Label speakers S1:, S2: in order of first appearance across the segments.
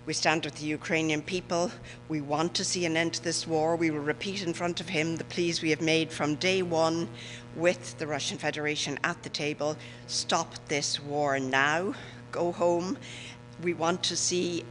S1: We stand with the Ukrainian people. We want to see an end to this war. We will repeat in front of him the pleas we have made from day one with the Russian Federation at the table. Stop this war now. Go home. We want to see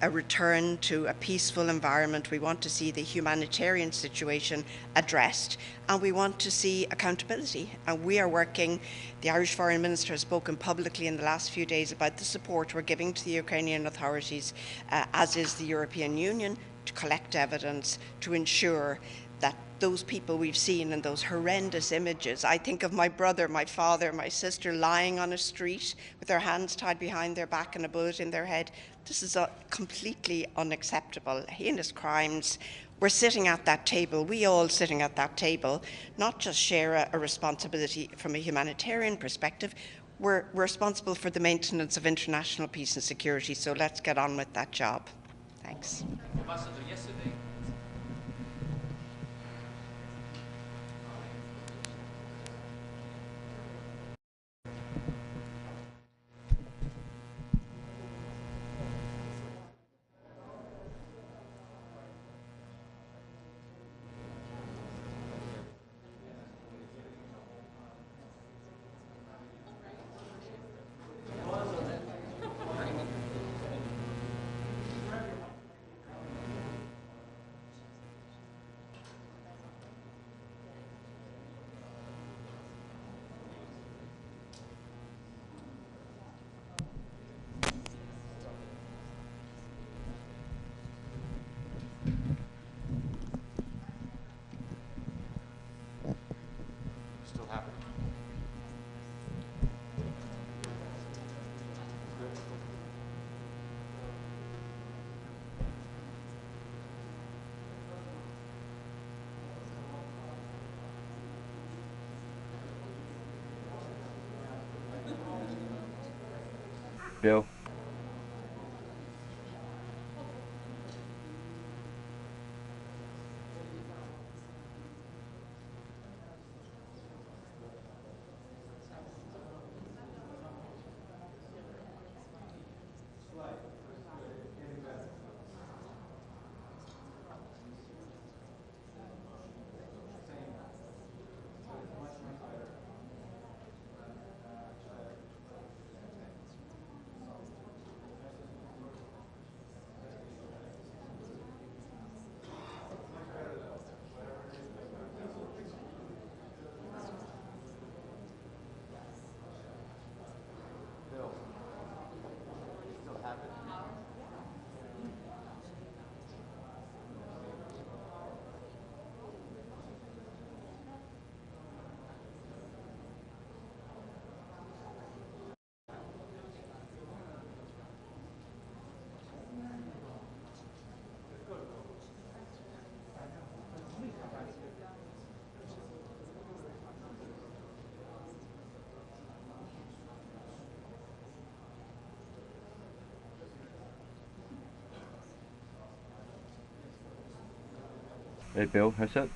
S1: a return to a peaceful environment. We want to see the humanitarian situation addressed, and we want to see accountability. And we are working, the Irish Foreign Minister has spoken publicly in the last few days about the support we're giving to the Ukrainian authorities, as is the European Union, to collect evidence, to ensure that those people we've seen in those horrendous images, I think of my brother, my father, my sister lying on a street with their hands tied behind their back and a bullet in their head. This is completely unacceptable, heinous crimes. We're sitting at that table, we all sitting at that table, not just share a responsibility from a humanitarian perspective, we're responsible for the maintenance of international peace and security, so let's get on with that job. Thanks.
S2: Ambassador, yesterday, still happening.
S3: Bill. Hey Bill, how's it?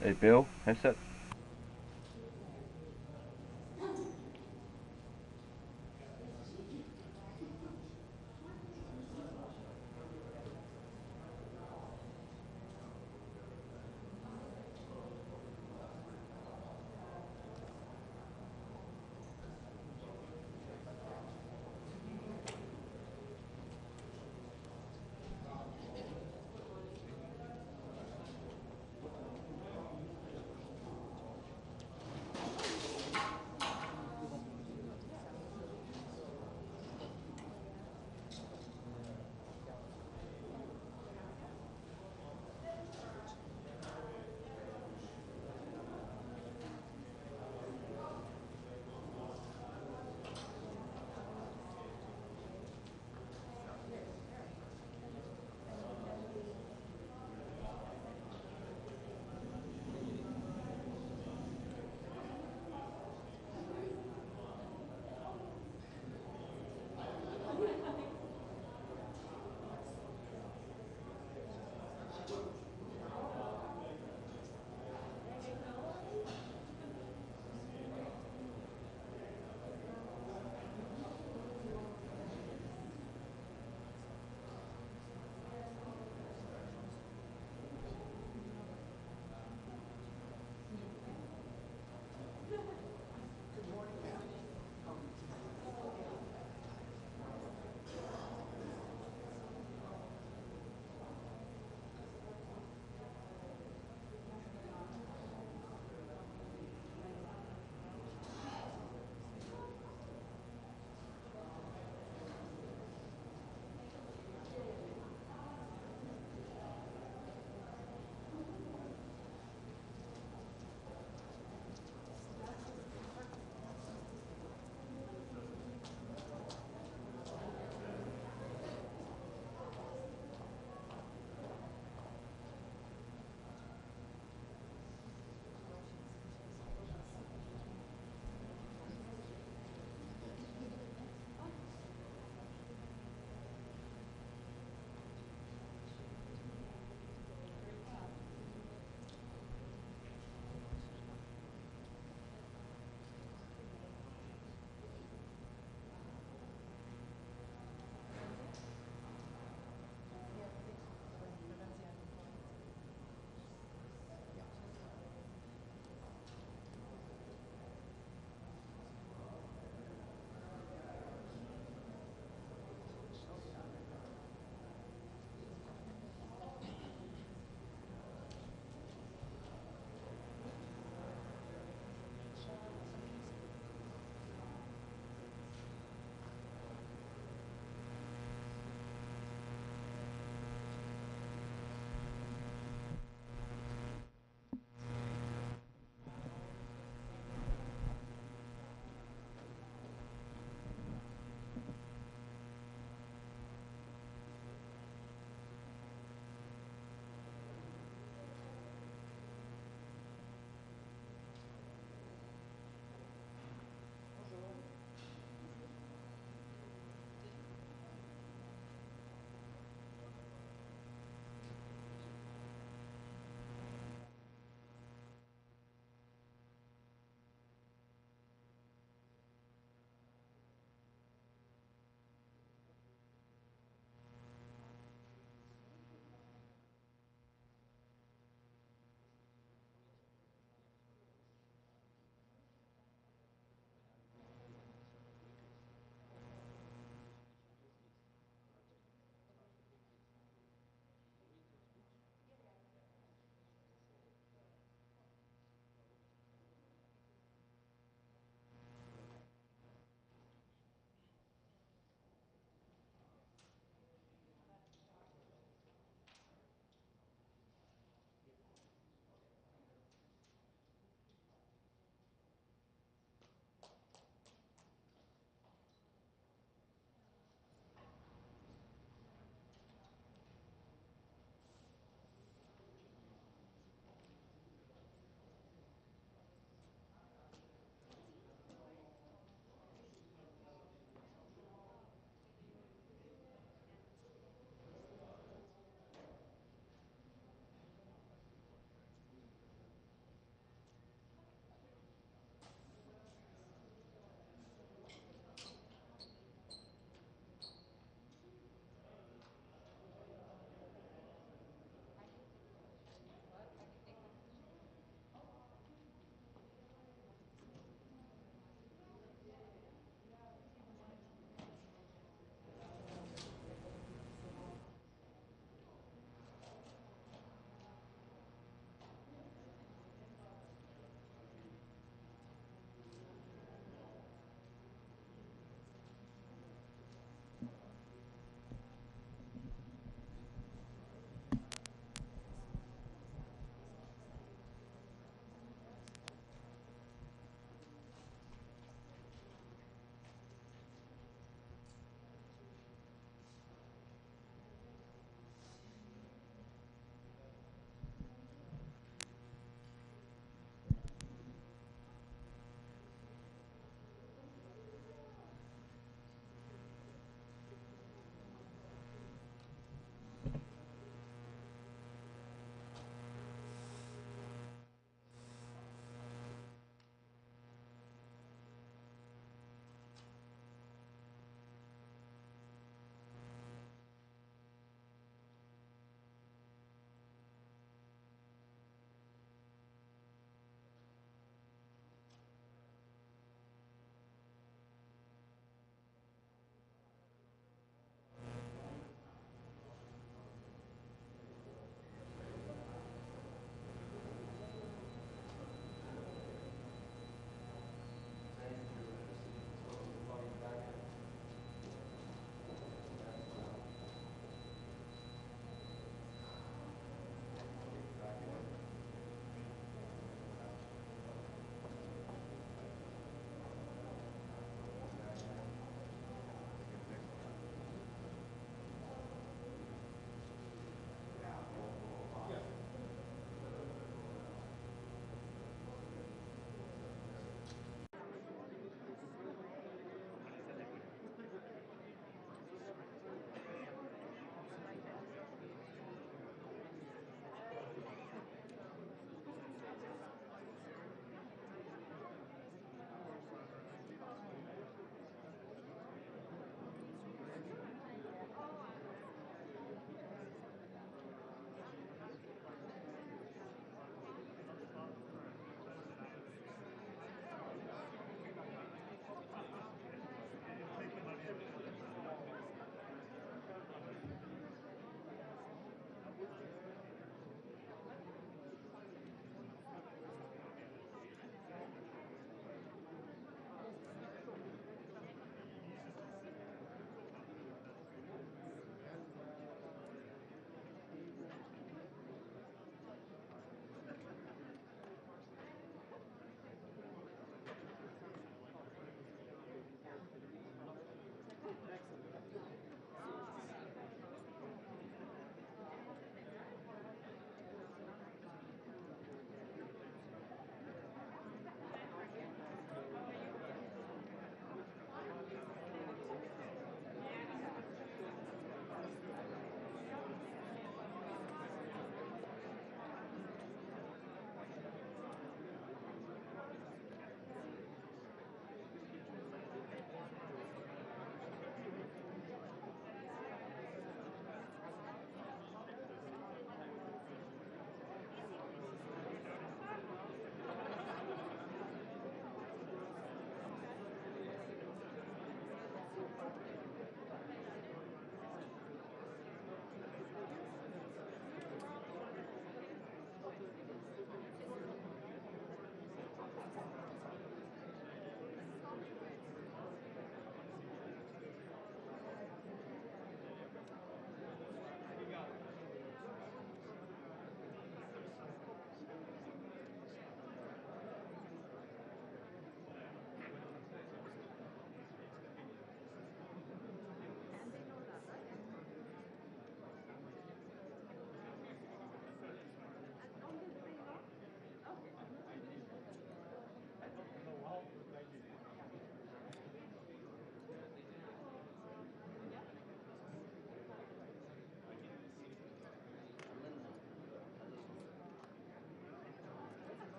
S3: Hey, Bill, headset.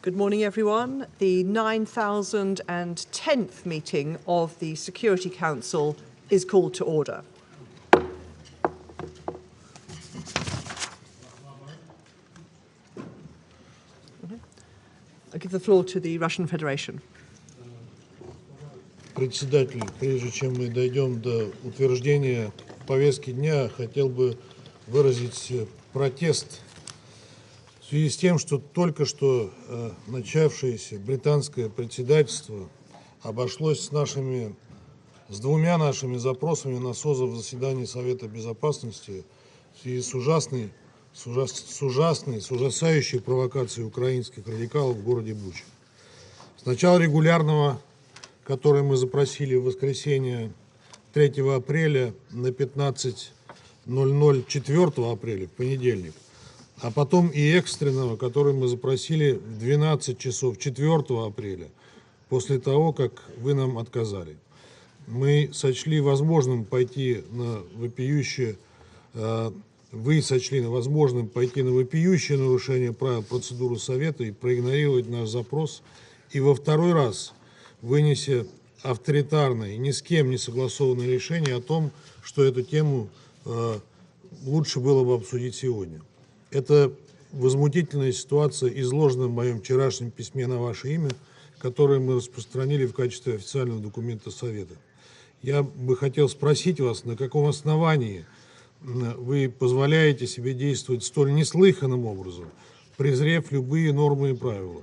S2: Good morning, everyone. The 9010th meeting of the Security Council is called to order. I give the floor to the Russian Federation.
S4: Председатель, прежде чем мы дойдем до утверждения повестки дня, хотел бы выразить протест в связи с тем, что только что начавшееся британское председательство обошлось с двумя нашими запросами на созыв заседания Совета Безопасности в связи с ужасающей провокацией украинских радикалов в городе Буча. С начала регулярного, который мы запросили в воскресенье 3 апреля на 15:00 4 апреля, в понедельник, а потом и экстренного, который мы запросили в 12 часов 4 апреля, после того, как вы нам отказали. Мы сочли возможным пойти на вопиющее, вы сочли возможным пойти на вопиющее нарушение правил процедуры Совета и проигнорировать наш запрос, и во второй раз вынеся авторитарное и ни с кем не согласованное решение о том, что эту тему лучше было бы обсудить сегодня. Это возмутительная ситуация изложена в моем вчерашнем письме на ваше имя, которое мы распространили в качестве официального документа Совета. Я бы хотел спросить вас, на каком основании вы позволяете себе действовать столь неслыханным образом, презрев любые нормы и правила?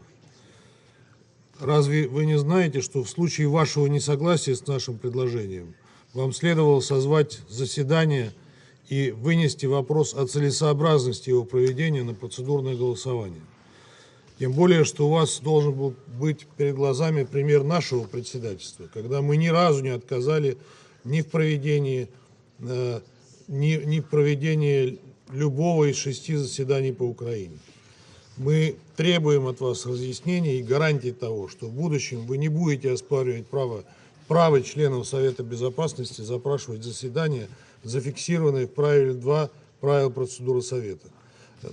S4: Разве вы не знаете, что в случае вашего несогласия с нашим предложением вам следовало созвать заседание и вынести вопрос о целесообразности его проведения на процедурное голосование? Тем более, что у вас должен был быть перед глазами пример нашего председательства, когда мы ни разу не отказали ни в проведении любого из 6 заседаний по Украине. Мы требуем от вас разъяснений и гарантий того, что в будущем вы не будете оспаривать право членов Совета Безопасности запрашивать заседания, зафиксированные в правиле 2 правил процедуры Совета.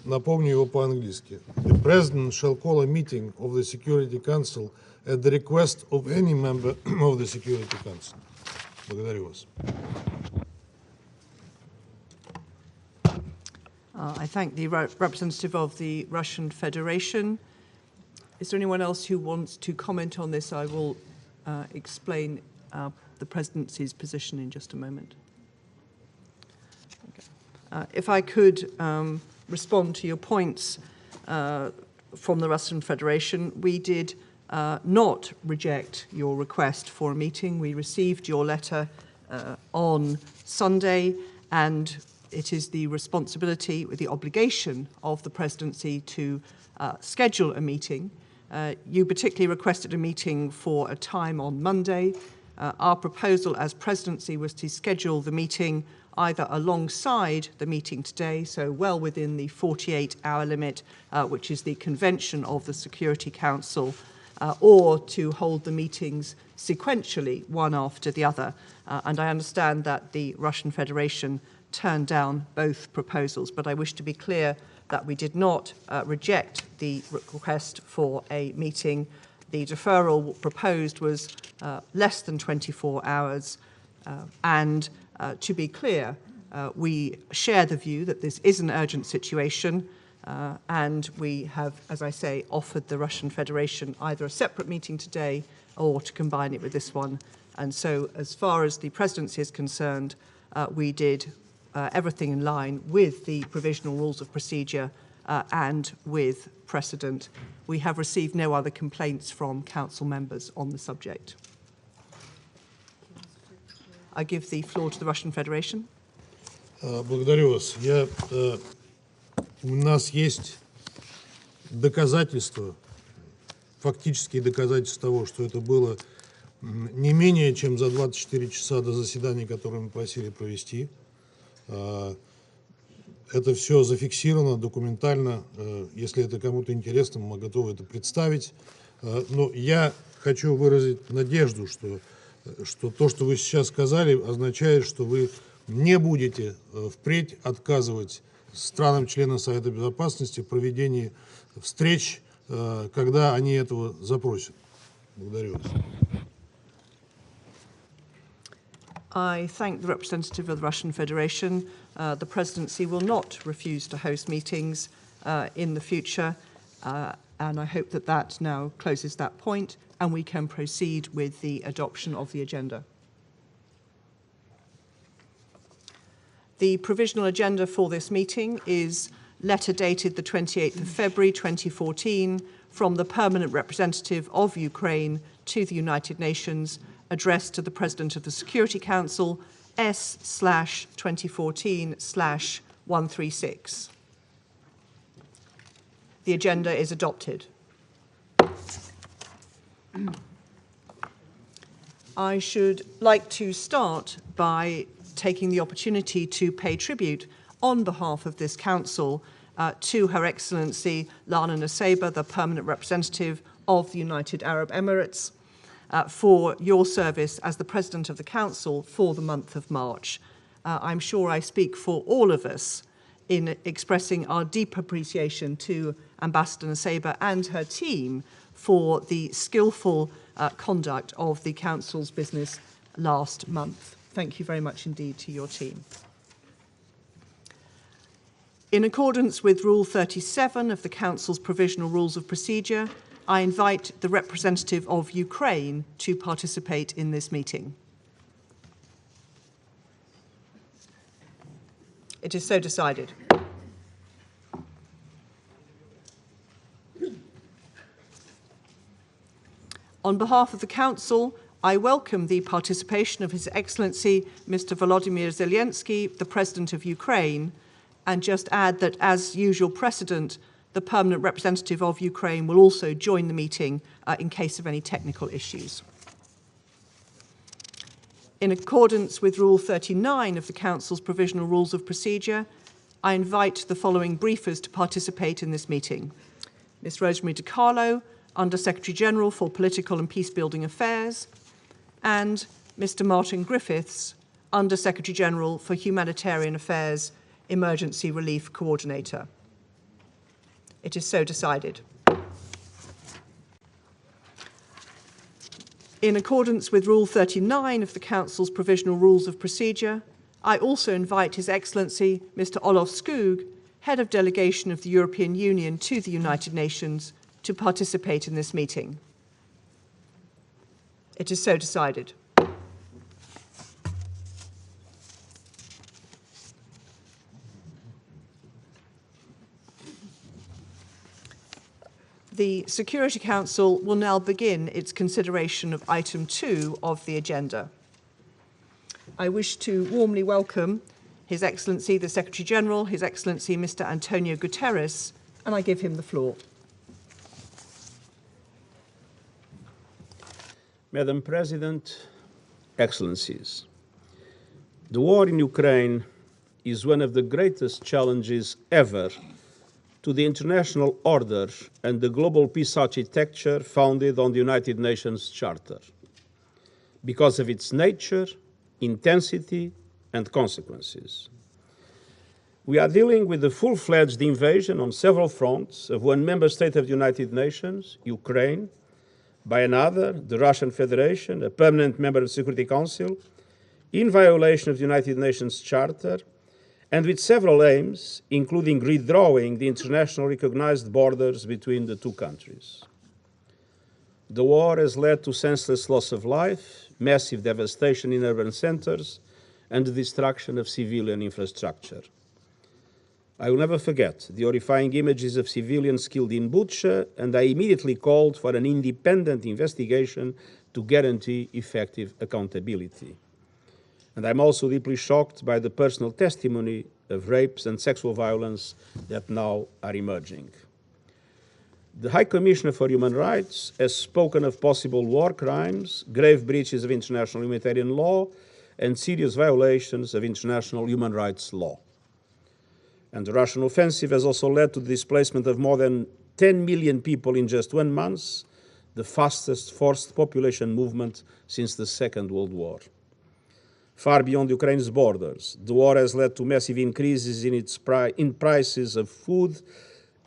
S4: Напомню его по-английски. The President shall call a meeting of the Security Council at the request of any member of the Security Council. Благодарю вас.
S2: I thank the representative of the Russian Federation. Is there anyone else who wants to comment on this? I will explain the presidency's position in just a moment. Okay. If I could respond to your points from the Russian Federation, we did not reject your request for a meeting. We received your letter on Sunday, and it is the responsibility, the obligation of the presidency to schedule a meeting. You particularly requested a meeting for a time on Monday. Our proposal as presidency was to schedule the meeting either alongside the meeting today, so well within the 48-hour limit, which is the convention of the Security Council, or to hold the meetings sequentially, one after the other. And I understand that the Russian Federation turned down both proposals, but I wish to be clear that we did not reject the request for a meeting. The deferral proposed was less than 24 hours, and to be clear, we share the view that this is an urgent situation, and we have, as I say, offered the Russian Federation either a separate meeting today or to combine it with this one. And so, as far as the presidency is concerned, we did everything in line with the provisional rules of procedure and with precedent. We have received no other complaints from council members on the subject. I give the floor to the Russian Federation.
S4: Благодарю вас. У нас есть доказательства, фактические доказательства того, что это было не менее чем за 24 часа до заседания, которое мы просили провести. Это все зафиксировано документально. Если это кому-то интересно, мы готовы это представить. Но я хочу выразить надежду, что то, что вы сейчас сказали, означает, что вы не будете впредь отказывать странам-членам Совета Безопасности в проведении встреч когда они этого запросят. Благодарю вас.
S2: I thank the representative of the Russian Federation. The presidency will not refuse to host meetings in the future, and I hope that that now closes that point and we can proceed with the adoption of the agenda. The provisional agenda for this meeting is letter dated the 28th of February 2014 from the Permanent Representative of Ukraine to the United Nations, addressed to the President of the Security Council, S/2014/136. The agenda is adopted. I should like to start by taking the opportunity to pay tribute on behalf of this Council to Her Excellency Lana Naseba, the Permanent Representative of the United Arab Emirates, for your service as the President of the Council for the month of March. I'm sure I speak for all of us in expressing our deep appreciation to Ambassador Naseba and her team for the skillful conduct of the Council's business last month. Thank you very much indeed to your team. In accordance with Rule 37 of the Council's Provisional Rules of Procedure, I invite the representative of Ukraine to participate in this meeting. It is so decided. On behalf of the Council, I welcome the participation of His Excellency Mr. Volodymyr Zelenskiy, the President of Ukraine, and just add that, as usual precedent, the Permanent Representative of Ukraine will also join the meeting in case of any technical issues. In accordance with Rule 39 of the Council's Provisional Rules of Procedure, I invite the following briefers to participate in this meeting: Ms. Rosemary DiCarlo, Under Secretary General for Political and Peacebuilding Affairs, and Mr. Martin Griffiths, Under Secretary General for Humanitarian Affairs, Emergency Relief Coordinator. It is so decided. In accordance with Rule 39 of the Council's Provisional Rules of Procedure, I also invite His Excellency Mr. Olof Skog, Head of Delegation of the European Union to the United Nations, to participate in this meeting. It is so decided. The Security Council will now begin its consideration of item 2 of the agenda. I wish to warmly welcome His Excellency the Secretary General, His Excellency Mr. Antonio Guterres, and I give him the floor.
S5: Madam President, Excellencies, the war in Ukraine is one of the greatest challenges ever to the international order and the global peace architecture founded on the United Nations Charter, because of its nature, intensity, and consequences. We are dealing with the full-fledged invasion on several fronts of one member state of the United Nations, Ukraine, by another, the Russian Federation, a permanent member of the Security Council, in violation of the United Nations Charter, and with several aims, including redrawing the internationally recognized borders between the two countries. The war has led to senseless loss of life, massive devastation in urban centers, and the destruction of civilian infrastructure. I will never forget the horrifying images of civilians killed in Bucha, and I immediately called for an independent investigation to guarantee effective accountability. And I'm also deeply shocked by the personal testimony of rapes and sexual violence that now are emerging. The High Commissioner for Human Rights has spoken of possible war crimes, grave breaches of international humanitarian law, and serious violations of international human rights law. And the Russian offensive has also led to the displacement of more than 10 million people in just 1 month, the fastest forced population movement since the Second World War. Far beyond Ukraine's borders, the war has led to massive increases in prices of food,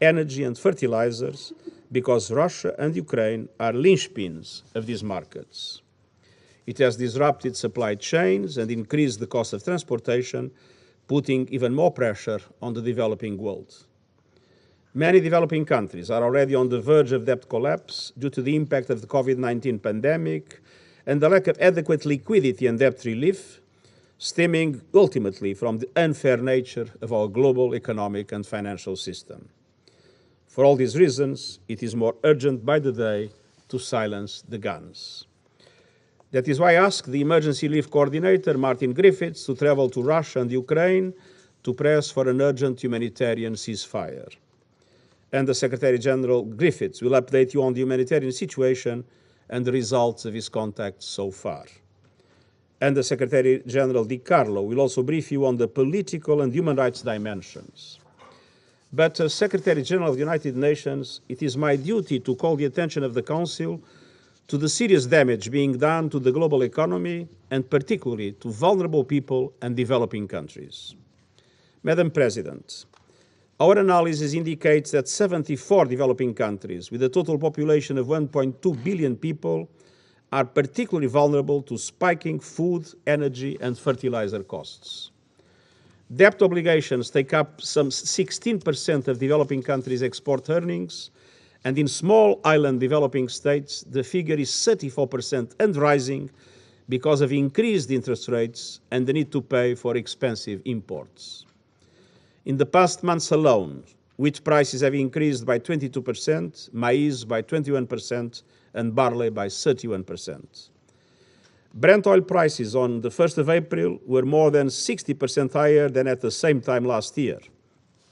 S5: energy, and fertilizers, because Russia and Ukraine are linchpins of these markets. It has disrupted supply chains and increased the cost of transportation, putting even more pressure on the developing world. Many developing countries are already on the verge of debt collapse due to the impact of the COVID-19 pandemic and the lack of adequate liquidity and debt relief, stemming ultimately from the unfair nature of our global economic and financial system. For all these reasons, it is more urgent by the day to silence the guns. That is why I asked the Emergency Relief Coordinator, Martin Griffiths, to travel to Russia and Ukraine to press for an urgent humanitarian ceasefire. And the Secretary-General Griffiths will update you on the humanitarian situation and the results of his contacts so far. And the Secretary-General Di Carlo will also brief you on the political and human rights dimensions. But as Secretary-General of the United Nations, it is my duty to call the attention of the Council to the serious damage being done to the global economy and particularly to vulnerable people and developing countries. Madam President, our analysis indicates that 74 developing countries with a total population of 1.2 billion people are particularly vulnerable to spiking food, energy, and fertilizer costs. Debt obligations take up some 16% of developing countries' export earnings, and in small island developing states, the figure is 34% and rising because of increased interest rates and the need to pay for expensive imports. In the past months alone, wheat prices have increased by 22%, maize by 21%, and barley by 31%. Brent oil prices on the 1st of April were more than 60% higher than at the same time last year.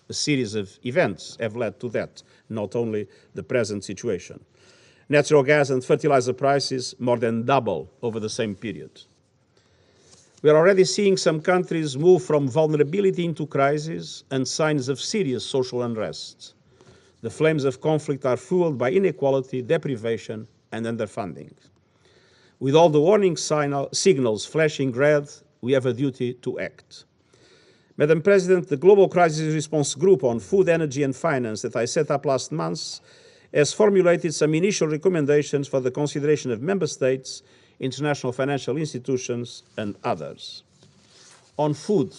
S5: A series of events have led to that, not only the present situation. Natural gas and fertilizer prices more than double over the same period. We are already seeing some countries move from vulnerability into crisis and signs of serious social unrest. The flames of conflict are fueled by inequality, deprivation, and underfunding. With all the warning signals flashing red, we have a duty to act. Madam President, the Global Crisis Response Group on Food, Energy and Finance that I set up last month has formulated some initial recommendations for the consideration of Member States, international financial institutions, and others. On food,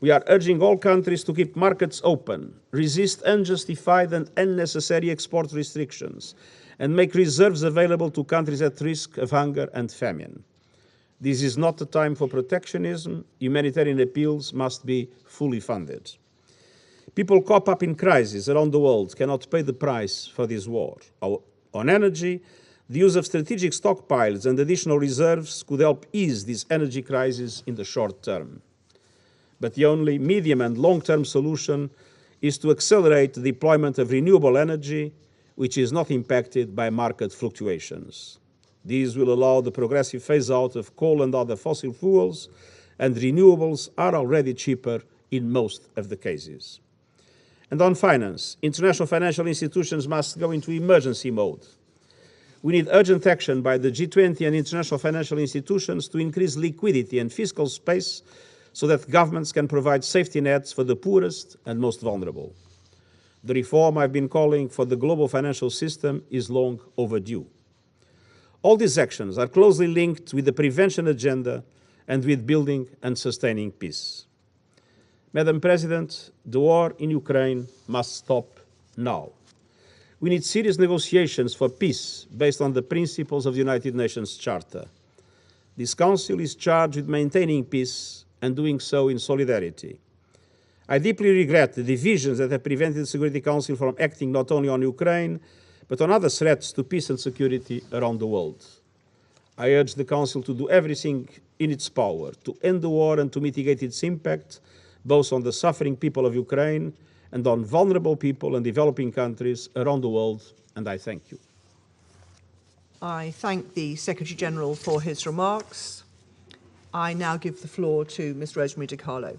S5: we are urging all countries to keep markets open, resist unjustified and unnecessary export restrictions, and make reserves available to countries at risk of hunger and famine. This is not the time for protectionism. Humanitarian appeals must be fully funded. People caught up in crisis around the world cannot pay the price for this war. On energy, the use of strategic stockpiles and additional reserves could help ease this energy crisis in the short term. But the only medium and long-term solution is to accelerate the deployment of renewable energy, which is not impacted by market fluctuations. These will allow the progressive phase-out of coal and other fossil fuels, and renewables are already cheaper in most of the cases. And on finance, international financial institutions must go into emergency mode. We need urgent action by the G20 and international financial institutions to increase liquidity and fiscal space so that governments can provide safety nets for the poorest and most vulnerable. The reform I've been calling for the global financial system is long overdue. All these actions are closely linked with the prevention agenda and with building and sustaining peace. Madam President, the war in Ukraine must stop now. We need serious negotiations for peace based on the principles of the United Nations Charter. This Council is charged with maintaining peace and doing so in solidarity. I deeply regret the divisions that have prevented the Security Council from acting not only on Ukraine, but on other threats to peace and security around the world. I urge the Council to do everything in its power to end the war and to mitigate its impact, both on the suffering people of Ukraine and on vulnerable people in developing countries around the world, and I thank you.
S2: I thank the Secretary-General for his remarks. I now give the floor to Ms. Rosemary DiCarlo.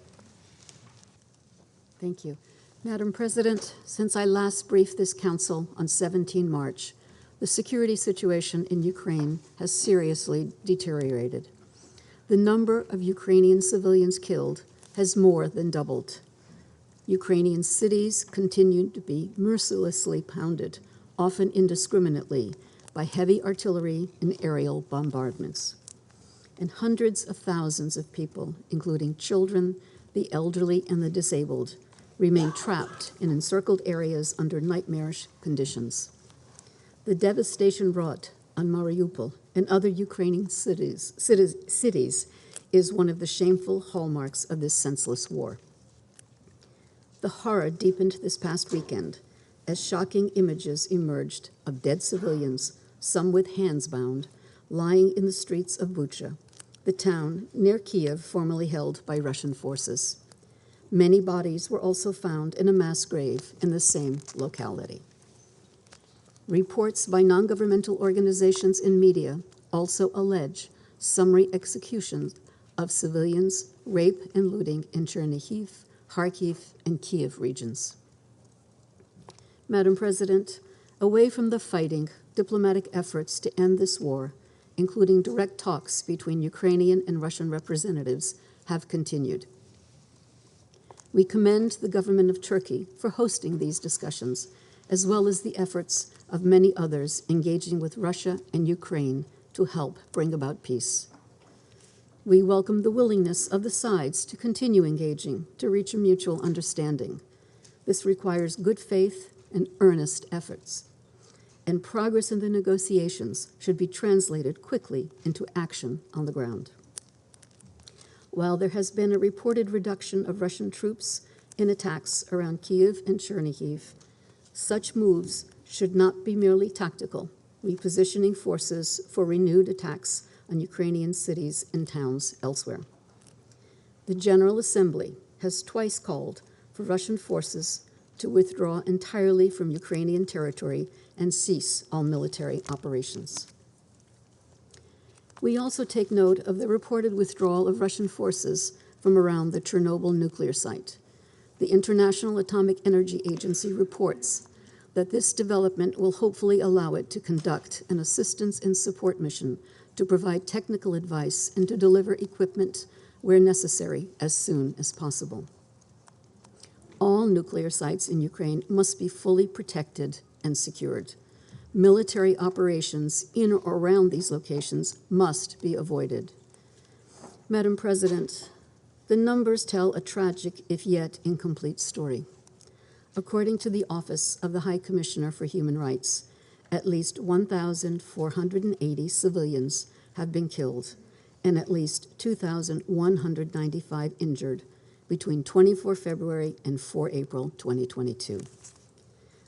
S6: Thank you. Madam President, since I last briefed this Council on 17 March, the security situation in Ukraine has seriously deteriorated. The number of Ukrainian civilians killed has more than doubled. Ukrainian cities continue to be mercilessly pounded, often indiscriminately, by heavy artillery and aerial bombardments. And hundreds of thousands of people, including children, the elderly, and the disabled, remain trapped in encircled areas under nightmarish conditions. The devastation wrought on Mariupol and other Ukrainian cities is one of the shameful hallmarks of this senseless war. The horror deepened this past weekend as shocking images emerged of dead civilians, some with hands bound, lying in the streets of Bucha, the town near Kyiv formerly held by Russian forces. Many bodies were also found in a mass grave in the same locality. Reports by non-governmental organizations and media also allege summary executions of civilians, rape and looting in Chernihiv, Kharkiv, and Kyiv regions. Madam President, away from the fighting, diplomatic efforts to end this war, including direct talks between Ukrainian and Russian representatives, have continued. We commend the government of Turkey for hosting these discussions, as well as the efforts of many others engaging with Russia and Ukraine to help bring about peace. We welcome the willingness of the sides to continue engaging to reach a mutual understanding. This requires good faith and earnest efforts, and progress in the negotiations should be translated quickly into action on the ground. While there has been a reported reduction of Russian troops in attacks around Kyiv and Chernihiv, such moves should not be merely tactical, repositioning forces for renewed attacks on Ukrainian cities and towns elsewhere. The General Assembly has twice called for Russian forces to withdraw entirely from Ukrainian territory and cease all military operations. We also take note of the reported withdrawal of Russian forces from around the Chernobyl nuclear site. The International Atomic Energy Agency reports that this development will hopefully allow it to conduct an assistance and support mission to provide technical advice and to deliver equipment where necessary as soon as possible. All nuclear sites in Ukraine must be fully protected and secured. Military operations in or around these locations must be avoided. Madam President, the numbers tell a tragic, if yet incomplete, story. According to the Office of the High Commissioner for Human Rights, at least 1,480 civilians have been killed and at least 2,195 injured between 24 February and 4 April 2022.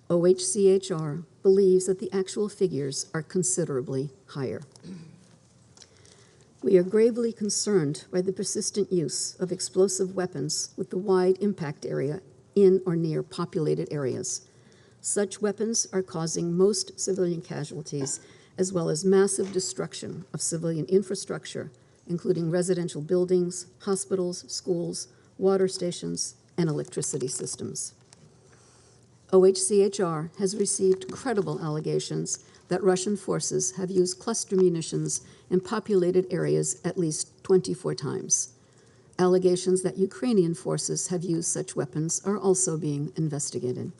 S6: OHCHR believes that the actual figures are considerably higher. We are gravely concerned by the persistent use of explosive weapons with the wide impact area in or near populated areas. Such weapons are causing most civilian casualties, as well as massive destruction of civilian infrastructure, including residential buildings, hospitals, schools, water stations, and electricity systems. OHCHR has received credible allegations that Russian forces have used cluster munitions in populated areas at least 24 times. Allegations that Ukrainian forces have used such weapons are also being investigated.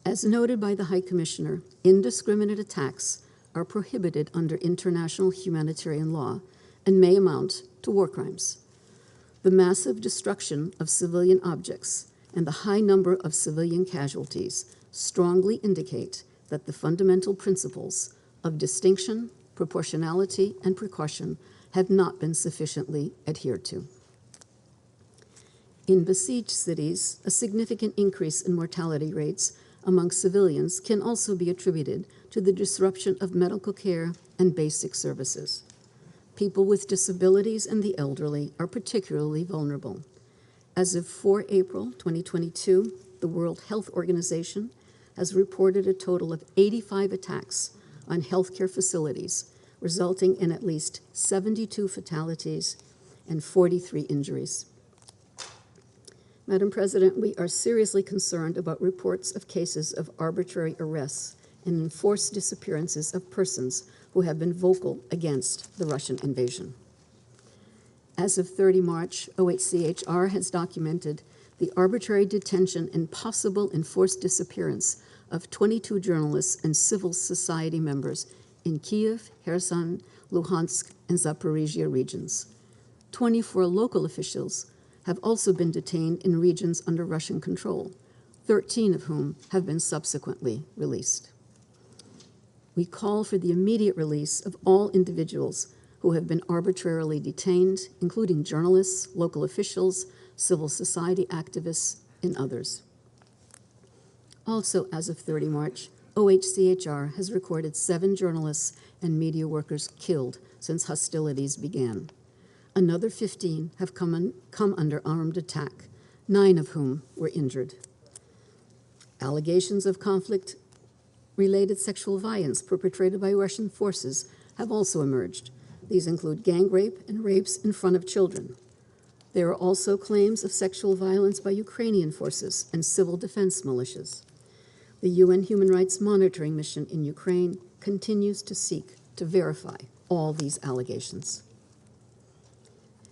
S6: As noted by the High Commissioner, indiscriminate attacks are prohibited under international humanitarian law and may amount to war crimes. The massive destruction of civilian objects and the high number of civilian casualties strongly indicate that the fundamental principles of distinction, proportionality, and precaution have not been sufficiently adhered to. In besieged cities, a significant increase in mortality rates among civilians can also be attributed to the disruption of medical care and basic services. People with disabilities and the elderly are particularly vulnerable. As of 4 April 2022, the World Health Organization has reported a total of 85 attacks on healthcare facilities, resulting in at least 72 fatalities and 43 injuries. Madam President, we are seriously concerned about reports of cases of arbitrary arrests and enforced disappearances of persons who have been vocal against the Russian invasion. As of 30 March, OHCHR has documented the arbitrary detention and possible enforced disappearance of 22 journalists and civil society members in Kyiv, Kherson, Luhansk, and Zaporizhia regions. 24 local officials have also been detained in regions under Russian control, 13 of whom have been subsequently released. We call for the immediate release of all individuals who have been arbitrarily detained, including journalists, local officials, civil society activists, and others. Also, as of 30 March, OHCHR has recorded 7 journalists and media workers killed since hostilities began. Another 15 have come under armed attack, 9 of whom were injured. Allegations of conflict-related sexual violence perpetrated by Russian forces have also emerged. These include gang rape and rapes in front of children. There are also claims of sexual violence by Ukrainian forces and civil defense militias. The UN Human Rights Monitoring Mission in Ukraine continues to seek to verify all these allegations.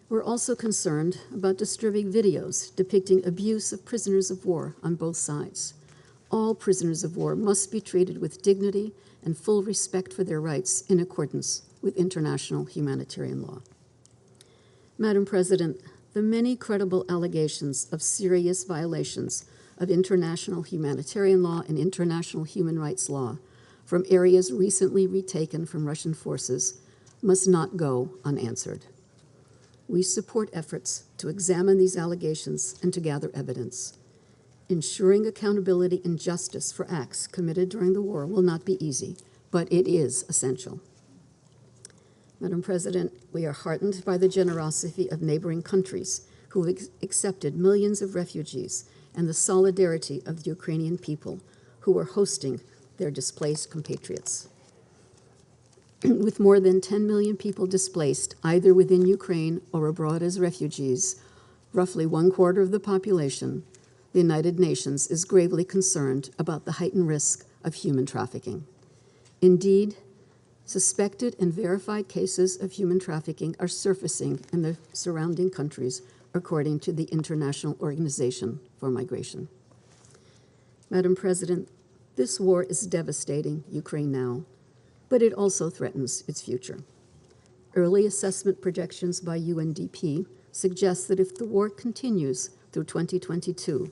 S6: We're also concerned about disturbing videos depicting abuse of prisoners of war on both sides. All prisoners of war must be treated with dignity and full respect for their rights in accordance with international humanitarian law. Madam President, the many credible allegations of serious violations of international humanitarian law and international human rights law from areas recently retaken from Russian forces must not go unanswered. We support efforts to examine these allegations and to gather evidence. Ensuring accountability and justice for acts committed during the war will not be easy, but it is essential. Madam President, we are heartened by the generosity of neighboring countries who have accepted millions of refugees and the solidarity of the Ukrainian people who are hosting their displaced compatriots. With more than 10 million people displaced, either within Ukraine or abroad as refugees, roughly 1/4 of the population, the United Nations is gravely concerned about the heightened risk of human trafficking. Indeed, suspected and verified cases of human trafficking are surfacing in the surrounding countries, according to the International Organization for Migration. Madam President, this war is devastating Ukraine now, but it also threatens its future. Early assessment projections by UNDP suggest that if the war continues through 2022,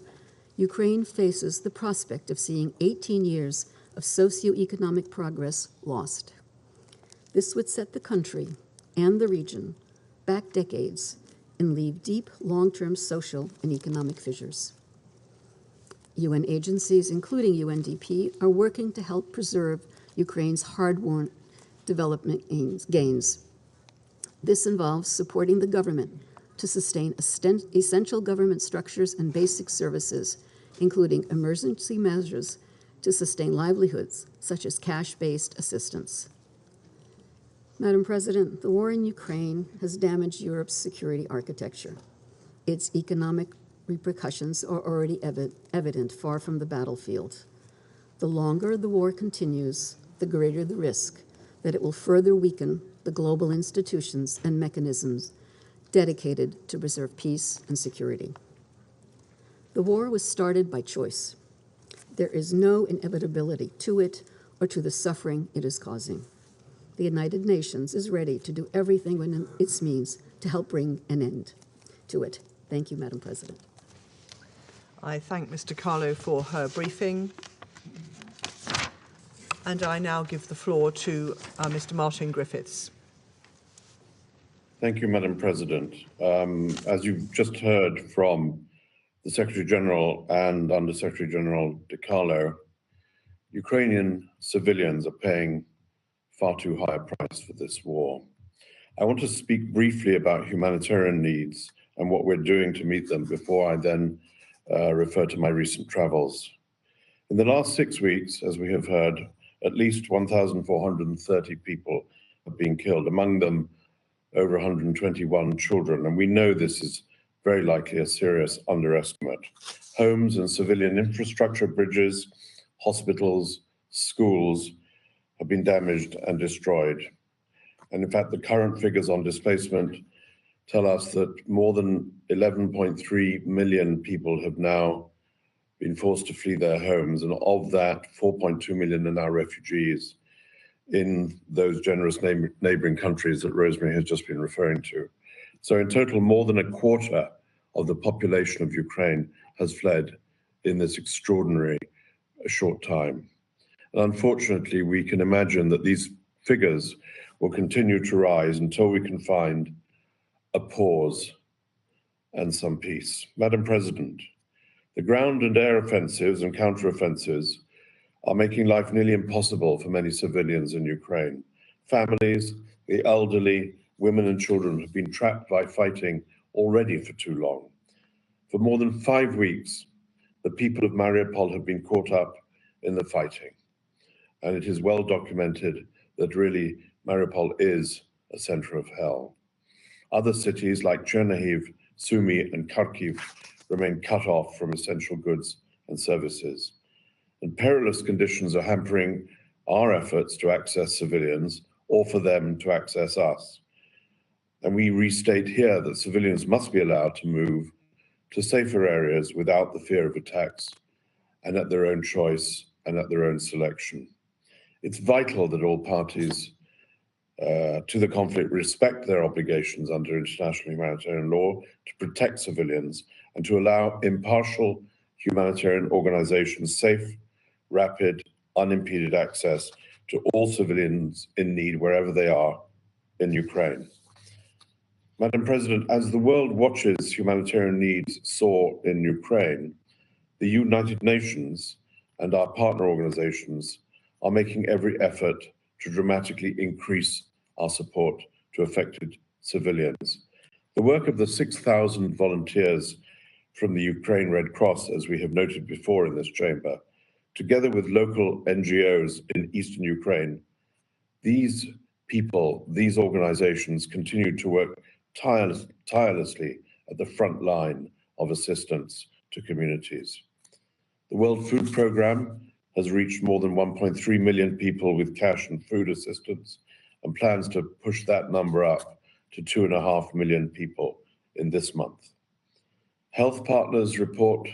S6: Ukraine faces the prospect of seeing 18 years of socioeconomic progress lost. This would set the country and the region back decades and leave deep long-term social and economic fissures. UN agencies, including UNDP, are working to help preserve Ukraine's hard-won development gains. This involves supporting the government to sustain essential government structures and basic services, including emergency measures to sustain livelihoods, such as cash-based assistance. Madam President, the war in Ukraine has damaged Europe's security architecture. Its economic repercussions are already evident far from the battlefield. The longer the war continues, the greater the risk that it will further weaken the global institutions and mechanisms dedicated to preserve peace and security. The war was started by choice. There is no inevitability to it or to the suffering it is causing. The United Nations is ready to do everything within its means to help bring an end to it. Thank you, Madam President.
S2: I thank Mr. Carlo for her briefing. And I now give the floor to Mr. Martin Griffiths.
S7: Thank you, Madam President. As you've just heard from the Secretary General and Under Secretary General De Carlo, Ukrainian civilians are paying far too high a price for this war. I want to speak briefly about humanitarian needs and what we're doing to meet them before I then refer to my recent travels. In the last 6 weeks, as we have heard, at least 1,430 people have been killed, among them over 121 children, and we know this is very likely a serious underestimate. Homes and civilian infrastructure, bridges, hospitals, schools have been damaged and destroyed. And in fact, the current figures on displacement tell us that more than 11.3 million people have now been forced to flee their homes, and of that, 4.2 million are now refugees in those generous neighboring countries that Rosemary has just been referring to. So in total, more than a quarter of the population of Ukraine has fled in this extraordinary short time. And unfortunately, we can imagine that these figures will continue to rise until we can find a pause and some peace. Madam President, the ground and air offensives and counteroffensives are making life nearly impossible for many civilians in Ukraine. Families, the elderly, women and children have been trapped by fighting already for too long. For more than 5 weeks, the people of Mariupol have been caught up in the fighting. And it is well documented that really Mariupol is a center of hell. Other cities like Chernihiv, Sumy, and Kharkiv remain cut off from essential goods and services. And perilous conditions are hampering our efforts to access civilians or for them to access us. And we restate here that civilians must be allowed to move to safer areas without the fear of attacks and at their own choice and at their own selection. It's vital that all parties to the conflict respect their obligations under international humanitarian law to protect civilians and to allow impartial humanitarian organizations safe, rapid, unimpeded access to all civilians in need wherever they are in Ukraine. Madam President, as the world watches humanitarian needs soar in Ukraine, the United Nations and our partner organizations are making every effort to dramatically increase our support to affected civilians. The work of the 6,000 volunteers from the Ukraine Red Cross, as we have noted before in this chamber, together with local NGOs in eastern Ukraine, these people, these organizations continue to work tirelessly at the front line of assistance to communities. The World Food Programme has reached more than 1.3 million people with cash and food assistance and plans to push that number up to 2.5 million people in this month. Health partners report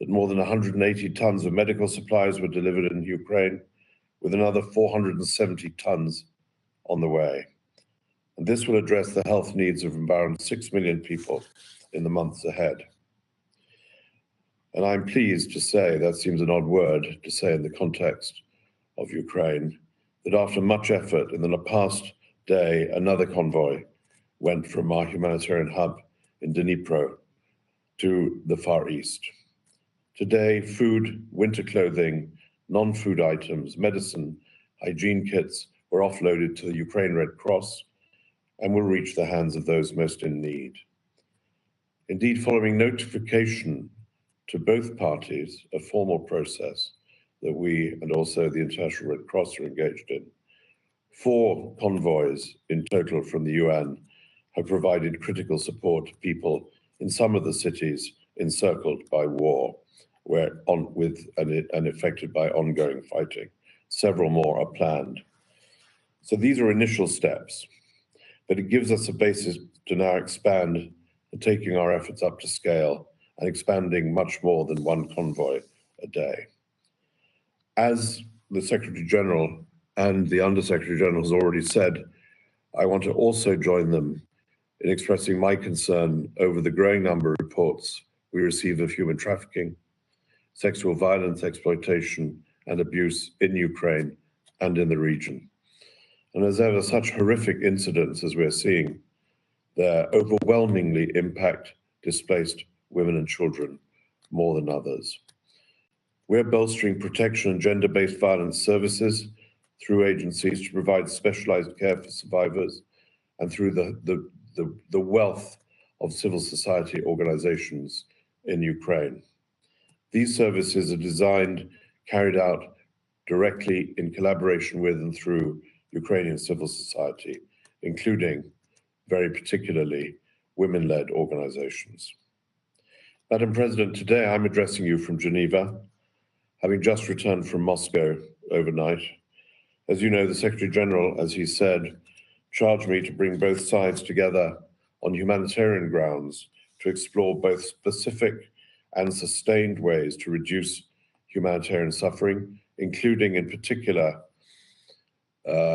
S7: that more than 180 tons of medical supplies were delivered in Ukraine, with another 470 tons on the way. And this will address the health needs of around 6 million people in the months ahead. And I'm pleased to say, that seems an odd word to say in the context of Ukraine, that after much effort in the past day, another convoy went from our humanitarian hub in Dnipro to the Far East. Today, food, winter clothing, non-food items, medicine, hygiene kits were offloaded to the Ukraine Red Cross and will reach the hands of those most in need. Indeed, following notification to both parties, a formal process that we and also the International Red Cross are engaged in, 4 convoys in total from the UN have provided critical support to people in some of the cities encircled by war and affected by ongoing fighting. Several more are planned. So these are initial steps, but it gives us a basis to now expand and taking our efforts up to scale and expanding much more than 1 convoy a day. As the Secretary General and the Undersecretary General has already said, I want to also join them in expressing my concern over the growing number of reports we receive of human trafficking, sexual violence, exploitation, and abuse in Ukraine and in the region. And as ever, such horrific incidents as we're seeing, they overwhelmingly impact displaced women and children more than others. We're bolstering protection and gender-based violence services through agencies to provide specialized care for survivors and through the wealth of civil society organizations in Ukraine. These services are designed, carried out directly in collaboration with and through Ukrainian civil society, including, very particularly, women-led organizations. Madam President, today I'm addressing you from Geneva, having just returned from Moscow overnight. As you know, the Secretary General, as he said, charged me to bring both sides together on humanitarian grounds to explore both specific and sustained ways to reduce humanitarian suffering, including in particular,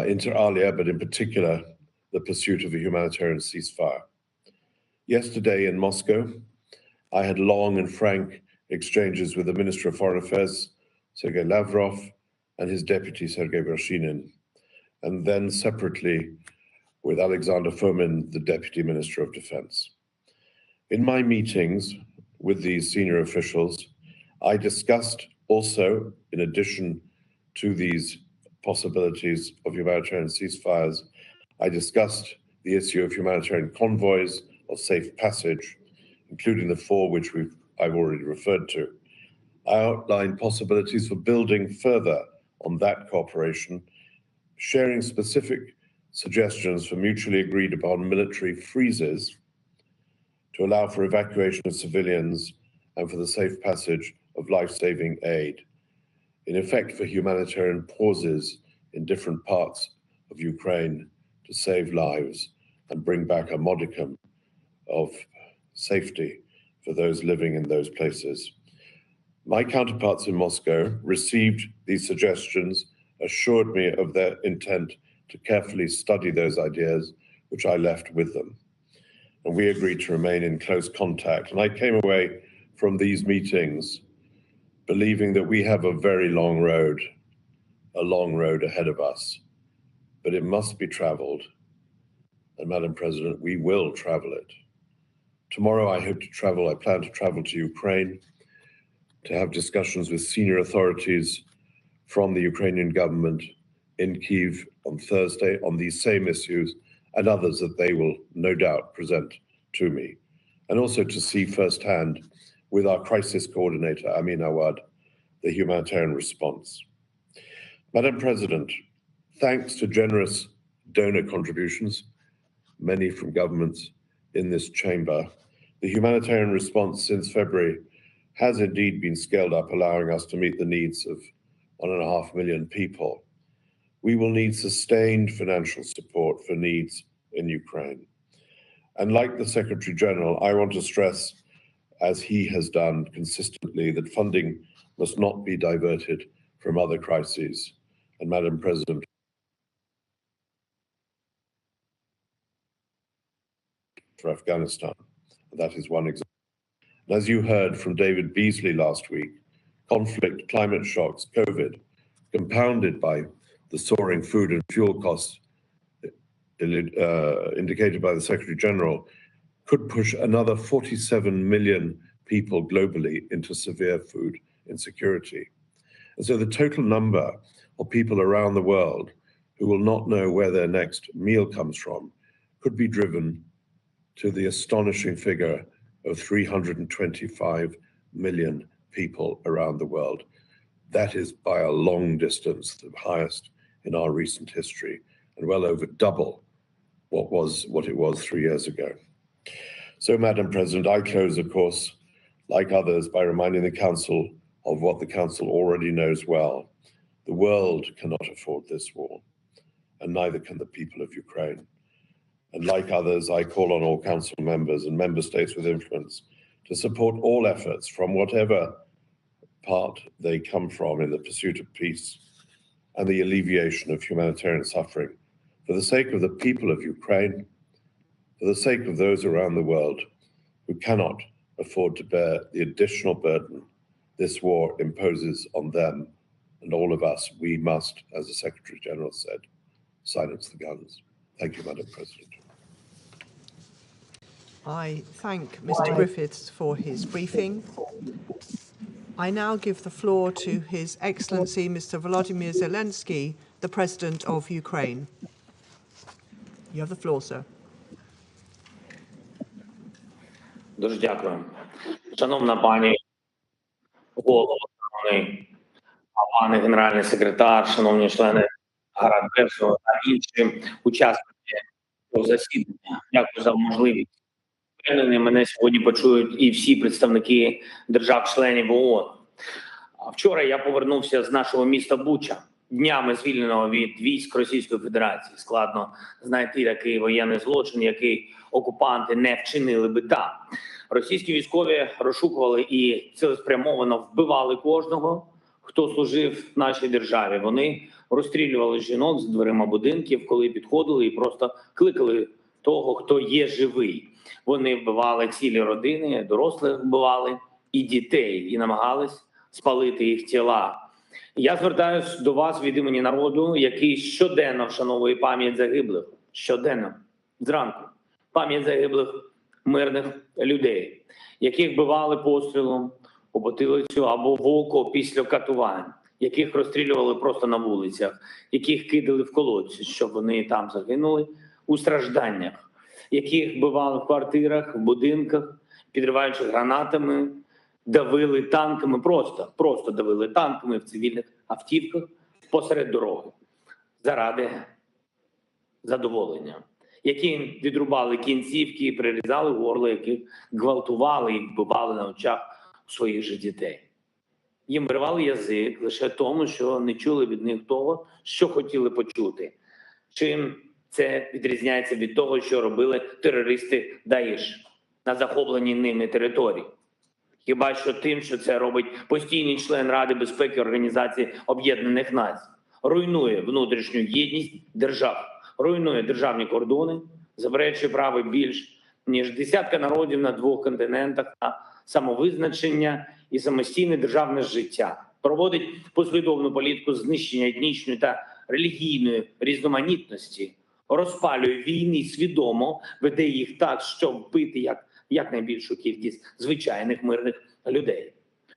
S7: inter alia, but in particular, the pursuit of a humanitarian ceasefire. Yesterday in Moscow, I had long and frank exchanges with the Minister of Foreign Affairs, Sergei Lavrov, and his deputy, Sergei Vershinin, and then separately with Alexander Fomin, the Deputy Minister of Defense. In my meetings with these senior officials, I discussed also, in addition to these possibilities of humanitarian ceasefires, I discussed the issue of humanitarian convoys of safe passage, including the 4 which I've already referred to. I outlined possibilities for building further on that cooperation, sharing specific suggestions for mutually agreed upon military freezes to allow for evacuation of civilians and for the safe passage of life-saving aid, in effect for humanitarian pauses in different parts of Ukraine to save lives and bring back a modicum of safety for those living in those places. My counterparts in Moscow received these suggestions, assured me of their intent to carefully study those ideas, which I left with them. And we agreed to remain in close contact. And I came away from these meetings believing that we have a very long road ahead of us, but it must be traveled. And Madam President, we will travel it. Tomorrow I plan to travel to Ukraine to have discussions with senior authorities from the Ukrainian government in Kyiv on Thursday on these same issues and others that they will no doubt present to me, and also to see firsthand with our crisis coordinator, Amin Awad, the humanitarian response. Madam President, thanks to generous donor contributions, many from governments in this chamber, the humanitarian response since February has indeed been scaled up, allowing us to meet the needs of 1.5 million people. We will need sustained financial support for needs in Ukraine. And like the Secretary General, I want to stress, as he has done consistently, that funding must not be diverted from other crises. And Madam President, for Afghanistan, that is one example. And as you heard from David Beasley last week, conflict, climate shocks, COVID, compounded by the soaring food and fuel costs indicated by the Secretary General, could push another 47 million people globally into severe food insecurity. And so the total number of people around the world who will not know where their next meal comes from could be driven to the astonishing figure of 325 million people around the world. That is by a long distance the highest in our recent history, and well over double what it was 3 years ago. So, Madam President, I close, of course, like others, by reminding the Council of what the Council already knows well. The world cannot afford this war, and neither can the people of Ukraine. And like others, I call on all Council members and member states with influence to support all efforts from whatever part they come from in the pursuit of peace and the alleviation of humanitarian suffering, for the sake of the people of Ukraine, for the sake of those around the world who cannot afford to bear the additional burden this war imposes on them and all of us. We must, as the Secretary General said, silence the guns. Thank you, Madam President.
S2: I thank Mr. Griffiths for his briefing. I now give the floor to His Excellency Mr. Volodymyr Zelenskiy, the President of Ukraine. You have the floor, sir.
S8: Дуже дякую. Шановна пані голова, пане генеральний секретар, шановні члени Радбезу та інші учасники цього засідання. Дякую за можливість. Впевнений, мене сьогодні почують і всі представники держав-членів ООН. Вчора я повернувся з нашого міста Буча, днями звільненого від військ Російської Федерації. Складно знайти такий воєнний злочин, який окупанти не вчинили би там. Російські військові розшукували і цілеспрямовано вбивали кожного, хто служив нашій державі. Вони розстрілювали жінок з дверима будинків, коли підходили і просто кликали того, хто є живий. Вони вбивали цілі родини, дорослих вбивали і дітей, і намагались спалити їх тіла. Я звертаюсь до вас від імені народу, який щоденно вшановує пам'ять загиблих. Щоденно, зранку. Пам'ять загиблих мирних людей, яких вбивали пострілом у потилицю або в око після катувань, яких розстрілювали просто на вулицях, яких кидали в колодці, щоб вони там загинули у стражданнях, яких вбивали в квартирах, в будинках, підриваючи гранатами, давили танками, просто давили танками в цивільних автівках посеред дороги заради задоволення, яким відрубали кінцівки і прирізали горло, яких гвалтували і вбивали на очах своїх же дітей. Їм виривали язик лише тому, що не чули від них того, що хотіли почути. Чим це відрізняється від того, що робили терористи Даїш на захопленій ними території? Хіба що тим, що це робить постійний член Ради безпеки Організації Об'єднаних Націй. Руйнує внутрішню єдність держав, руйнує державні кордони, заперечує право більш ніж десятка народів на 2 континентах на самовизначення і самостійне державне життя. Проводить послідовну політику знищення етнічної та релігійної різноманітності, розпалює війни і свідомо веде їх так, щоб вбити якнайбільшу кількість звичайних мирних людей,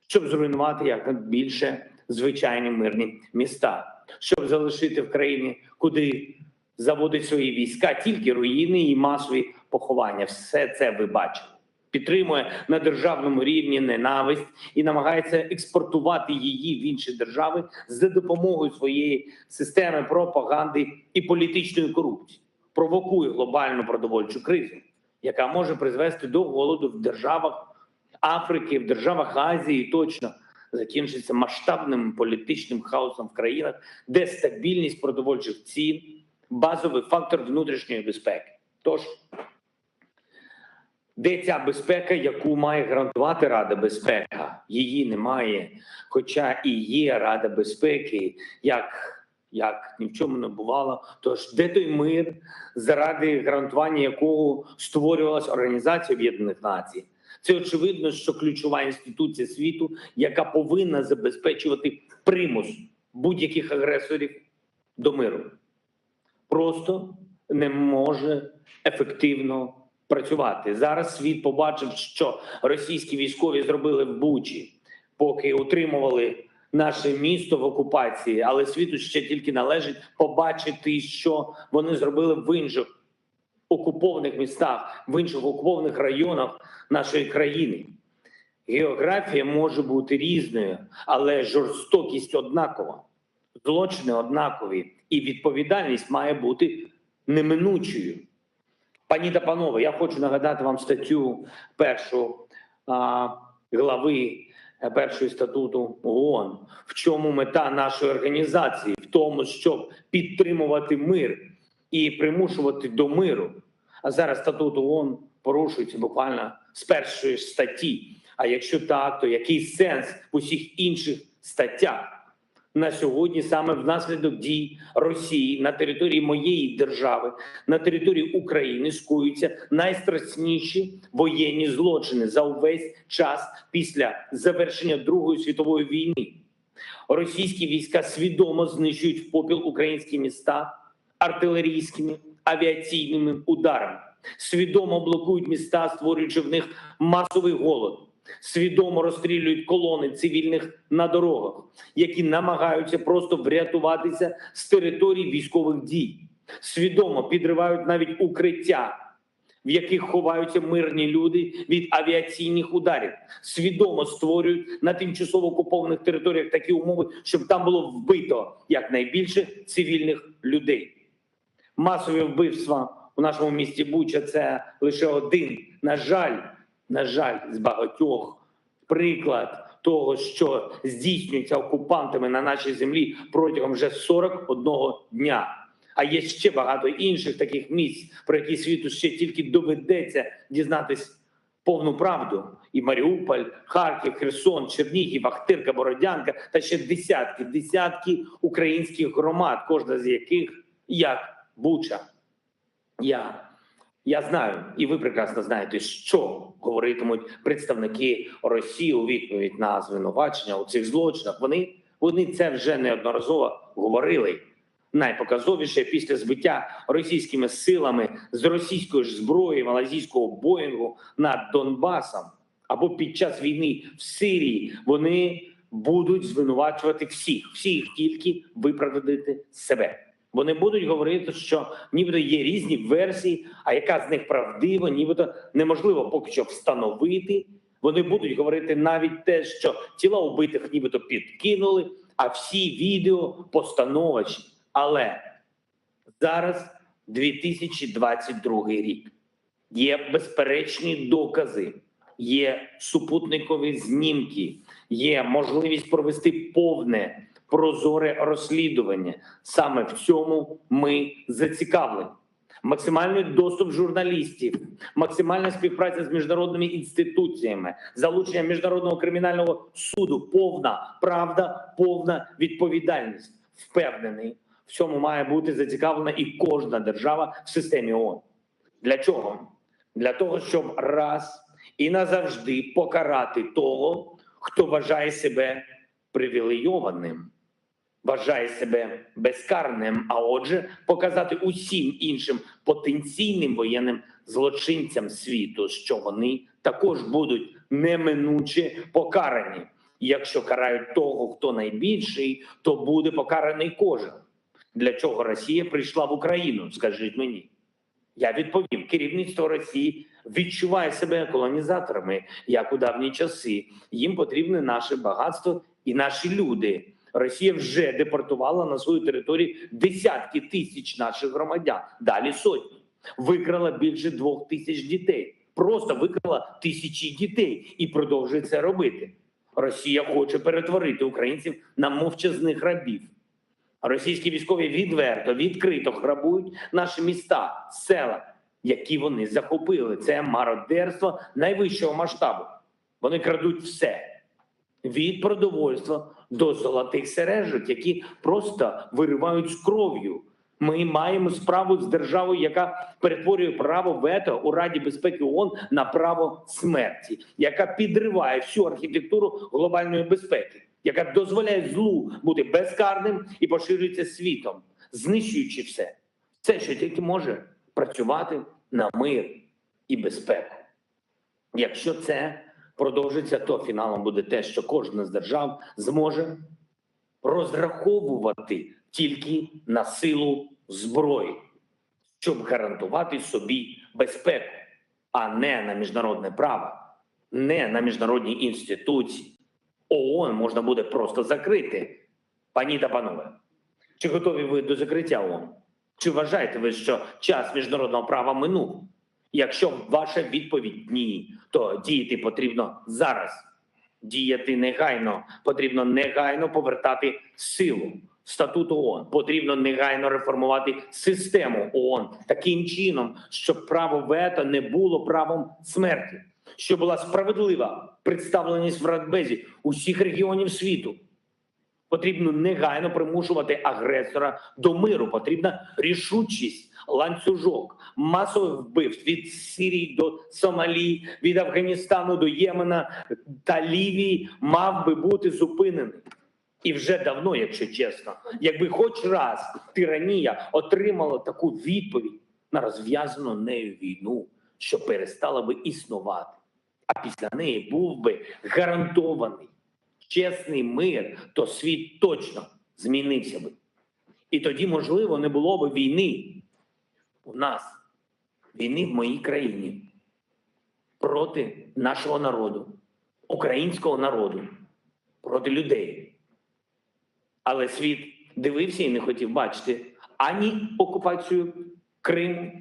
S8: щоб зруйнувати якнайбільше звичайні мирні міста, щоб залишити в країні, куди заводить свої війська, тільки руїни і масові поховання. Все це ви бачили. Підтримує на державному рівні ненависть і намагається експортувати її в інші держави за допомогою своєї системи пропаганди і політичної корупції. Провокує глобальну продовольчу кризу, яка може призвести до голоду в державах Африки, в державах Азії, і точно закінчиться масштабним політичним хаосом в країнах, де стабільність продовольчих цін – базовий фактор внутрішньої безпеки. Тож, де ця безпека, яку має гарантувати Рада безпеки? Її немає, хоча і є Рада безпеки, як ні в чому не бувало. Тож де той мир, заради гарантування якого створювалася Організація Об'єднаних Націй? Це очевидно, що ключова інституція світу, яка повинна забезпечувати примус будь-яких агресорів до миру, просто не може ефективно працювати. Зараз світ побачив, що російські військові зробили в Бучі, поки утримували наше місто в окупації, але світу ще тільки належить побачити, що вони зробили в інших окупованих містах, в інших окупованих районах нашої країни. Географія може бути різною, але жорстокість однакова, злочини однакові, і відповідальність має бути неминучою. Пані та панове, я хочу нагадати вам статтю 1 глави 1 статуту ООН. В чому мета нашої організації? В тому, щоб підтримувати мир і примушувати до миру. А зараз статут ООН порушується буквально з 1 статті. А якщо так, то який сенс в усіх інших статтях? На сьогодні саме внаслідок дій Росії на території моєї держави, на території України скоюються найстрашніші воєнні злочини за увесь час після завершення Другої світової війни. Російські війська свідомо знищують в попіл українські міста артилерійськими, авіаційними ударами. Свідомо блокують міста, створюючи в них масовий голод. Свідомо розстрілюють колони цивільних на дорогах, які намагаються просто врятуватися з територій військових дій. Свідомо підривають навіть укриття, в яких ховаються мирні люди від авіаційних ударів. Свідомо створюють на тимчасово окупованих територіях такі умови, щоб там було вбито якнайбільше цивільних людей. Масові вбивства у нашому місті Буча – це лише один, на жаль, з багатьох приклад того, що здійснюється окупантами на нашій землі протягом вже 41 дня. А є ще багато інших таких місць, про які світу ще тільки доведеться дізнатись повну правду. І Маріуполь, Харків, Херсон, Чернігів, Ахтирка, Бородянка та ще десятки українських громад, кожна з яких як Буча. Я знаю, і ви прекрасно знаєте, що говоритимуть представники Росії у відповідь на звинувачення у цих злочинах. Вони це вже неодноразово говорили. Найпоказовіше після збиття російськими силами з російської ж зброї малайзійського Боїнгу над Донбасом або під час війни в Сирії, вони будуть звинувачувати всіх тільки виправдати себе. Вони будуть говорити, що нібито є різні версії, а яка з них правдива, нібито неможливо поки що встановити. Вони будуть говорити навіть те, що тіла убитих нібито підкинули, а всі відео постановочні. Але зараз 2022 рік. Є безперечні докази, є супутникові знімки, є можливість провести повне, прозоре розслідування. Саме в цьому ми зацікавлені. Максимальний доступ журналістів, максимальна співпраця з міжнародними інституціями, залучення Міжнародного кримінального суду, повна правда, повна відповідальність. Впевнений, в цьому має бути зацікавлена і кожна держава в системі ООН. Для чого? Для того, щоб раз і назавжди покарати того, хто вважає себе привілейованим, вважає себе безкарним, а отже, показати усім іншим потенційним воєнним злочинцям світу, що вони також будуть неминуче покарані. Якщо карають того, хто найбільший, то буде покараний кожен. Для чого Росія прийшла в Україну, скажіть мені? Я відповім, керівництво Росії відчуває себе колонізаторами, як у давні часи. Їм потрібне наше багатство і наші люди. Росія вже депортувала на свою територію десятки тисяч наших громадян, далі сотні. Викрала більше 2000 дітей. Просто викрала тисячі дітей і продовжує це робити. Росія хоче перетворити українців на мовчазних рабів. Російські військові відкрито грабують наші міста, села, які вони захопили. Це мародерство найвищого масштабу. Вони крадуть все. Від продовольства до золотих сережок, які просто виривають з кров'ю. Ми маємо справу з державою, яка перетворює право вето у Раді безпеки ООН на право смерті, яка підриває всю архітектуру глобальної безпеки, яка дозволяє злу бути безкарним і поширюється світом, знищуючи все. Все, що тільки може працювати на мир і безпеку. Якщо це продовжиться, то фіналом буде те, що кожна з держав зможе розраховувати тільки на силу зброї, щоб гарантувати собі безпеку, а не на міжнародне право, не на міжнародні інституції. ООН можна буде просто закрити. Пані та панове, чи готові ви до закриття ООН? Чи вважаєте ви, що час міжнародного права минув? Якщо ваша відповідь ні, то діяти потрібно зараз. Діяти негайно. Потрібно негайно повертати силу. Статут ООН. Потрібно негайно реформувати систему ООН таким чином, щоб право вето не було правом смерті. Щоб була справедлива представленість в Радбезі усіх регіонів світу. Потрібно негайно примушувати агресора до миру. Потрібна рішучість, ланцюжок, масових вбивств від Сирії до Сомалі, від Афганістану до Ємена та Лівії мав би бути зупинений. І вже давно, якщо чесно, якби хоч раз тиранія отримала таку відповідь на розв'язану нею війну, що перестала би існувати, а після неї був би гарантований чесний мир, то світ точно змінився би. І тоді, можливо, не було б війни у нас, війни в моїй країні проти нашого народу, українського народу, проти людей. Але світ дивився і не хотів бачити ані окупацію Криму,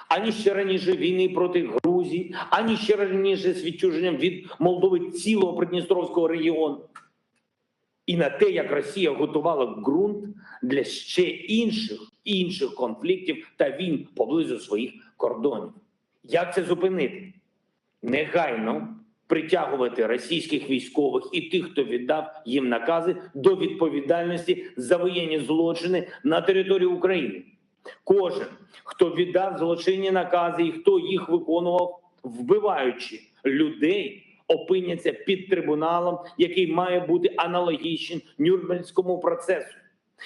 S8: ані ще раніше війни проти Грузії, ані ще раніше з відчуженням від Молдови цілого Придністровського регіону. І на те, як Росія готувала ґрунт для ще інших конфліктів та війн поблизу своїх кордонів. Як це зупинити? негайно притягувати російських військових і тих, хто віддав їм накази, до відповідальності за воєнні злочини на території України. Кожен, хто віддав злочинні накази і хто їх виконував, вбиваючи людей, опиняться під трибуналом, який має бути аналогічним Нюрнберзькому процесу.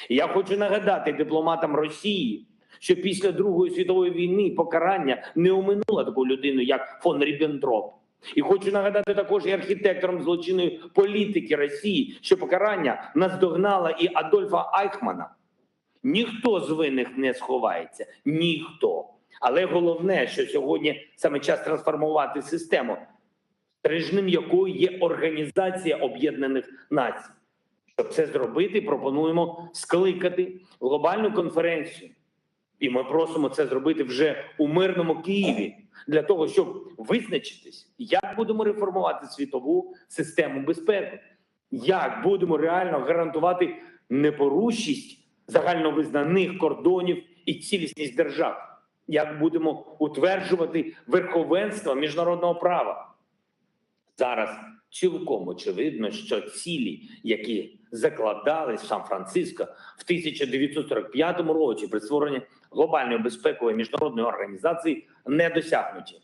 S8: Я хочу нагадати дипломатам Росії, що після Другої світової війни покарання не оминуло таку людину, як фон Ріббентроп. І хочу нагадати також і архітекторам злочинної політики Росії, що покарання наздогнало і Адольфа Айхмана. Ніхто з винних не сховається. Ніхто. Але головне, що сьогодні саме час трансформувати систему, стрижнем якої є Організація Об'єднаних Націй. Щоб це зробити, пропонуємо скликати глобальну конференцію. І ми просимо це зробити вже у мирному Києві, для того, щоб визначитись, як будемо реформувати світову систему безпеки, як будемо реально гарантувати непорушність загальновизнаних кордонів і цілісність держав, як будемо утверджувати верховенство міжнародного права. Зараз цілком очевидно, що цілі, які закладались в Сан-Франциско в 1945 році при створенні глобальної безпекової міжнародної організації, не досягнуті.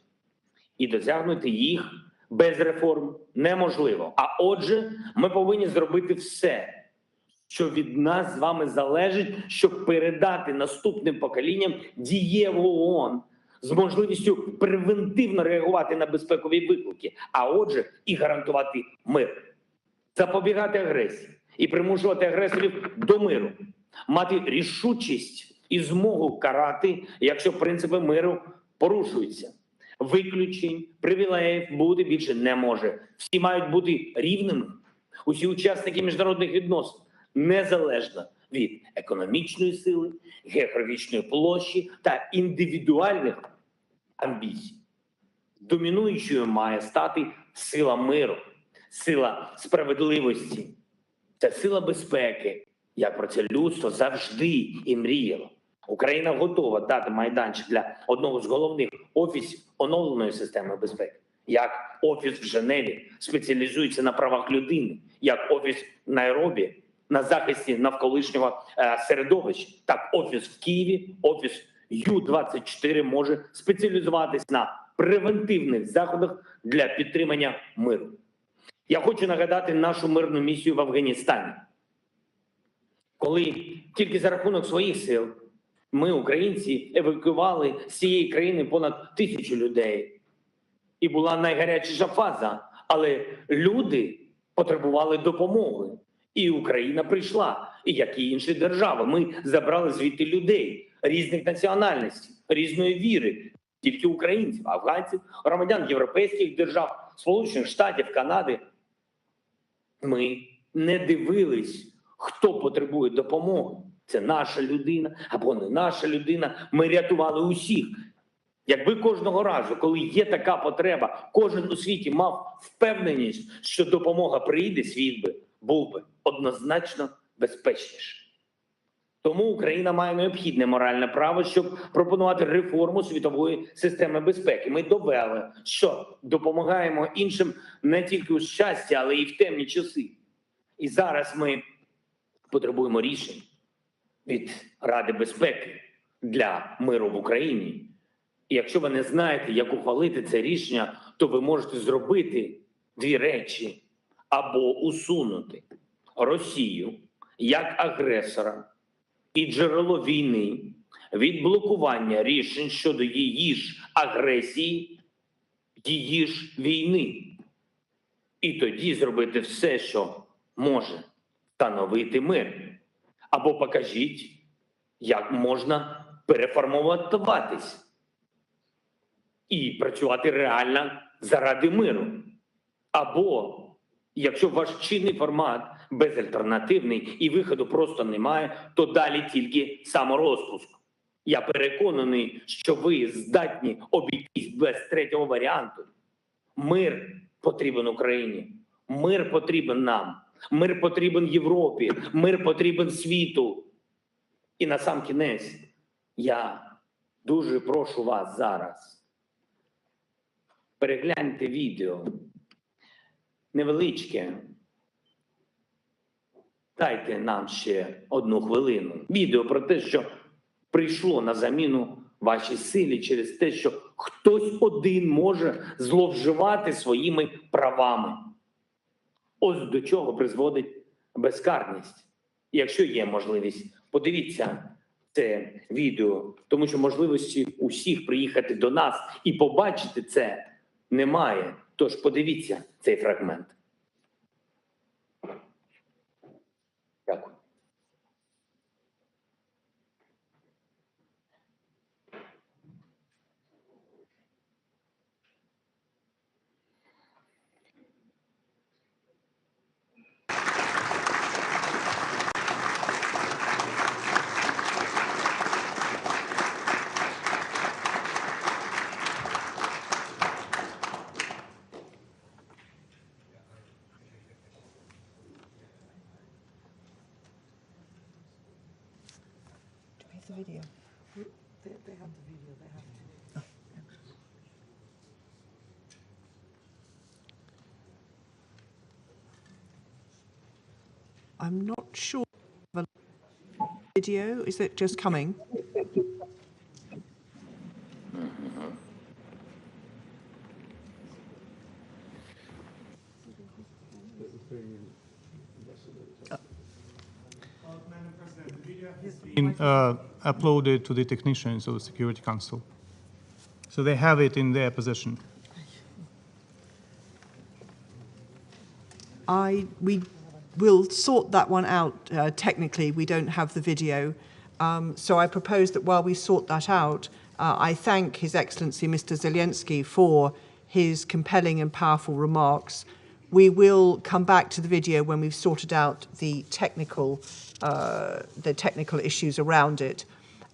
S8: І досягнути їх без реформ неможливо. А отже, ми повинні зробити все, що від нас з вами залежить, щоб передати наступним поколінням дієву ООН з можливістю превентивно реагувати на безпекові виклики, а отже і гарантувати мир, запобігати агресії і примушувати агресорів до миру, мати рішучість і змогу карати, якщо принципи миру порушуються. Виключень, привілеїв бути більше не може. Всі мають бути рівними. Усі учасники міжнародних відносин, незалежно від економічної сили, географічної площі та індивідуальних амбіцій. Домінуючою має стати сила миру, сила справедливості, це сила безпеки, як про це людство завжди і мріяло. Україна готова дати майданчик для одного з головних офісів оновленої системи безпеки. Як офіс в Женеві спеціалізується на правах людини, як офіс в Найробі на захисті навколишнього середовища, так офіс в Києві, офіс Ю-24 може спеціалізуватись на превентивних заходах для підтримання миру. Я хочу нагадати нашу мирну місію в Афганістані. Коли тільки за рахунок своїх сил ми, українці, евакуювали з цієї країни понад 1000 людей. І була найгарячіша фаза, але люди потребували допомоги. І Україна прийшла, і як і інші держави. Ми забрали звідти людей різних національностей, різної віри. Тільки українців, афганців, громадян європейських держав, Сполучених Штатів, Канади. Ми не дивились, хто потребує допомоги. Це наша людина або не наша людина. Ми рятували усіх. Якби кожного разу, коли є така потреба, кожен у світі мав впевненість, що допомога прийде, світ був би однозначно безпечніший. Тому Україна має необхідне моральне право, щоб пропонувати реформу світової системи безпеки. Ми довели, що допомагаємо іншим не тільки у щасті, але і в темні часи. І зараз ми потребуємо рішень від Ради безпеки для миру в Україні. І якщо ви не знаєте, як ухвалити це рішення, то ви можете зробити дві речі. Або усунути Росію як агресора і джерело війни від блокування рішень щодо її ж агресії, її ж війни. І тоді зробити все, що може встановити мир. Або покажіть, як можна переформатуватись і працювати реально заради миру. Або, якщо ваш чинний формат безальтернативний і виходу просто немає, то далі тільки саморозпуск. Я переконаний, що ви здатні обійтись без третього варіанту. Мир потрібен Україні, мир потрібен нам, мир потрібен Європі, мир потрібен світу. І насамкінець, я дуже прошу вас зараз Перегляньте відео. Невеличке. Дайте нам ще 1 хвилину. Відео про те, що прийшло на заміну вашій силі через те, що хтось один може зловживати своїми правами. Ось до чого призводить безкарність. Якщо є можливість, подивіться це відео, тому що можливості усіх приїхати до нас і побачити це немає. Тож подивіться цей фрагмент. Дякую.
S2: The video. They have the video. They have it. I'm not sure. The video, is it just coming?
S9: Been uploaded to the technicians of the Security Council. So they have it in their possession.
S2: We will sort that one out technically. We don't have the video. So I propose that while we sort that out, I thank His Excellency Mr. Zelensky for his compelling and powerful remarks. We will come back to the video when we've sorted out the technical issues around it.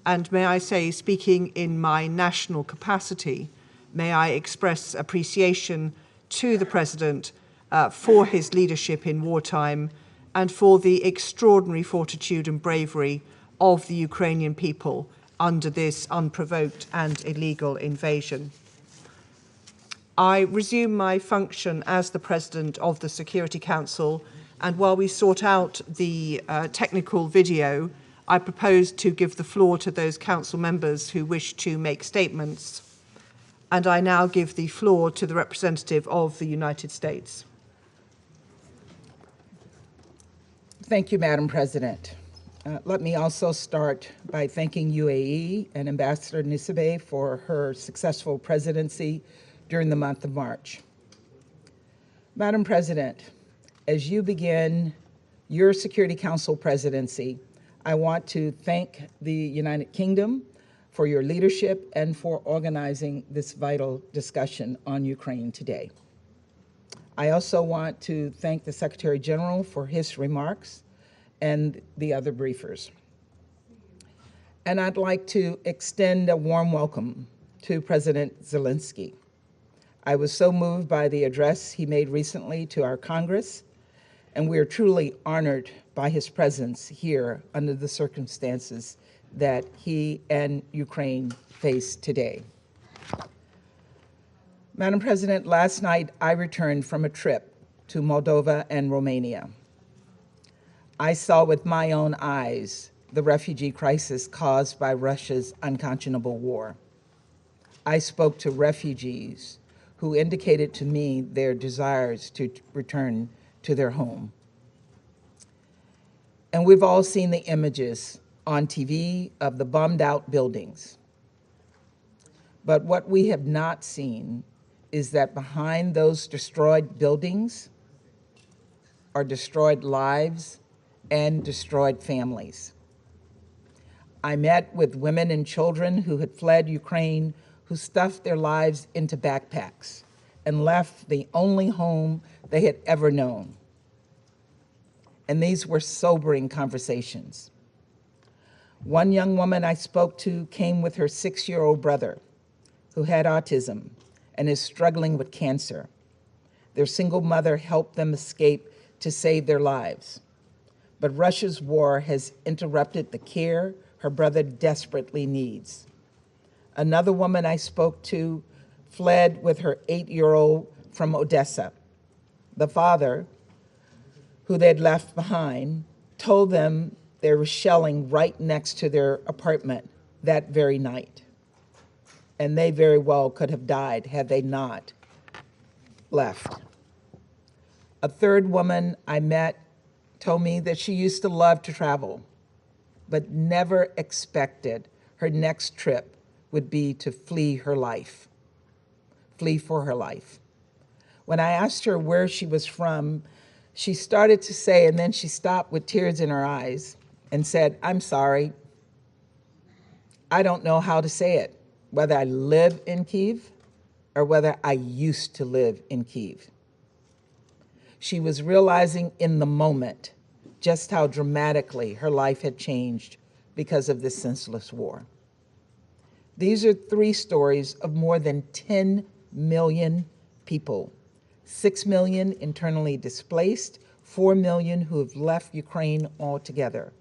S2: And may I say, speaking in my national capacity, may I express appreciation to the President for his leadership in wartime and for the extraordinary fortitude and bravery of the Ukrainian people under this unprovoked and illegal invasion. I resume my function as the President of the Security Council, and while we sort out the technical video, I propose to give the floor to those council members who wish to make statements. And I now give the floor to the representative of the United States.
S10: Thank you, Madam President. Let me also start by thanking UAE and Ambassador Nisibeh for her successful presidency during the month of March. Madam President, as you begin your Security Council presidency, I want to thank the United Kingdom for your leadership and for organizing this vital discussion on Ukraine today. I also want to thank the Secretary General for his remarks and the other briefers. And I'd like to extend a warm welcome to President Zelensky. I was so moved by the address he made recently to our Congress, and we are truly honored by his presence here under the circumstances that he and Ukraine face today. Madam President, last night I returned from a trip to Moldova and Romania. I saw with my own eyes the refugee crisis caused by Russia's unconscionable war. I spoke to refugees who indicated to me their desires to return to their home. And we've all seen the images on TV of the bombed out buildings. But what we have not seen is that behind those destroyed buildings are destroyed lives and destroyed families. I met with women and children who had fled Ukraine, who stuffed their lives into backpacks and left the only home they had ever known. And these were sobering conversations. One young woman I spoke to came with her 6-year-old brother who had autism and is struggling with cancer. Their single mother helped them escape to save their lives. But Russia's war has interrupted the care her brother desperately needs. Another woman I spoke to fled with her 8-year-old from Odessa. The father, who they'd left behind, told them there was shelling right next to their apartment that very night. And they very well could have died had they not left. A third woman I met told me that she used to love to travel, but never expected her next trip would be to flee for her life. When I asked her where she was from, she started to say, and then she stopped with tears in her eyes and said, "I'm sorry. I don't know how to say it, whether I live in Kyiv or whether I used to live in Kyiv." She was realizing in the moment just how dramatically her life had changed because of this senseless war. These are 3 stories of more than 10 million people, 6 million internally displaced, 4 million who have left Ukraine altogether,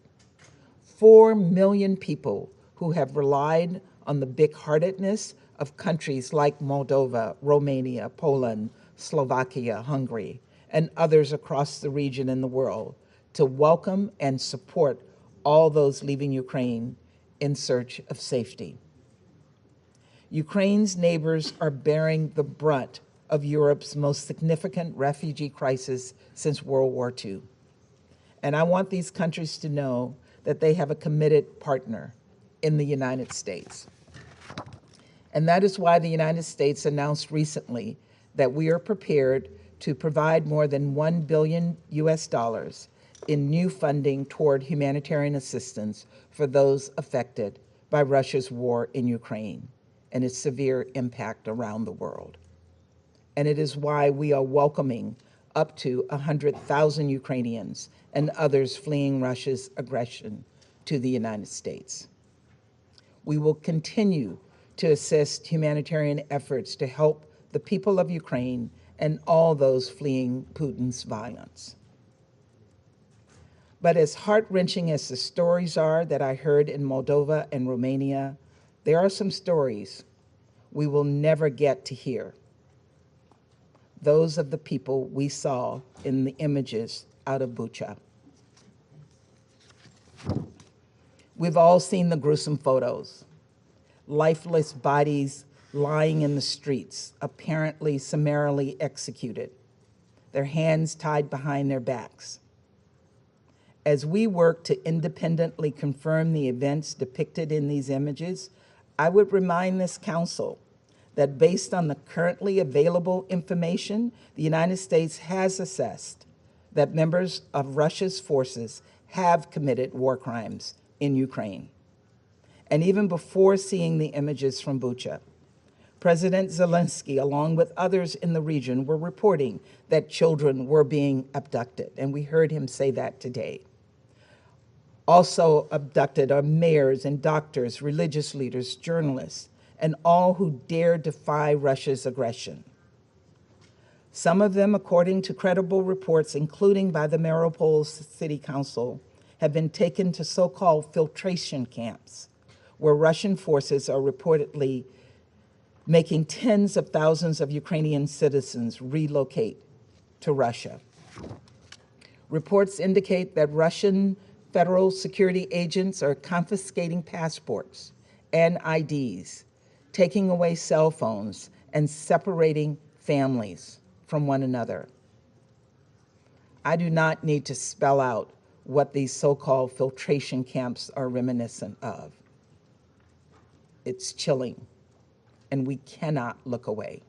S10: 4 million people who have relied on the big-heartedness of countries like Moldova, Romania, Poland, Slovakia, Hungary, and others across the region and the world to welcome and support all those leaving Ukraine in search of safety. Ukraine's neighbors are bearing the brunt of Europe's most significant refugee crisis since World War II. And I want these countries to know that they have a committed partner in the United States. And that is why the United States announced recently that we are prepared to provide more than $1 billion in new funding toward humanitarian assistance for those affected by Russia's war in Ukraine and its severe impact around the world. And it is why we are welcoming up to 100,000 Ukrainians and others fleeing Russia's aggression to the United States. We will continue to assist humanitarian efforts to help the people of Ukraine and all those fleeing Putin's violence. But as heart-wrenching as the stories are that I heard in Moldova and Romania, there are some stories we will never get to hear. Those of the people we saw in the images out of Bucha. We've all seen the gruesome photos. Lifeless bodies lying in the streets, apparently summarily executed, their hands tied behind their backs. As we work to independently confirm the events depicted in these images, I would remind this council that based on the currently available information, the United States has assessed that members of Russia's forces have committed war crimes in Ukraine. And even before seeing the images from Bucha, President Zelensky, along with others in the region, were reporting that children were being abducted, and we heard him say that today. Also abducted are mayors and doctors, religious leaders, journalists, and all who dare defy Russia's aggression. Some of them, according to credible reports, including by the Mariupol City Council, have been taken to so-called filtration camps, where Russian forces are reportedly making tens of thousands of Ukrainian citizens relocate to Russia. Reports indicate that Russian federal security agents are confiscating passports and IDs, taking away cell phones, and separating families from one another. I do not need to spell out what these so-called filtration camps are reminiscent of. It's chilling, and we cannot look away.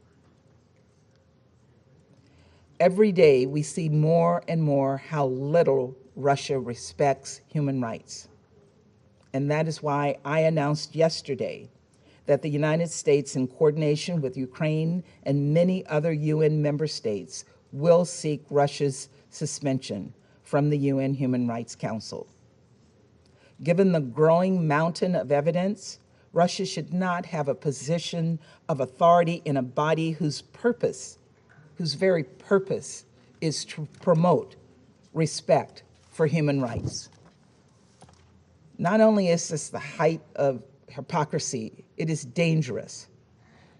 S10: Every day, we see more and more how little Russia respects human rights. And that is why I announced yesterday that the United States, in coordination with Ukraine and many other UN member states, will seek Russia's suspension from the UN Human Rights Council. Given the growing mountain of evidence, Russia should not have a position of authority in a body whose very purpose is to promote respect for human rights. Not only is this the height of hypocrisy, it is dangerous.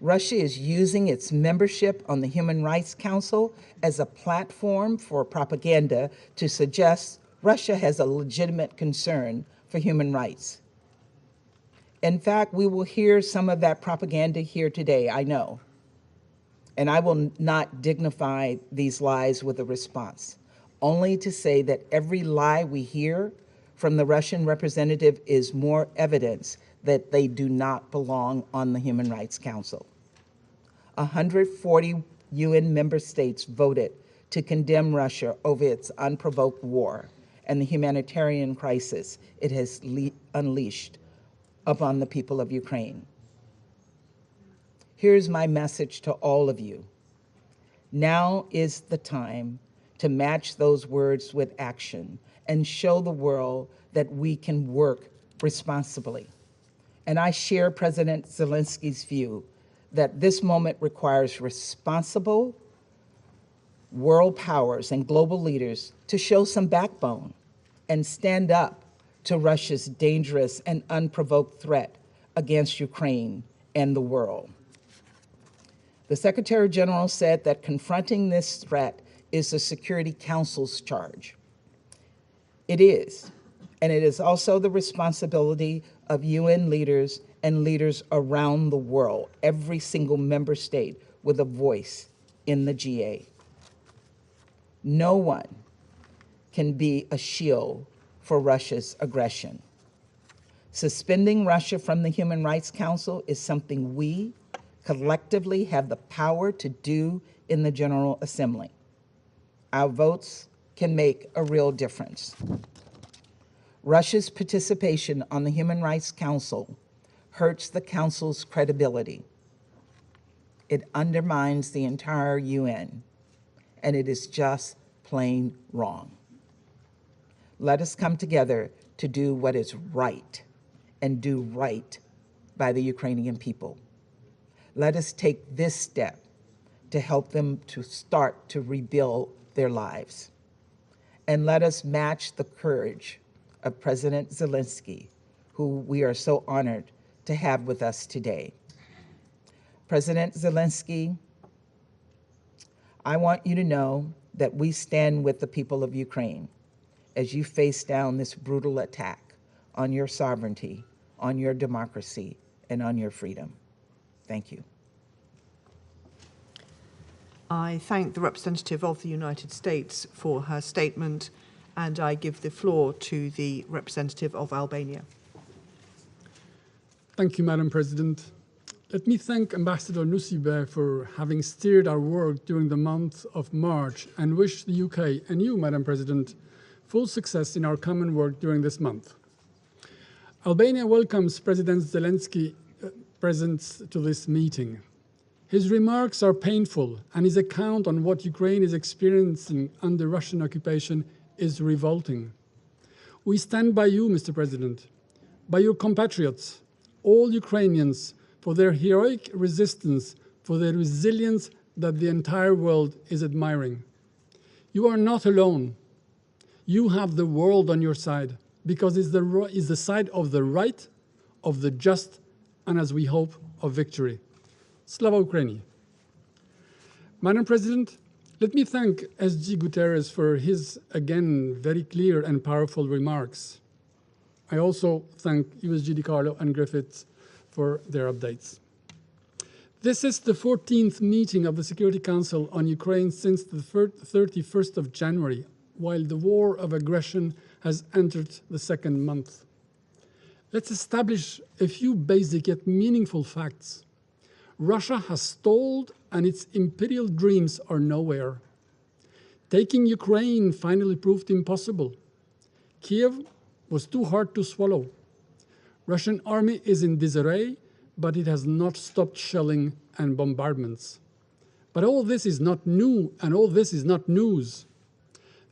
S10: Russia is using its membership on the Human Rights Council as a platform for propaganda to suggest Russia has a legitimate concern for human rights. In fact, we will hear some of that propaganda here today, I know. And I will not dignify these lies with a response, only to say that every lie we hear from the Russian representative is more evidence that they do not belong on the Human Rights Council. 140 UN member states voted to condemn Russia over its unprovoked war and the humanitarian crisis it has unleashed upon the people of Ukraine. Here's my message to all of you. Now is the time to match those words with action and show the world that we can work responsibly. And I share President Zelensky's view that this moment requires responsible world powers and global leaders to show some backbone and stand up to Russia's dangerous and unprovoked threat against Ukraine and the world. The Secretary General said that confronting this threat is the Security Council's charge. It is, and it is also the responsibility of UN leaders and leaders around the world, every single member state with a voice in the GA. No one can be a shield for Russia's aggression. Suspending Russia from the Human Rights Council is something we collectively have the power to do in the General Assembly. Our votes can make a real difference. Russia's participation on the Human Rights Council hurts the Council's credibility. It undermines the entire UN, and it is just plain wrong. Let us come together to do what is right and do right by the Ukrainian people. Let us take this step to help them to start to rebuild their lives. And let us match the courage of President Zelensky, who we are so honored to have with us today. President Zelensky, I want you to know that we stand with the people of Ukraine as you face down this brutal attack on your sovereignty, on your democracy, and on your freedom. Thank you.
S2: I thank the representative of the United States for her statement, and I give the floor to the representative of Albania.
S11: Thank you, Madam President. Let me thank Ambassador Nusibe for having steered our work during the month of March and wish the UK and you, Madam President, full success in our common work during this month. Albania welcomes President Zelenskyy's presence to this meeting. His remarks are painful, and his account on what Ukraine is experiencing under Russian occupation is revolting. We stand by you, Mr. President, by your compatriots, all Ukrainians, for their heroic resistance, for their resilience that the entire world is admiring. You are not alone. You have the world on your side, because it's the side of the right, of the just, and as we hope, of victory. Slava Ukraini. Madam President, let me thank SG Guterres for his, again, very clear and powerful remarks. I also thank USG DiCarlo and Griffiths for their updates. This is the 14th meeting of the Security Council on Ukraine since the 31st of January, while the war of aggression has entered the second month. Let's establish a few basic yet meaningful facts. Russia has stalled and its imperial dreams are nowhere. Taking Ukraine finally proved impossible. Kyiv was too hard to swallow. Russian army is in disarray, but it has not stopped shelling and bombardments. But all this is not new, and all this is not news.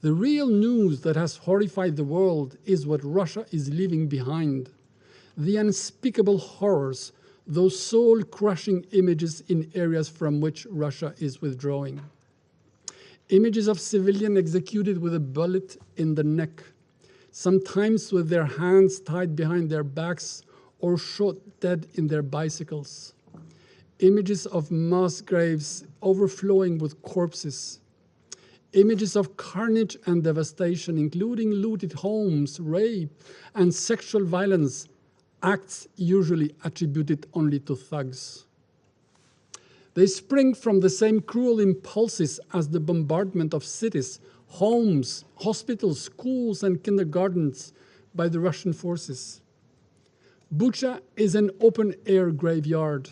S11: The real news that has horrified the world is what Russia is leaving behind. The unspeakable horrors, those soul-crushing images in areas from which Russia is withdrawing. Images of civilians executed with a bullet in the neck, sometimes with their hands tied behind their backs or shot dead in their bicycles. images of mass graves overflowing with corpses, images of carnage and devastation, including looted homes, rape, and sexual violence, acts usually attributed only to thugs. They spring from the same cruel impulses as the bombardment of cities, homes, hospitals, schools, and kindergartens by the Russian forces. Bucha is an open-air graveyard,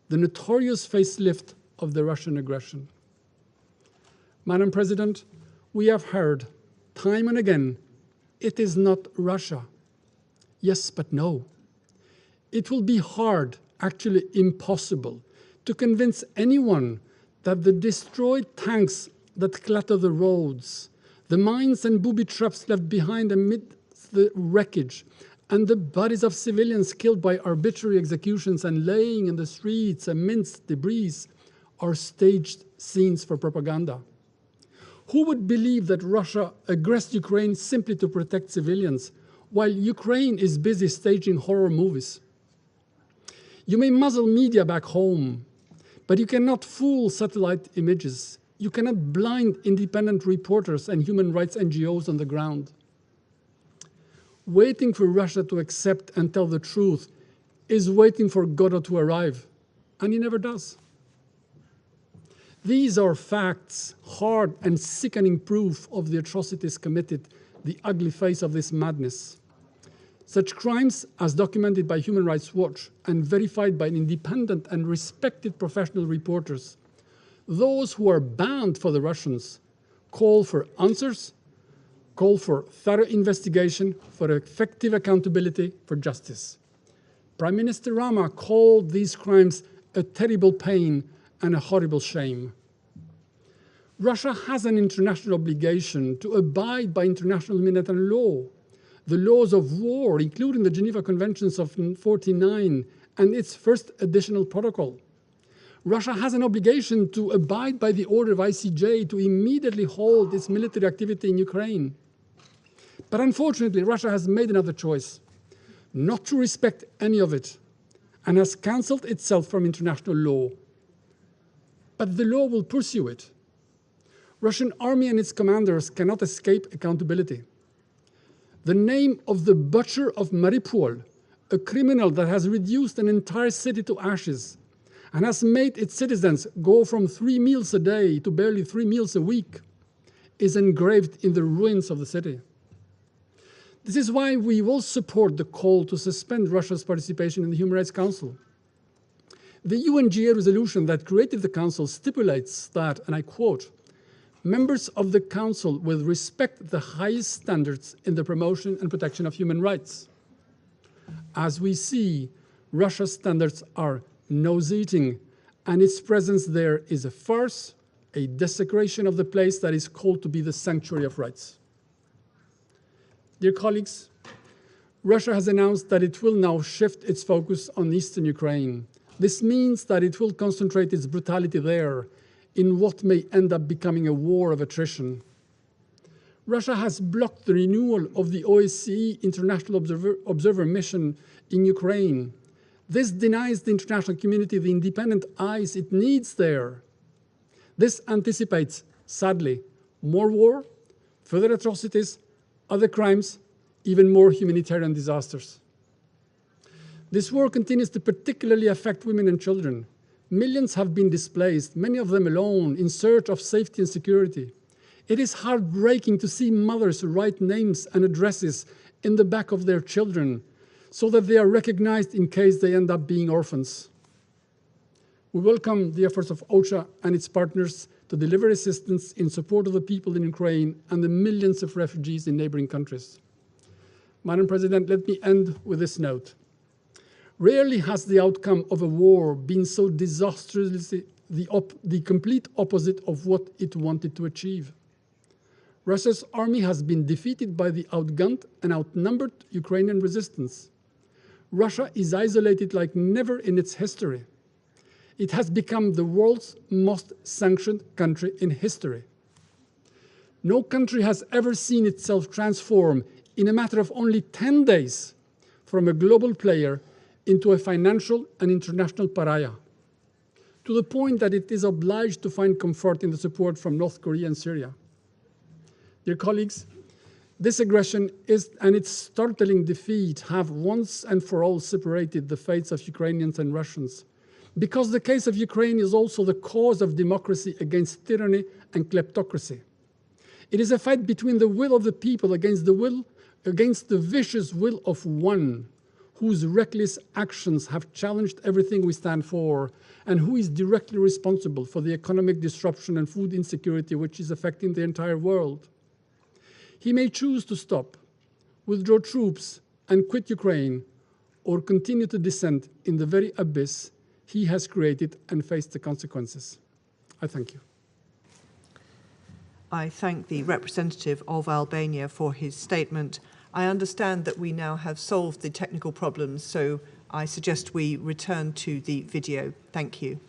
S11: the notorious facelift of the Russian aggression. Madam President, we have heard time and again, it is not Russia. Yes, but no. It will be hard, actually impossible, to convince anyone that the destroyed tanks that clutter the roads, the mines and booby traps left behind amidst the wreckage, and the bodies of civilians killed by arbitrary executions and laying in the streets amidst debris are staged scenes for propaganda. Who would believe that Russia aggressed Ukraine simply to protect civilians, while Ukraine is busy staging horror movies? You may muzzle media back home, but you cannot fool satellite images. You cannot blind independent reporters and human rights NGOs on the ground. Waiting for Russia to accept and tell the truth is waiting for Godot to arrive, and he never does. These are facts, hard and sickening proof of the atrocities committed, the ugly face of this madness. Such crimes, as documented by Human Rights Watch and verified by independent and respected professional reporters, those who are banned for the Russians call for answers, call for thorough investigation, for effective accountability, for justice. Prime Minister Rama called these crimes a terrible pain and a horrible shame. Russia has an international obligation to abide by international humanitarian law, the laws of war, including the Geneva Conventions of 1949 and its first additional protocol. Russia has an obligation to abide by the order of ICJ to immediately halt its military activity in Ukraine. But unfortunately, Russia has made another choice, not to respect any of it, and has cancelled itself from international law. But the law will pursue it. Russian army and its commanders cannot escape accountability. The name of the butcher of Mariupol, a criminal that has reduced an entire city to ashes and has made its citizens go from 3 meals a day to barely 3 meals a week, is engraved in the ruins of the city. This is why we will support the call to suspend Russia's participation in the Human Rights Council. The UNGA resolution that created the Council stipulates that, and I quote, members of the Council will respect the highest standards in the promotion and protection of human rights. As we see, Russia's standards are nose-eating, and its presence there is a farce, a desecration of the place that is called to be the sanctuary of rights. Dear colleagues, Russia has announced that it will now shift its focus on eastern Ukraine. This means that it will concentrate its brutality there in what may end up becoming a war of attrition. Russia has blocked the renewal of the OSCE International Observer Mission in Ukraine. This denies the international community the independent eyes it needs there. This anticipates, sadly, more war, further atrocities, other crimes, even more humanitarian disasters. This war continues to particularly affect women and children. Millions have been displaced, many of them alone, in search of safety and security. It is heartbreaking to see mothers write names and addresses in the back of their children so that they are recognized in case they end up being orphans. We welcome the efforts of OCHA and its partners to deliver assistance in support of the people in Ukraine and the millions of refugees in neighboring countries. Madam President, let me end with this note. Rarely has the outcome of a war been so disastrously the complete opposite of what it wanted to achieve. Russia's army has been defeated by the outgunned and outnumbered Ukrainian resistance. Russia is isolated like never in its history. It has become the world's most sanctioned country in history. No country has ever seen itself transform in a matter of only 10 days from a global player into a financial and international pariah. to the point that it is obliged to find comfort in the support from North Korea and Syria. Dear colleagues, this aggression and its startling defeat have once and for all separated the fates of Ukrainians and Russians, because the case of Ukraine is also the cause of democracy against tyranny and kleptocracy. It is a fight between the will of the people against the vicious will of one whose reckless actions have challenged everything we stand for, and who is directly responsible for the economic disruption and food insecurity which is affecting the entire world. He may choose to stop, withdraw troops, and quit Ukraine, or continue to descend in the very abyss he has created and face the consequences. I thank you.
S2: I thank the representative of Albania for his statement. I understand that we now have solved the technical problems, so I suggest we return to the video. Thank you.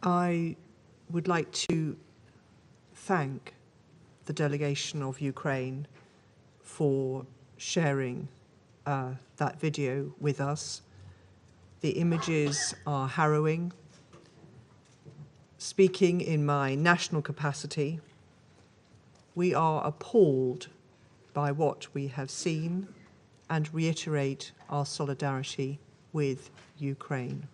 S2: I would like to thank the delegation of Ukraine for sharing that video with us. The images are harrowing. Speaking in my national capacity, we are appalled by what we have seen and reiterate our solidarity with Ukraine.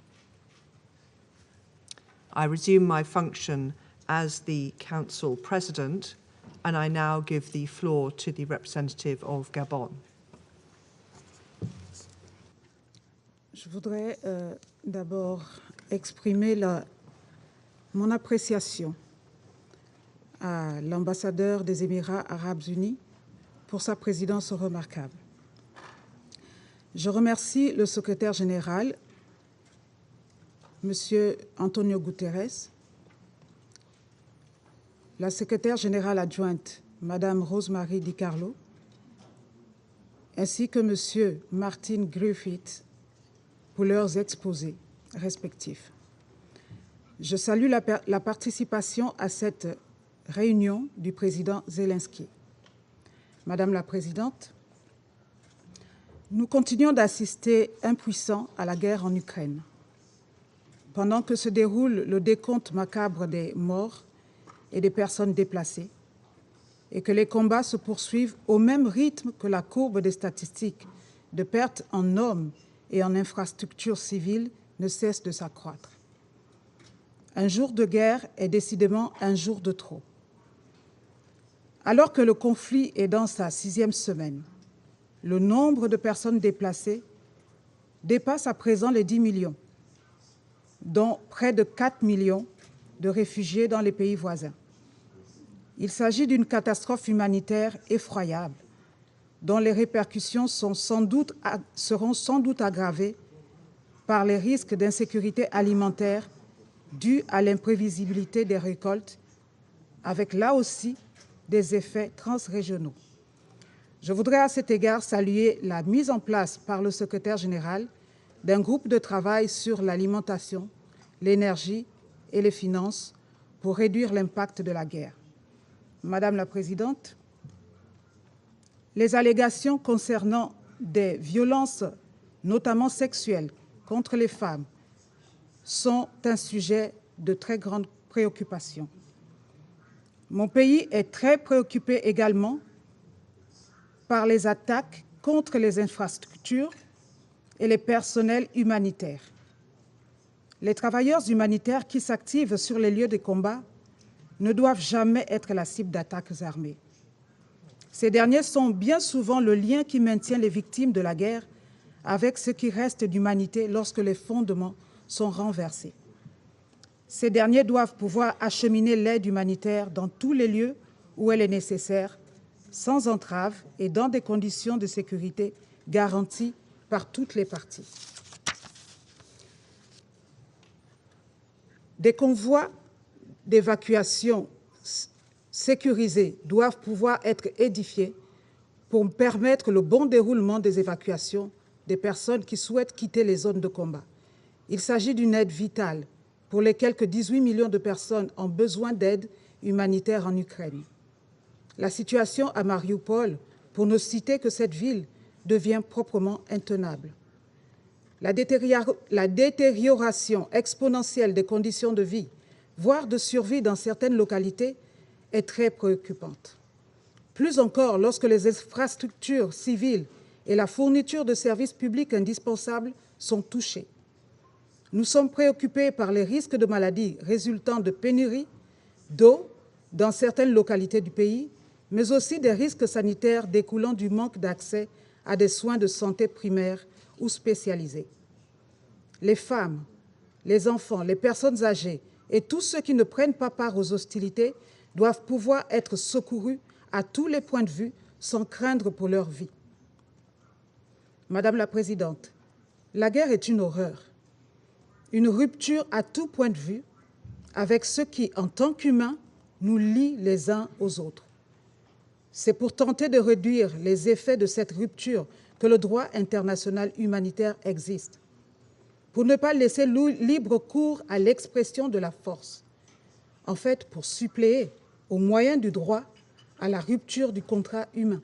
S2: I resume my function as the Council President, and I now give the floor to the representative of Gabon.
S12: Je voudrais d'abord exprimer mon appréciation à l'ambassadeur des Émirats arabes unis pour sa présidence remarquable. Je remercie le secrétaire général, M. Antonio Guterres, la secrétaire générale adjointe, Mme Rosemary Di Carlo, ainsi que M. Martin Griffith pour leurs exposés respectifs. Je salue la participation à cette réunion du président Zelensky. Madame la Présidente, nous continuons d'assister impuissants à la guerre en Ukraine. Pendant que se déroule le décompte macabre des morts et des personnes déplacées, et que les combats se poursuivent au même rythme que la courbe des statistiques de pertes en hommes et en infrastructures civiles ne cesse de s'accroître. Un jour de guerre est décidément un jour de trop. Alors que le conflit est dans sa 6e semaine, le nombre de personnes déplacées dépasse à présent les 10 millions, dont près de 4 millions de réfugiés dans les pays voisins. Il s'agit d'une catastrophe humanitaire effroyable, dont les répercussions seront sans doute aggravées par les risques d'insécurité alimentaire dus à l'imprévisibilité des récoltes, avec là aussi des effets transrégionaux. Je voudrais à cet égard saluer la mise en place par le secrétaire général d'un groupe de travail sur l'alimentation, l'énergie et les finances pour réduire l'impact de la guerre. Madame la Présidente, les allégations concernant des violences, notamment sexuelles, contre les femmes, sont un sujet de très grande préoccupation. Mon pays est très préoccupé également par les attaques contre les infrastructures et les personnels humanitaires. Les travailleurs humanitaires qui s'activent sur les lieux de combat ne doivent jamais être la cible d'attaques armées. Ces derniers sont bien souvent le lien qui maintient les victimes de la guerre avec ce qui reste d'humanité lorsque les fondements sont renversés. Ces derniers doivent pouvoir acheminer l'aide humanitaire dans tous les lieux où elle est nécessaire, sans entrave et dans des conditions de sécurité garanties par toutes les parties. Des convois d'évacuation sécurisés doivent pouvoir être édifiés pour permettre le bon déroulement des évacuations des personnes qui souhaitent quitter les zones de combat. Il s'agit d'une aide vitale pour les quelques 18 millions de personnes en besoin d'aide humanitaire en Ukraine. La situation à Mariupol, pour ne citer que cette ville, devient proprement intenable. La détérioration exponentielle des conditions de vie, voire de survie dans certaines localités, est très préoccupante. Plus encore lorsque les infrastructures civiles et la fourniture de services publics indispensables sont touchées. Nous sommes préoccupés par les risques de maladies résultant de pénuries d'eau dans certaines localités du pays, mais aussi des risques sanitaires découlant du manque d'accès à des soins de santé primaires ou spécialisés. Les femmes, les enfants, les personnes âgées et tous ceux qui ne prennent pas part aux hostilités doivent pouvoir être secourus à tous les points de vue sans craindre pour leur vie. Madame la Présidente, la guerre est une horreur, une rupture à tout point de vue avec ce qui, en tant qu'humains, nous lie les uns aux autres. C'est pour tenter de réduire les effets de cette rupture que le droit international humanitaire existe, pour ne pas laisser libre cours à l'expression de la force, en fait pour suppléer aux moyens du droit à la rupture du contrat humain.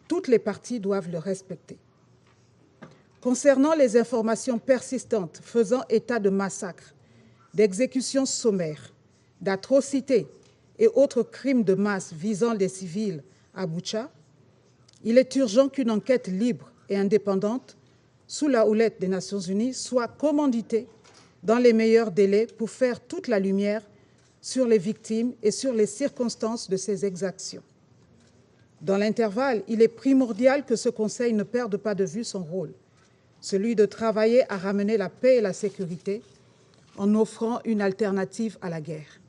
S12: Toutes les parties doivent le respecter. Concernant les informations persistantes faisant état de massacres, d'exécutions sommaires, d'atrocités et autres crimes de masse visant les civils à Bucha, il est urgent qu'une enquête libre et indépendante, sous la houlette des Nations Unies, soit commanditée dans les meilleurs délais pour faire toute la lumière sur les victimes et sur les circonstances de ces exactions. Dans l'intervalle, il est primordial que ce Conseil ne perde pas de vue son rôle, celui de travailler à ramener la paix et la sécurité en offrant une alternative à la guerre.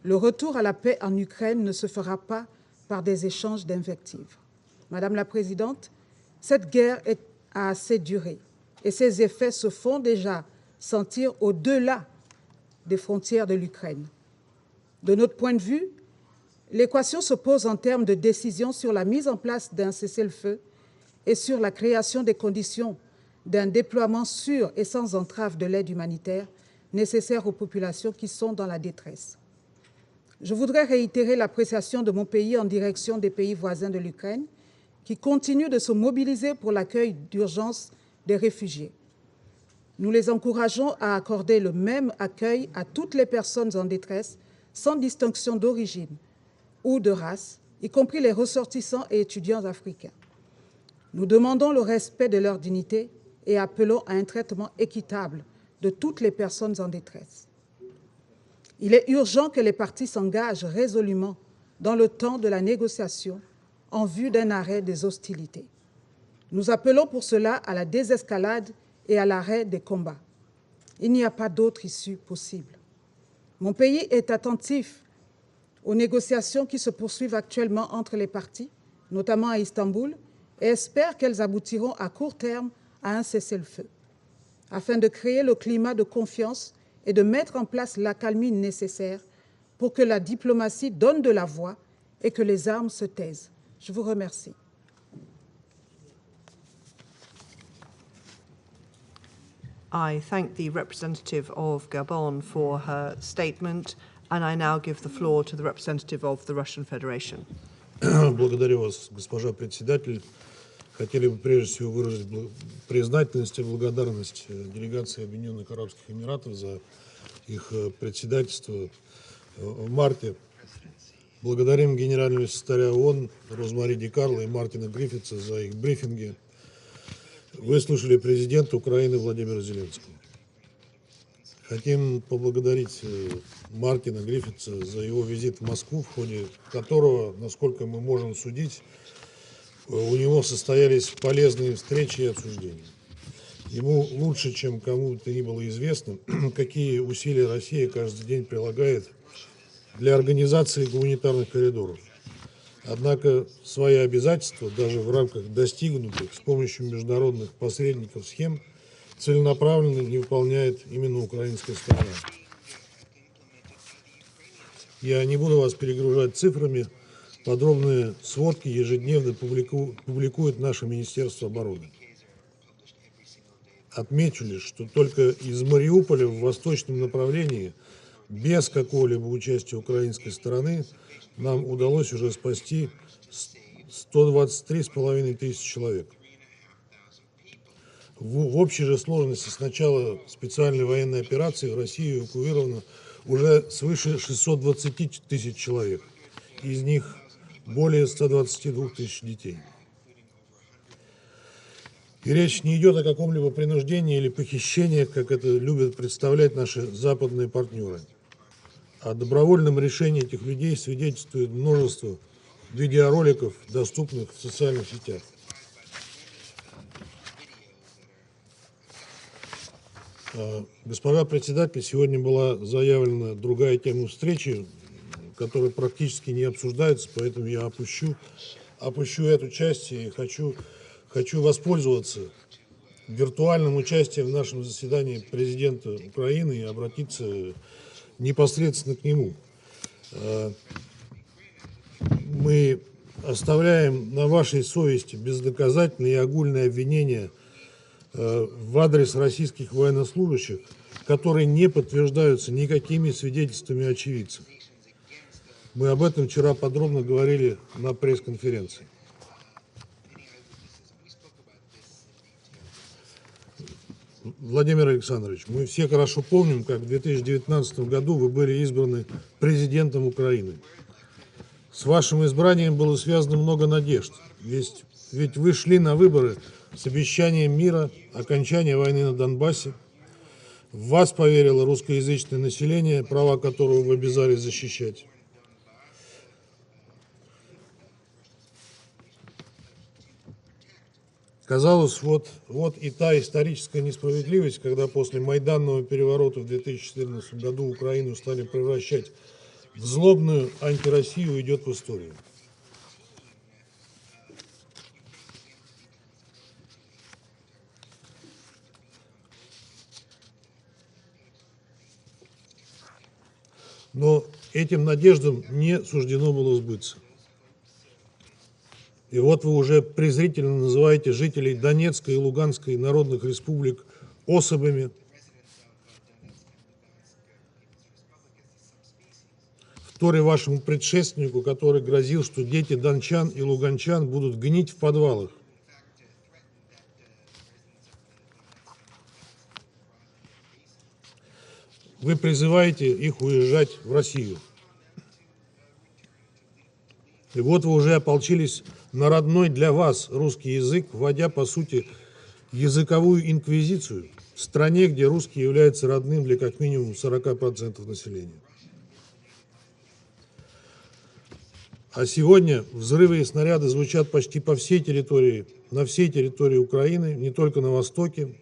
S12: Le retour à la paix en Ukraine ne se fera pas par des échanges d'invectives. Madame la Présidente, cette guerre a assez duré et ses effets se font déjà sentir au-delà des frontières de l'Ukraine. De notre point de vue, l'équation se pose en termes de décision sur la mise en place d'un cessez-le-feu et sur la création des conditions d'un déploiement sûr et sans entrave de l'aide humanitaire nécessaire aux populations qui sont dans la détresse. Je voudrais réitérer l'appréciation de mon pays en direction des pays voisins de l'Ukraine qui continuent de se mobiliser pour l'accueil d'urgence des réfugiés. Nous les encourageons à accorder le même accueil à toutes les personnes en détresse sans distinction d'origine ou de race, y compris les ressortissants et étudiants africains. Nous demandons le respect de leur dignité et appelons à un traitement équitable de toutes les personnes en détresse. Il est urgent que les parties s'engagent résolument dans le temps de la négociation en vue d'un arrêt des hostilités. Nous appelons pour cela à la désescalade et à l'arrêt des combats. Il n'y a pas d'autre issue possible. Mon pays est attentif aux négociations qui se poursuivent actuellement entre les parties, notamment à Istanbul, et espère qu'elles aboutiront à court terme à un cessez-le-feu, afin de créer le climat de confiance et de mettre en place l'accalmie nécessaire pour que la diplomatie donne de la voix et que les armes se taisent. Je vous remercie.
S2: I thank the representative of Gabon for her statement And I now give the floor to the representative of the Russian Federation.
S4: Благодарю вас, госпожа председатель. Хотели бы прежде всего выразить признательность и благодарность делегации Объединенных Арабских Эмиратов за их председательство в марте. Благодарим генерального секретаря ООН Розмари Ди Карло и Мартина Гриффитса за их брифинги. Выслушали президента Украины Владимира Зеленского. Хотим поблагодарить Мартина Гриффитса за его визит в Москву, в ходе которого, насколько мы можем судить, у него состоялись полезные встречи и обсуждения. Ему лучше, чем кому-то ни было известно, какие усилия Россия каждый день прилагает для организации гуманитарных коридоров. Однако свои обязательства, даже в рамках достигнутых с помощью международных посредников схем, целенаправленно не выполняет именно украинская сторона. Я не буду вас перегружать цифрами. Подробные сводки ежедневно публикует наше Министерство обороны. Отмечу лишь, что только из Мариуполя в восточном направлении, без какого-либо участия украинской стороны, нам удалось уже спасти 123,5 тысячи человек. В общей же сложности с начала специальной военной операции в Россию эвакуировано уже свыше 620 тысяч человек. Из них более 122 тысяч детей. И речь не идет о каком-либо принуждении или похищении, как это любят представлять наши западные партнеры. О добровольном решении этих людей свидетельствует множество видеороликов, доступных в социальных сетях. Госпожа председатель, сегодня была заявлена другая тема встречи, которая практически не обсуждается, поэтому я опущу эту часть и хочу воспользоваться виртуальным участием в нашем заседании президента Украины и обратиться непосредственно к нему. Мы оставляем на вашей совести бездоказательные и огульные обвинения в адрес российских военнослужащих, которые не подтверждаются никакими свидетельствами очевидцев. Мы об этом вчера подробно говорили на пресс-конференции. Владимир Александрович, мы все хорошо помним, как в 2019 году вы были избраны президентом Украины. С вашим избранием было связано много надежд, ведь вы шли на выборы с обещанием мира, окончания войны на Донбассе. В вас поверило русскоязычное население, права которого вы обязались защищать. Казалось, вот и та историческая несправедливость, когда после майданного переворота в 2014 году Украину стали превращать в злобную антироссию, идет в историю. Но этим надеждам не суждено было сбыться. И вот вы уже презрительно называете жителей Донецкой и Луганской народных республик особами. Вторя вашему предшественнику, который грозил, что дети дончан и луганчан будут гнить в подвалах. Вы призываете их уезжать в Россию. И вот вы уже ополчились на родной для вас русский язык, вводя, по сути, языковую инквизицию в стране, где русский является родным для как минимум 40% населения. А сегодня взрывы и снаряды звучат почти по всей территории, на всей территории Украины, не только на востоке,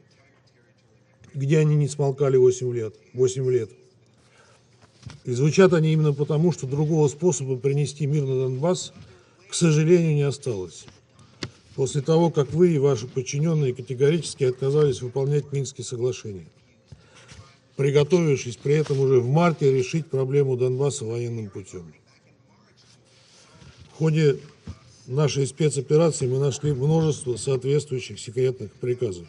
S4: где они не смолкали 8 лет. И звучат они именно потому, что другого способа принести мир на Донбасс, к сожалению, не осталось. После того, как вы и ваши подчиненные категорически отказались выполнять Минские соглашения, приготовившись при этом уже в марте решить проблему Донбасса военным путем. В ходе нашей спецоперации мы нашли множество соответствующих секретных приказов.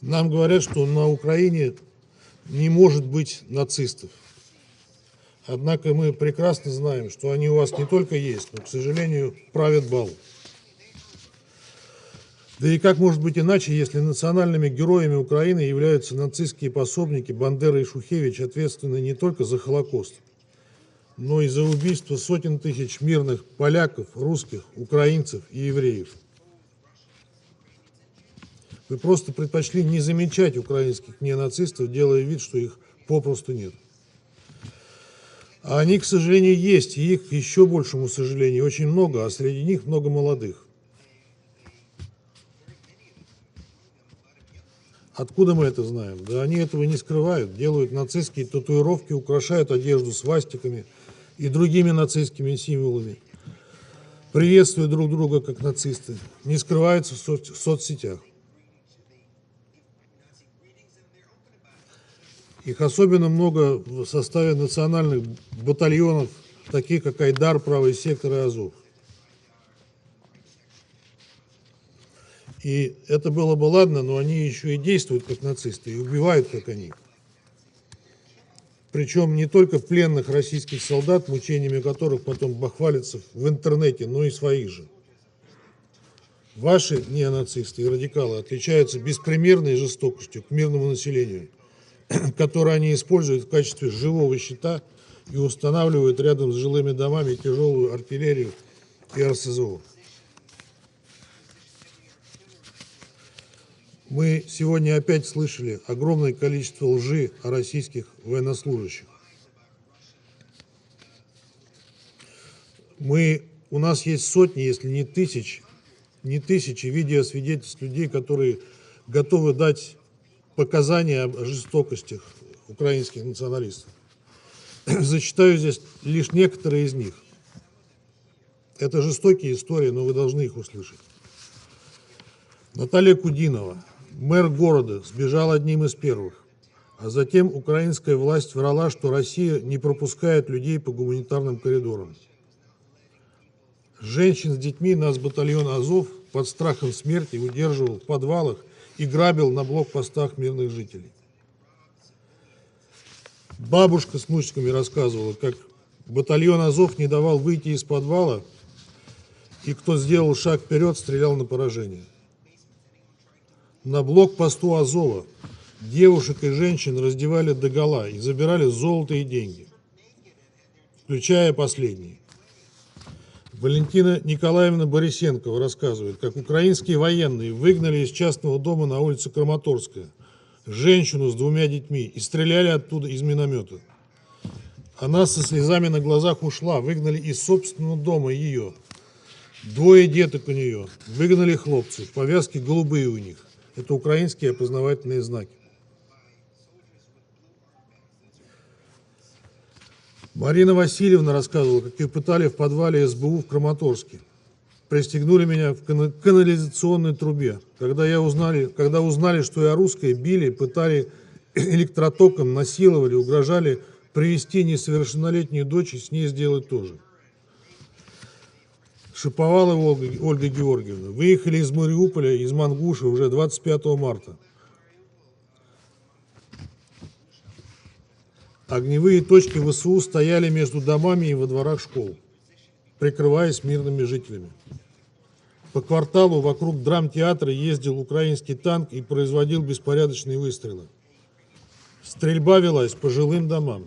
S4: Нам говорят, что на Украине не может быть нацистов. Однако мы прекрасно знаем, что они у вас не только есть, но, к сожалению, правят бал. Да и как может быть иначе, если национальными героями Украины являются нацистские пособники Бандера и Шухевич, ответственные не только за Холокост, но и за убийство сотен тысяч мирных поляков, русских, украинцев и евреев. Вы просто предпочли не замечать украинских неонацистов, делая вид, что их попросту нет. А они, к сожалению, есть, и их, к еще большему сожалению, очень много, а среди них много молодых. Откуда мы это знаем? Да они этого не скрывают, делают нацистские татуировки, украшают одежду свастиками и другими нацистскими символами, приветствуют друг друга как нацисты, не скрываются в соцсетях. Их особенно много в составе национальных батальонов, таких как Айдар, Правый сектор и Азов. И это было бы ладно, но они еще и действуют как нацисты, и убивают как они. Причем не только пленных российских солдат, мучениями которых потом бахвалятся в интернете, но и своих же. Ваши неонацисты и радикалы отличаются беспримерной жестокостью к мирному населению, которое они используют в качестве живого щита и устанавливают рядом с жилыми домами тяжелую артиллерию и РСЗО. Мы сегодня опять слышали огромное количество лжи о российских военнослужащих. У нас есть сотни, если не тысячи видеосвидетельств людей, которые готовы дать показания о жестокостях украинских националистов. Зачитаю здесь лишь некоторые из них. Это жестокие истории, но вы должны их услышать. Наталья Кудинова, мэр города, сбежал одним из первых, а затем украинская власть врала, что Россия не пропускает людей по гуманитарным коридорам. Женщин с детьми нацбатальон Азов под страхом смерти удерживал в подвалах и грабил на блокпостах мирных жителей. Бабушка с внучками рассказывала, как батальон Азов не давал выйти из подвала, и кто сделал шаг вперед, стрелял на поражение. На блокпосту Азова девушек и женщин раздевали догола и забирали золото и деньги, включая последние. Валентина Николаевна Борисенкова рассказывает, как украинские военные выгнали из частного дома на улице Краматорская женщину с 2 детьми и стреляли оттуда из миномета. Она со слезами на глазах ушла, выгнали из собственного дома ее. 2 деток у нее, выгнали хлопцы, повязки голубые у них. Это украинские опознавательные знаки. Марина Васильевна рассказывала, как ее пытали в подвале СБУ в Краматорске. Пристегнули меня в канализационной трубе. Когда узнали, что я русская, били, пытали электротоком, насиловали, угрожали привести несовершеннолетнюю дочь и с ней сделать то же. Шиповалова Ольга Георгиевна. Выехали из Мариуполя, из Мангуши уже 25 марта. Огневые точки ВСУ стояли между домами и во дворах школ, прикрываясь мирными жителями. По кварталу вокруг драмтеатра ездил украинский танк и производил беспорядочные выстрелы. Стрельба велась по жилым домам.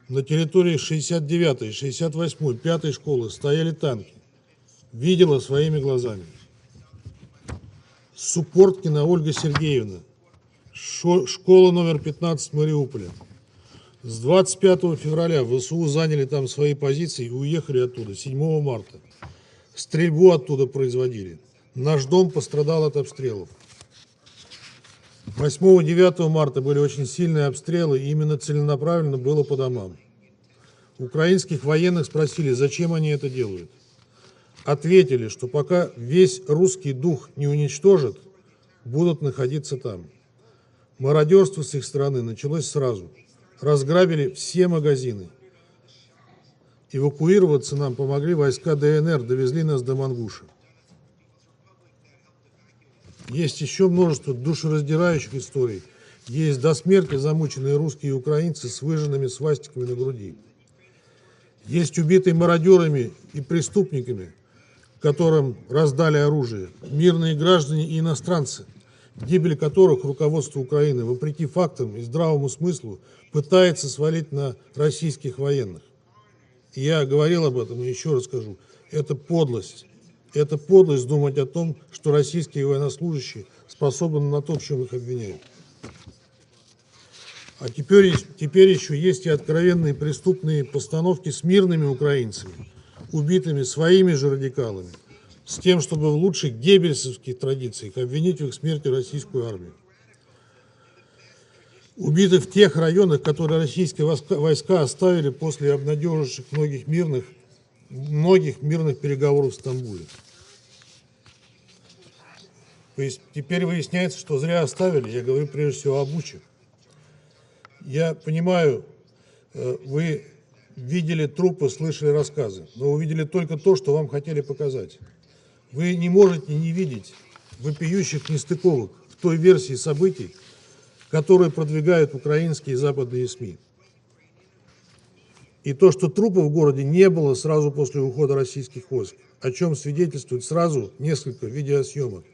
S4: На территории 69-й, 68-й, 5-й школы стояли танки. Видела своими глазами. Супорткина Ольга Сергеевна, школа номер 15 Мариуполя. С 25 февраля ВСУ заняли там свои позиции и уехали оттуда 7 марта. Стрельбу оттуда производили. Наш дом пострадал от обстрелов. 8-9 марта были очень сильные обстрелы, и именно целенаправленно было по домам. Украинских военных спросили, зачем они это делают. Ответили, что пока весь русский дух не уничтожат, будут находиться там. Мародерство с их стороны началось сразу. Разграбили все магазины. Эвакуироваться нам помогли войска ДНР, довезли нас до Мангуши. Есть еще множество душераздирающих историй. есть до смерти замученные русские и украинцы с выжженными свастиками на груди. Есть убитые мародерами и преступниками, которым раздали оружие, мирные граждане и иностранцы, гибель которых руководство Украины, вопреки фактам и здравому смыслу, пытается свалить на российских военных. И я говорил об этом и еще раз скажу. Это подлость. Это подлость думать о том, что российские военнослужащие способны на то, в чем их обвиняют. А теперь еще есть и откровенные преступные постановки с мирными украинцами, убитыми своими же радикалами, с тем, чтобы в лучших геббельсовских традициях обвинить в их смерти российскую армию. Убиты в тех районах, которые российские войска оставили после обнадеживших многих мирных переговоров в Стамбуле. То есть теперь выясняется, что зря оставили. Я говорю прежде всего о Буче. Я понимаю, вы видели трупы, слышали рассказы, но увидели только то, что вам хотели показать. Вы не можете не видеть вопиющих нестыковок в той версии событий, которые продвигают украинские и западные СМИ. И то, что трупов в городе не было сразу после ухода российских войск, о чем свидетельствует сразу несколько видеосъемок.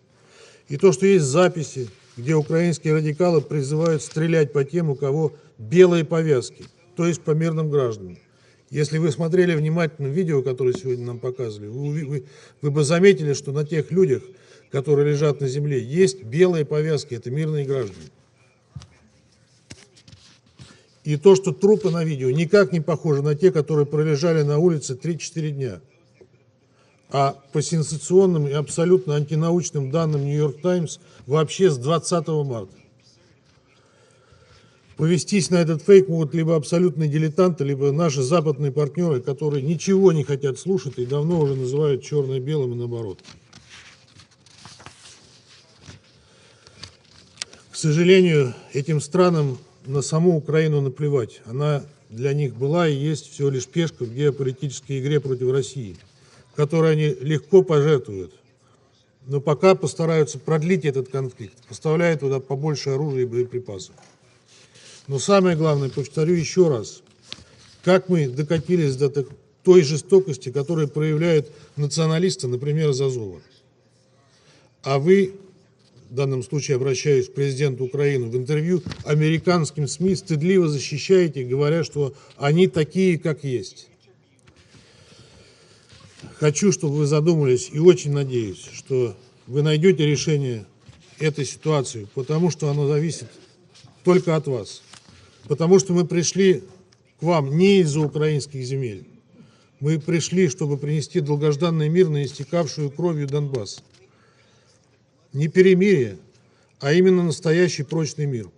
S4: И то, что есть записи, где украинские радикалы призывают стрелять по тем, у кого белые повязки, то есть по мирным гражданам. Если вы смотрели внимательно видео, которое сегодня нам показывали, вы бы заметили, что на тех людях, которые лежат на земле, есть белые повязки, это мирные граждане. И то, что трупы на видео никак не похожи на те, которые пролежали на улице 3-4 дня. А по сенсационным и абсолютно антинаучным данным Нью-Йорк Таймс вообще с 20 марта. Повестись на этот фейк могут либо абсолютные дилетанты, либо наши западные партнеры, которые ничего не хотят слушать и давно уже называют черное белым и наоборот. К сожалению, этим странам на саму Украину наплевать. Она для них была и есть всего лишь пешка в геополитической игре против России, которой они легко пожертвуют, но пока постараются продлить этот конфликт, поставляя туда побольше оружия и боеприпасов. Но самое главное, повторю еще раз, как мы докатились до той жестокости, которую проявляют националисты, например, из Азова. А вы, в данном случае обращаюсь к президенту Украины, в интервью американским СМИ стыдливо защищаете, говоря, что они такие, как есть. Хочу, чтобы вы задумались и очень надеюсь, что вы найдете решение этой ситуации, потому что оно зависит только от вас. Потому что мы пришли к вам не из-за украинских земель. Мы пришли, чтобы принести долгожданный мир на истекавшую кровью Донбасс. Не перемирие, а именно настоящий прочный мир.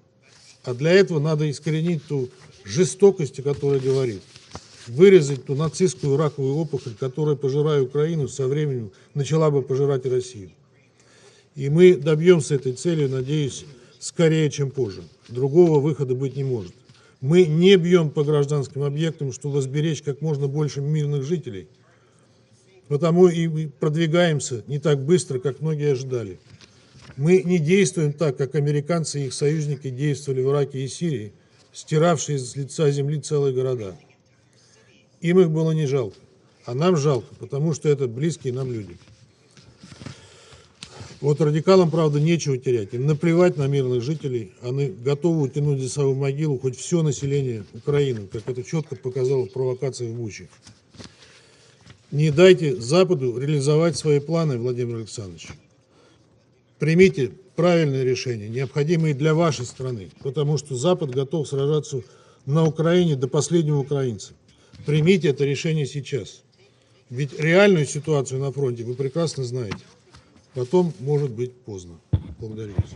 S4: А для этого надо искоренить ту жестокость, о которой говорит. Вырезать ту нацистскую раковую опухоль, которая, пожирая Украину, со временем начала бы пожирать и Россию. И мы добьемся этой цели, надеюсь, скорее, чем позже. Другого выхода быть не может. Мы не бьем по гражданским объектам, чтобы сберечь как можно больше мирных жителей. Потому и продвигаемся не так быстро, как многие ожидали. Мы не действуем так, как американцы и их союзники действовали в Ираке и Сирии, стиравшие с лица земли целые города. Им их было не жалко, а нам жалко, потому что это близкие нам люди. Вот радикалам, правда, нечего терять. Им наплевать на мирных жителей, они готовы утянуть за собой могилу хоть все население Украины, как это четко показала провокация в Буче. Не дайте Западу реализовать свои планы, Владимир Александрович. Примите правильные решения, необходимые для вашей страны, потому что Запад готов сражаться на Украине до последнего украинца. Примите это решение сейчас. Ведь реальную ситуацию на фронте вы прекрасно знаете. Потом может быть поздно. Благодарю вас.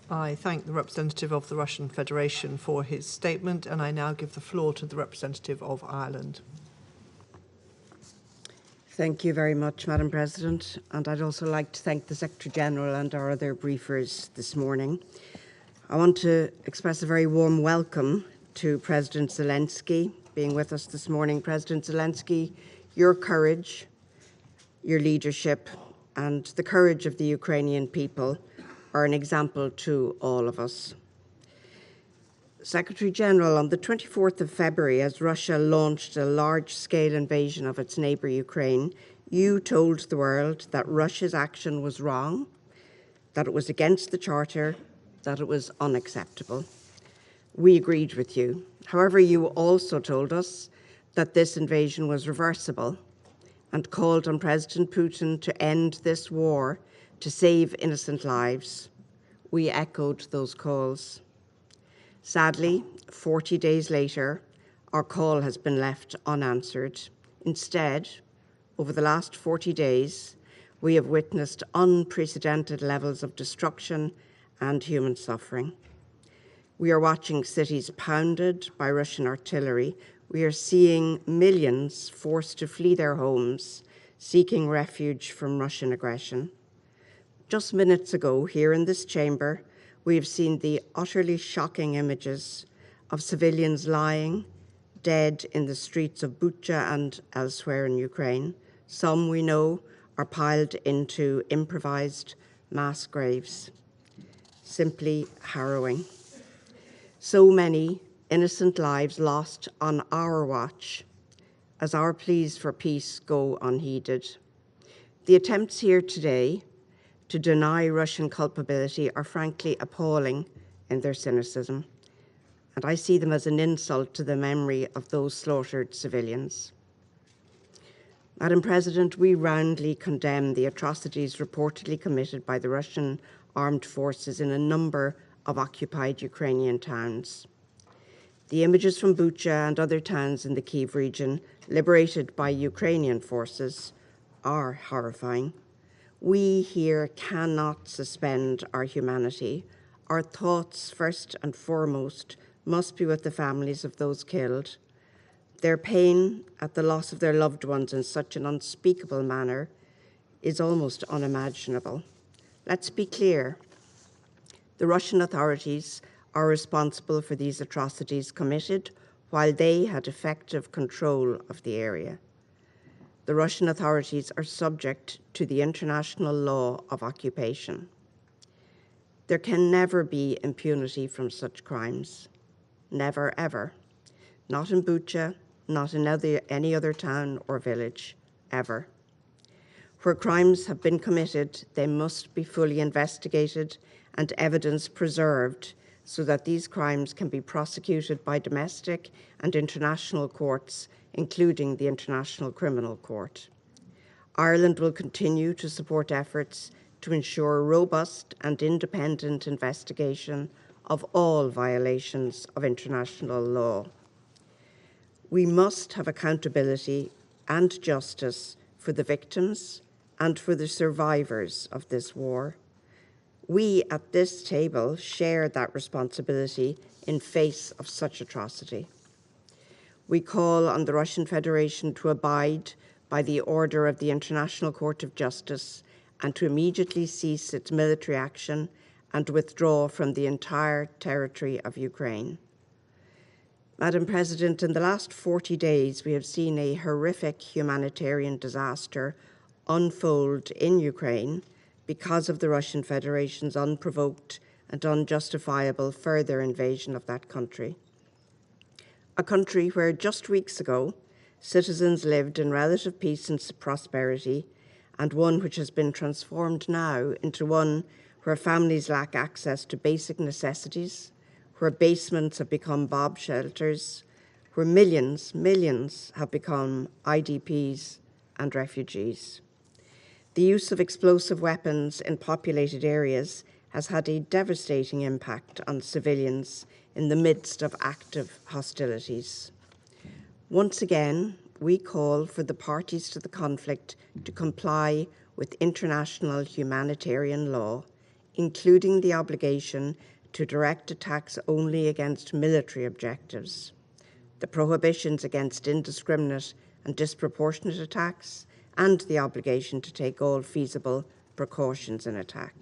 S2: I thank the representative of the Russian Federation for his statement, and I now give the floor to the representative of Ireland.
S1: Thank you very much, Madam President. And I'd also like to thank the Secretary-General and our other briefers this morning. I want to express a very warm welcome to President Zelensky being with us this morning. President Zelensky, your courage, your leadership, and the courage of the Ukrainian people are an example to all of us. Secretary General, on the 24th of February, as Russia launched a large-scale invasion of its neighbour Ukraine, you told the world that Russia's action was wrong, that it was against the Charter, that it was unacceptable. We agreed with you. However, you also told us that this invasion was reversible and called on President Putin to end this war to save innocent lives. We echoed those calls. Sadly, 40 days later, our call has been left unanswered. Instead, over the last 40 days, we have witnessed unprecedented levels of destruction and human suffering. We are watching cities pounded by Russian artillery. We are seeing millions forced to flee their homes, seeking refuge from Russian aggression. Just minutes ago, here in this chamber, we have seen the utterly shocking images of civilians lying dead in the streets of Bucha and elsewhere in Ukraine. Some, we know, are piled into improvised mass graves. Simply harrowing. So many innocent lives lost on our watch as our pleas for peace go unheeded. The attempts here today to deny Russian culpability are frankly appalling in their cynicism, and I see them as an insult to the memory of those slaughtered civilians. Madam President, we roundly condemn the atrocities reportedly committed by the Russian armed forces in a number of occupied Ukrainian towns. The images from Bucha and other towns in the Kyiv region liberated by Ukrainian forces are horrifying. We here cannot suspend our humanity. Our thoughts, first and foremost, must be with the families of those killed. Their pain at the loss of their loved ones in such an unspeakable manner is almost unimaginable. Let's be clear. The Russian authorities are responsible for these atrocities committed while they had effective control of the area. The Russian authorities are subject to the international law of occupation. There can never be impunity from such crimes. Never, ever. Not in Bucha, not in any other town or village, ever. Where crimes have been committed, they must be fully investigated and evidence preserved so that these crimes can be prosecuted by domestic and international courts, including the International Criminal Court. Ireland will continue to support efforts to ensure robust and independent investigation of all violations of international law. We must have accountability and justice for the victims and for the survivors of this war. We at this table share that responsibility in face of such atrocity. We call on the Russian Federation to abide by the order of the International Court of Justice and to immediately cease its military action and withdraw from the entire territory of Ukraine. Madam President, in the last 40 days, we have seen a horrific humanitarian disaster unfold in Ukraine because of the Russian Federation's unprovoked and unjustifiable further invasion of that country. A country where just weeks ago, citizens lived in relative peace and prosperity, and one which has been transformed now into one where families lack access to basic necessities, where basements have become bomb shelters, where millions have become IDPs and refugees. The use of explosive weapons in populated areas has had a devastating impact on civilians in the midst of active hostilities. Once again, we call for the parties to the conflict to comply with international humanitarian law, including the obligation to direct attacks only against military objectives, the prohibitions against indiscriminate and disproportionate attacks, and the obligation to take all feasible precautions in attack.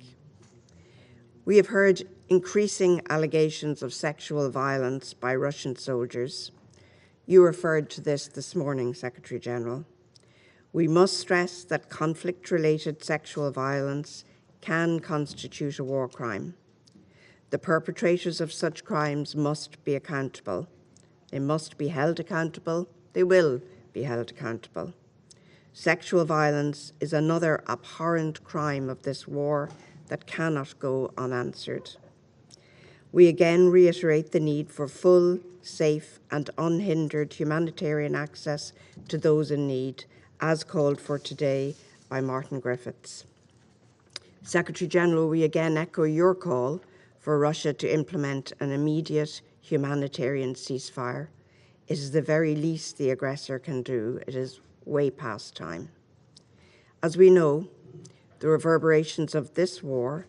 S1: We have heard increasing allegations of sexual violence by Russian soldiers. You referred to this morning, Secretary General. We must stress that conflict-related sexual violence can constitute a war crime. The perpetrators of such crimes must be accountable. They must be held accountable. They will be held accountable. Sexual violence is another abhorrent crime of this war that cannot go unanswered. We again reiterate the need for full, safe, and unhindered humanitarian access to those in need, as called for today by Martin Griffiths. Secretary General, we again echo your call for Russia to implement an immediate humanitarian ceasefire. It is the very least the aggressor can do. It is way past time. As we know, the reverberations of this war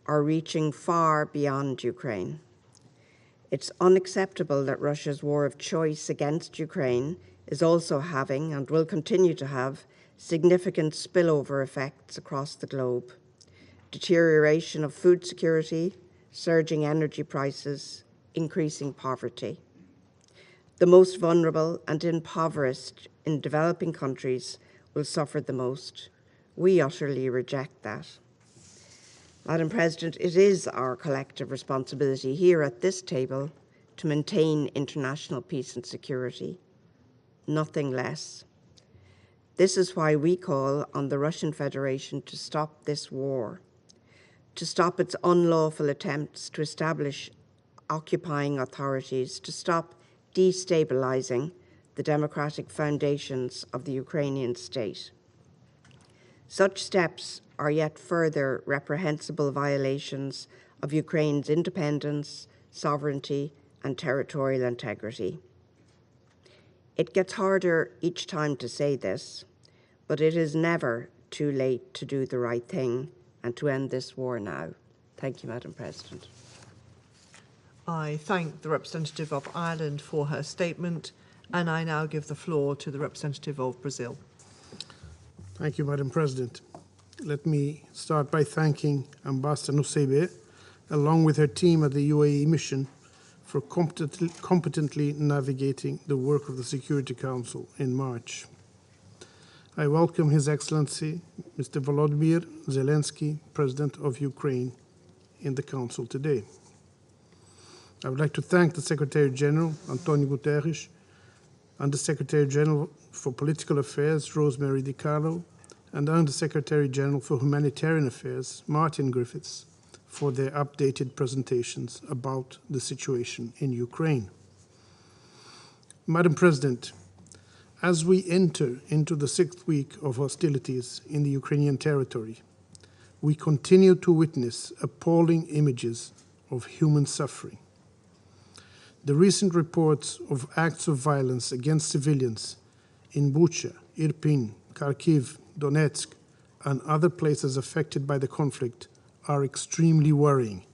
S1: are reaching far beyond Ukraine. It's unacceptable that Russia's war of choice against Ukraine is also having, and will continue to have, significant spillover effects across the globe. Deterioration of food security, surging energy prices, increasing poverty. The most vulnerable and impoverished in developing countries will suffer the most. We utterly reject that. Madam President, it is our collective responsibility here at this table to maintain international peace and security, nothing less. This is why we call on the Russian Federation to stop this war, to stop its unlawful attempts to establish occupying authorities, to stop destabilizing the democratic foundations of the Ukrainian state. Such steps are yet further reprehensible violations of Ukraine's independence, sovereignty, and territorial integrity. It gets harder each time to say this, but it is never too late to do the right thing and to end this war now. Thank you, Madam President.
S2: I thank the representative of Ireland for her statement, and I now give the floor to the representative of Brazil.
S13: Thank you, Madam President. Let me start by thanking Ambassador Nusseibeh, along with her team at the UAE mission, for competently navigating the work of the Security Council in March. I welcome His Excellency, Mr. Volodymyr Zelenskiy, President of Ukraine, in the Council today. I would like to thank the Secretary General, Antonio Guterres, and the Secretary General for Political Affairs, Rosemary DiCarlo, and Under Secretary General for Humanitarian Affairs, Martin Griffiths, for their updated presentations about the situation in Ukraine. Madam President, as we enter into the 6th week of hostilities in the Ukrainian territory, we continue to witness appalling images of human suffering. The recent reports of acts of violence against civilians in Bucha, Irpin, Kyiv, Donetsk, and other places affected by the conflict are extremely worrying,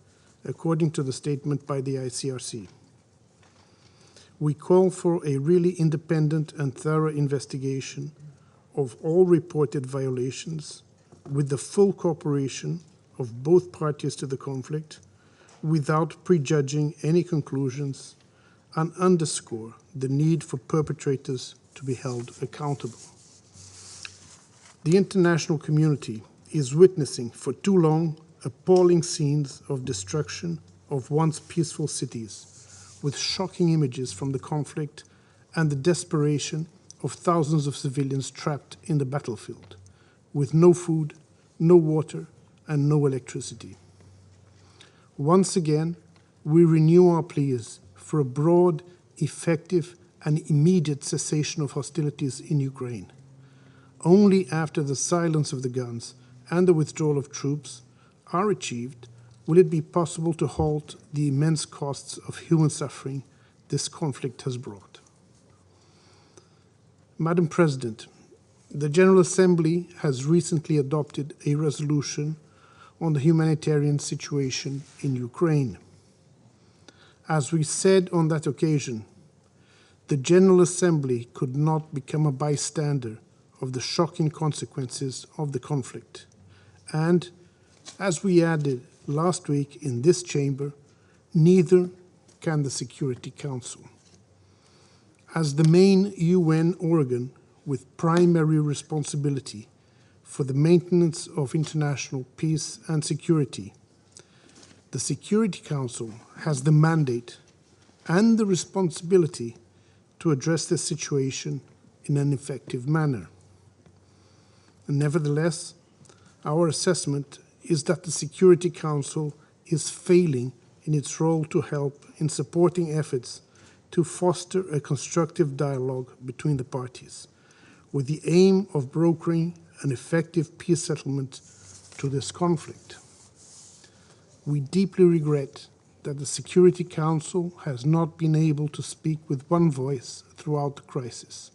S13: according to the statement by the ICRC. We call for a really independent and thorough investigation of all reported violations with the full cooperation of both parties to the conflict, without prejudging any conclusions, and underscore the need for perpetrators to be held accountable. The international community is witnessing for too long appalling scenes of destruction of once peaceful cities, with shocking images from the conflict and the desperation of thousands of civilians trapped in the battlefield, with no food, no water, and no electricity. Once again, we renew our pleas for a broad, effective, and immediate cessation of hostilities in Ukraine. Only after the silence of the guns and the withdrawal of troops are achieved will it be possible to halt the immense costs of human suffering this conflict has brought. Madam President, the General Assembly has recently adopted a resolution on the humanitarian situation in Ukraine. As we said on that occasion, the General Assembly could not become a bystander of the shocking consequences of the conflict. And, as we added last week in this chamber, neither can the Security Council. As the main UN organ with primary responsibility for the maintenance of international peace and security. The Security Council has the mandate and the responsibility to address the situation in an effective manner. And nevertheless, our assessment is that the Security Council is failing in its role to help in supporting efforts to foster a constructive dialogue between the parties, with the aim of brokering an effective peace settlement to this conflict. We deeply regret that the Security Council has not been able to speak with one voice throughout the crisis.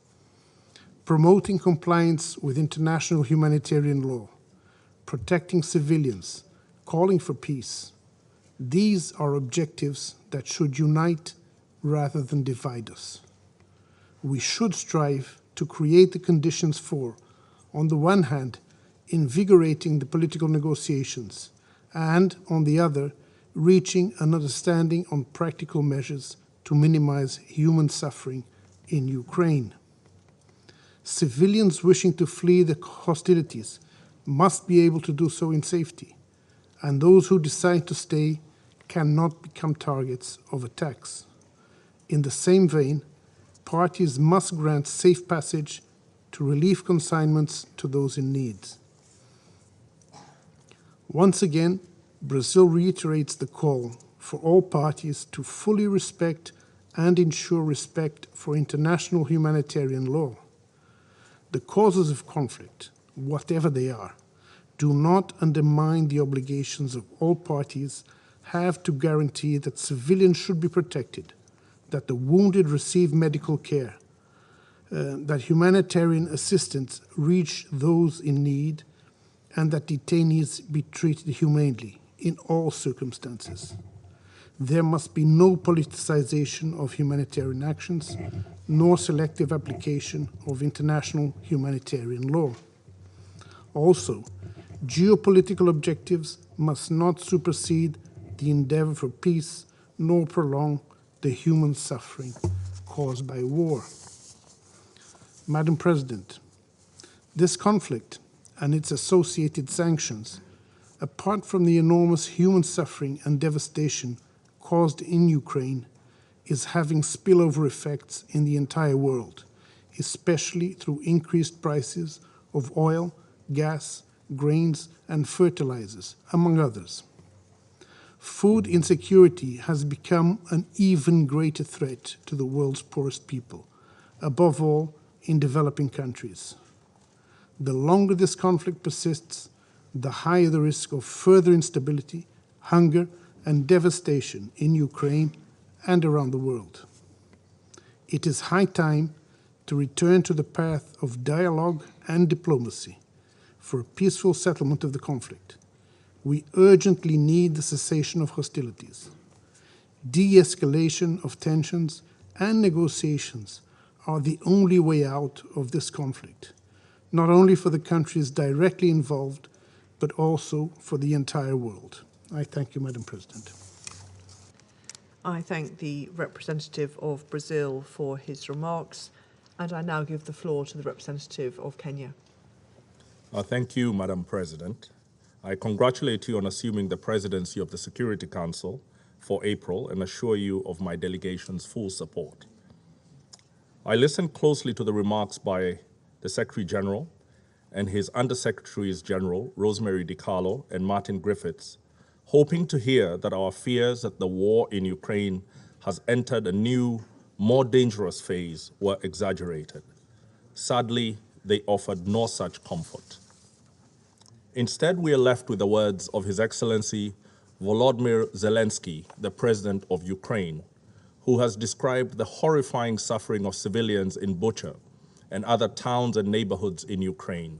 S13: Promoting compliance with international humanitarian law, protecting civilians, calling for peace. These are objectives that should unite rather than divide us. We should strive to create the conditions for, on the one hand, invigorating the political negotiations, and, on the other, reaching an understanding on practical measures to minimize human suffering in Ukraine. Civilians wishing to flee the hostilities must be able to do so in safety, and those who decide to stay cannot become targets of attacks. In the same vein, parties must grant safe passage to relief consignments to those in need. Once again, Brazil reiterates the call for all parties to fully respect and ensure respect for international humanitarian law. The causes of conflict, whatever they are, do not undermine the obligations of all parties have to guarantee that civilians should be protected, that the wounded receive medical care, that humanitarian assistance reach those in need, and that detainees be treated humanely in all circumstances. There must be no politicization of humanitarian actions, nor selective application of international humanitarian law. Also, geopolitical objectives must not supersede the endeavor for peace, nor prolong the human suffering caused by war. Madam President, this conflict and its associated sanctions, apart from the enormous human suffering and devastation caused in Ukraine, is having spillover effects in the entire world, especially through increased prices of oil, gas, grains, and fertilizers, among others. Food insecurity has become an even greater threat to the world's poorest people, above all in developing countries. The longer this conflict persists, the higher the risk of further instability, hunger, and devastation in Ukraine and around the world. It is high time to return to the path of dialogue and diplomacy for a peaceful settlement of the conflict. We urgently need the cessation of hostilities. De-escalation of tensions and negotiations are the only way out of this conflict, not only for the countries directly involved, but also for the entire world. I thank you, Madam President.
S2: I thank the representative of Brazil for his remarks, and I now give the floor to the representative of Kenya.
S14: Thank you, Madam President. I congratulate you on assuming the presidency of the Security Council for April and assure you of my delegation's full support. I listened closely to the remarks by the Secretary General and his Undersecretaries General, Rosemary DiCarlo and Martin Griffiths, hoping to hear that our fears that the war in Ukraine has entered a new, more dangerous phase were exaggerated. Sadly, they offered no such comfort. Instead, we are left with the words of His Excellency Volodymyr Zelenskiy, the President of Ukraine, who has described the horrifying suffering of civilians in Bucha and other towns and neighborhoods in Ukraine.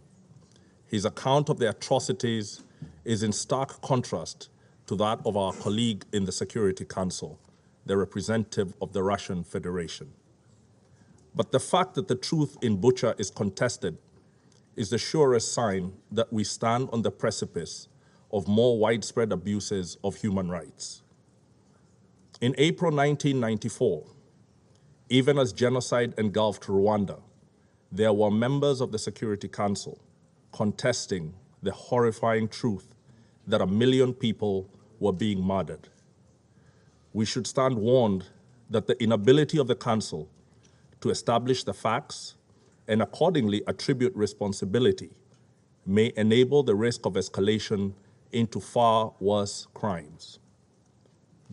S14: His account of the atrocities is in stark contrast to that of our colleague in the Security Council, the representative of the Russian Federation. But the fact that the truth in Bucha is contested is the surest sign that we stand on the precipice of more widespread abuses of human rights. In April 1994, even as genocide engulfed Rwanda, there were members of the Security Council contesting the horrifying truth that 1 million people were being murdered. We should stand warned that the inability of the Council to establish the facts and accordingly attribute responsibility may enable the risk of escalation into far worse crimes.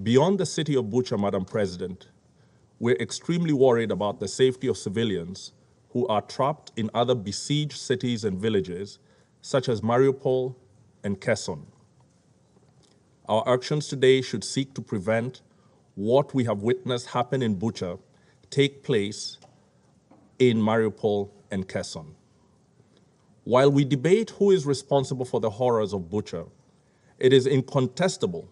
S14: Beyond the city of Bucha, Madam President, we're extremely worried about the safety of civilians who are trapped in other besieged cities and villages, such as Mariupol and Kherson. Our actions today should seek to prevent what we have witnessed happen in Bucha take place in Mariupol and Kherson. While we debate who is responsible for the horrors of Bucha, it is incontestable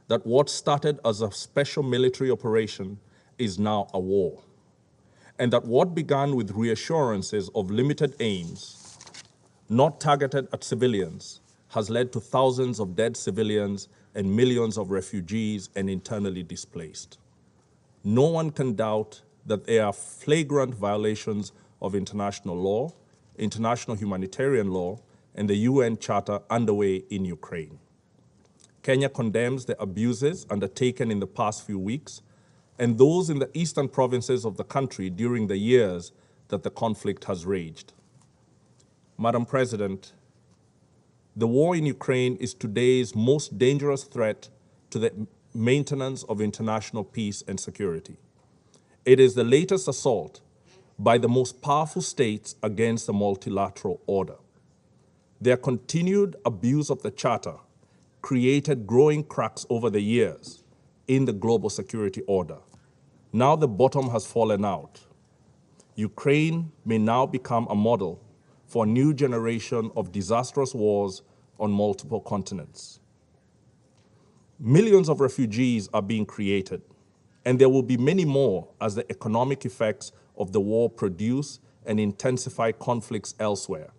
S14: that what started as a special military operation is now a war, and that what began with reassurances of limited aims, not targeted at civilians, has led to thousands of dead civilians and millions of refugees and internally displaced. No one can doubt that there are flagrant violations of international law, international humanitarian law, and the UN Charter underway in Ukraine. Kenya condemns the abuses undertaken in the past few weeks and those in the eastern provinces of the country during the years that the conflict has raged. Madam President, the war in Ukraine is today's most dangerous threat to the maintenance of international peace and security. It is the latest assault by the most powerful states against the multilateral order. Their continued abuse of the Charter created growing cracks over the years in the global security order. Now the bottom has fallen out. Ukraine may now become a model for a new generation of disastrous wars on multiple continents. Millions of refugees are being created, and there will be many more as the economic effects of the war produce and intensify conflicts elsewhere.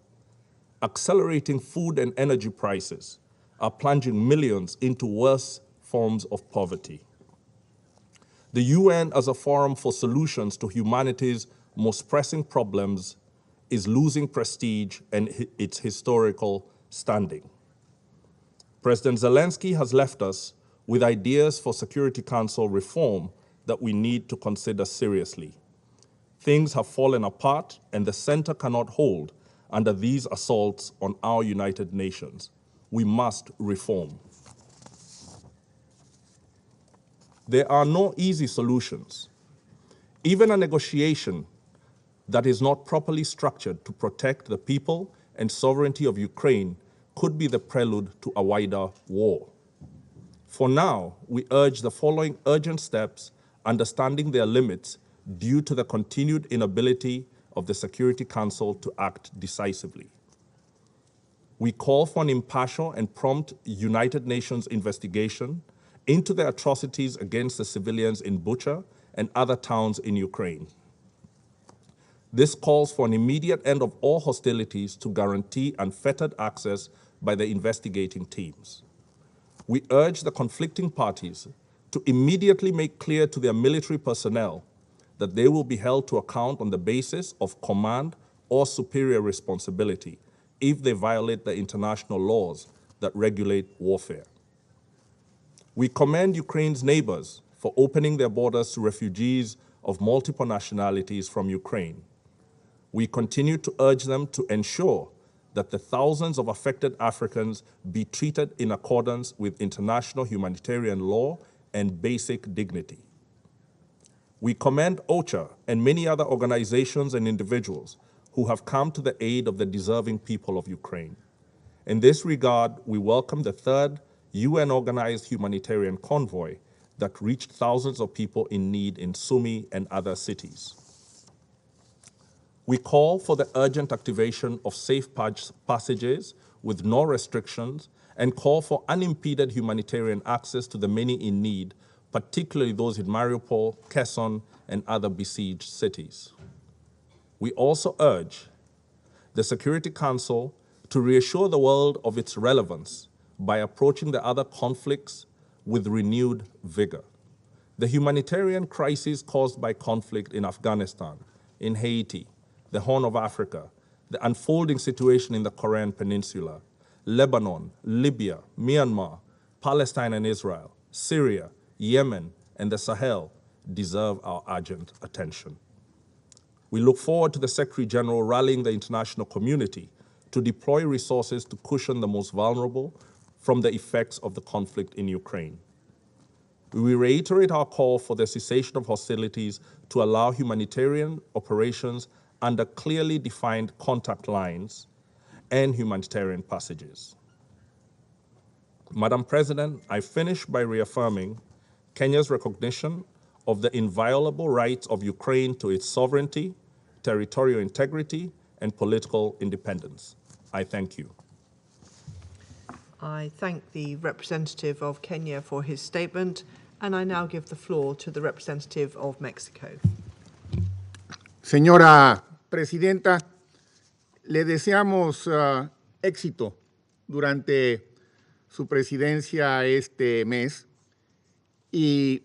S14: Accelerating food and energy prices are plunging millions into worse forms of poverty. The UN, as a forum for solutions to humanity's most pressing problems, is losing prestige and its historical standing. President Zelensky has left us with ideas for Security Council reform that we need to consider seriously. Things have fallen apart, and the center cannot hold under these assaults on our United Nations. We must reform. There are no easy solutions. Even a negotiation that is not properly structured to protect the people and sovereignty of Ukraine could be the prelude to a wider war. For now, we urge the following urgent steps, understanding their limits due to the continued inability of the Security Council to act decisively. We call for an impartial and prompt United Nations investigation into the atrocities against the civilians in Bucha and other towns in Ukraine. This calls for an immediate end of all hostilities to guarantee unfettered access by the investigating teams. We urge the conflicting parties to immediately make clear to their military personnel that they will be held to account on the basis of command or superior responsibility if they violate the international laws that regulate warfare. We commend Ukraine's neighbors for opening their borders to refugees of multiple nationalities from Ukraine. We continue to urge them to ensure that the thousands of affected Africans be treated in accordance with international humanitarian law and basic dignity. We commend OCHA and many other organizations and individuals who have come to the aid of the deserving people of Ukraine. In this regard, we welcome the third UN-organized humanitarian convoy that reached thousands of people in need in Sumy and other cities. We call for the urgent activation of safe passages with no restrictions and call for unimpeded humanitarian access to the many in need, particularly those in Mariupol, Kherson, and other besieged cities. We also urge the Security Council to reassure the world of its relevance by approaching the other conflicts with renewed vigor. The humanitarian crisis caused by conflict in Afghanistan, in Haiti, the Horn of Africa, the unfolding situation in the Korean Peninsula, Lebanon, Libya, Myanmar, Palestine and Israel, Syria, Yemen, and the Sahel deserve our urgent attention. We look forward to the Secretary General rallying the international community to deploy resources to cushion the most vulnerable from the effects of the conflict in Ukraine. We reiterate our call for the cessation of hostilities to allow humanitarian operations under clearly defined contact lines and humanitarian passages. Madam President, I finish by reaffirming Kenya's recognition of the inviolable rights of Ukraine to its sovereignty, territorial integrity, and political independence. I thank you.
S2: I thank the representative of Kenya for his statement, and I now give the floor to the representative of Mexico.
S15: Señora Presidenta, le deseamos éxito durante su presidencia este mes y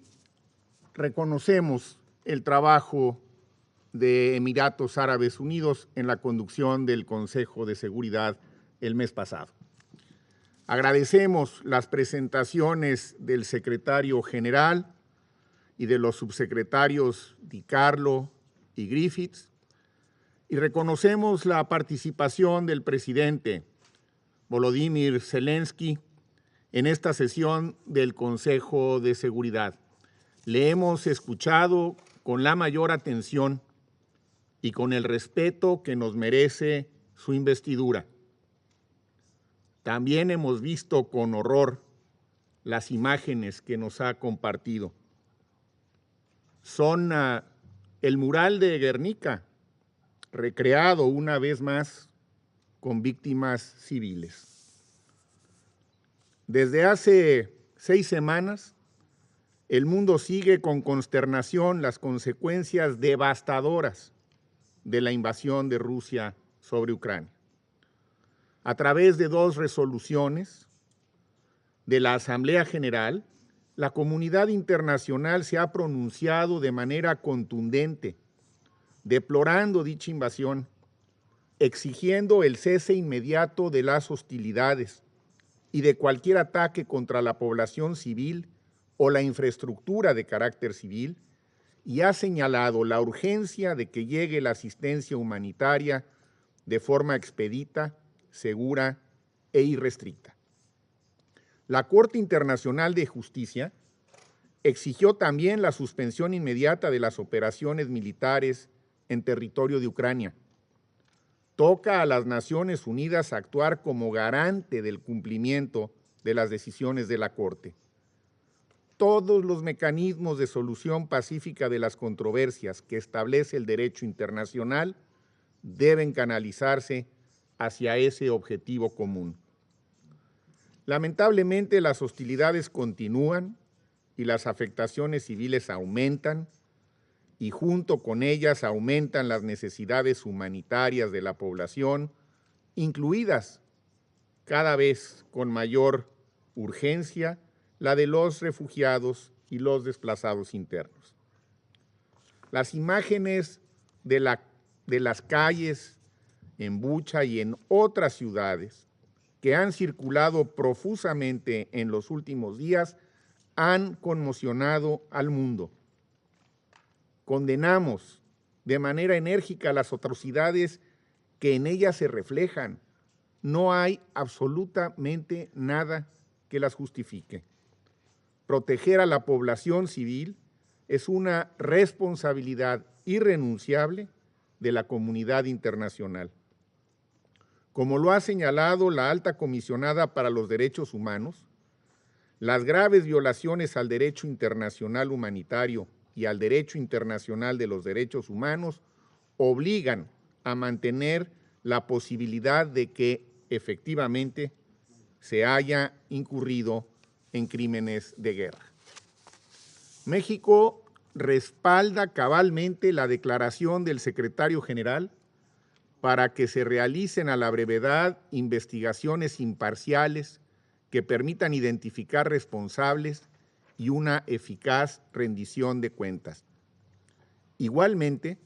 S15: reconocemos el trabajo de Emiratos Árabes Unidos en la conducción del Consejo de Seguridad el mes pasado. Agradecemos las presentaciones del secretario general y de los subsecretarios Di Carlo y Griffiths y reconocemos la participación del presidente Volodymyr Zelenskiy en esta sesión del Consejo de Seguridad. Le hemos escuchado con la mayor atención y con el respeto que nos merece su investidura. También hemos visto con horror las imágenes que nos ha compartido. Son el mural de Guernica, recreado una vez más con víctimas civiles. Desde hace 6 semanas, el mundo sigue con consternación las consecuencias devastadoras de la invasión de Rusia sobre Ucrania. A través de 2 resoluciones de la Asamblea General, la comunidad internacional se ha pronunciado de manera contundente, deplorando dicha invasión, exigiendo el cese inmediato de las hostilidades y de cualquier ataque contra la población civil o la infraestructura de carácter civil, y ha señalado la urgencia de que llegue la asistencia humanitaria de forma expedita, segura e irrestricta. La Corte Internacional de Justicia exigió también la suspensión inmediata de las operaciones militares en territorio de Ucrania. Toca a las Naciones Unidas actuar como garante del cumplimiento de las decisiones de la Corte. Todos los mecanismos de solución pacífica de las controversias que establece el derecho internacional deben canalizarse hacia ese objetivo común. Lamentablemente, las hostilidades continúan y las afectaciones civiles aumentan, y junto con ellas aumentan las necesidades humanitarias de la población, incluidas cada vez con mayor urgencia la de los refugiados y los desplazados internos. Las imágenes de las calles en Bucha y en otras ciudades que han circulado profusamente en los últimos días han conmocionado al mundo. Condenamos de manera enérgica las atrocidades que en ellas se reflejan. No hay absolutamente nada que las justifique. Proteger a la población civil es una responsabilidad irrenunciable de la comunidad internacional. Como lo ha señalado la Alta Comisionada para los Derechos Humanos, las graves violaciones al derecho internacional humanitario y al derecho internacional de los derechos humanos obligan a mantener la posibilidad de que efectivamente se haya incurrido en crímenes de guerra. México respalda cabalmente la declaración del secretario general para que se realicen a la brevedad investigaciones imparciales que permitan identificar responsables y una eficaz rendición de cuentas. Igualmente,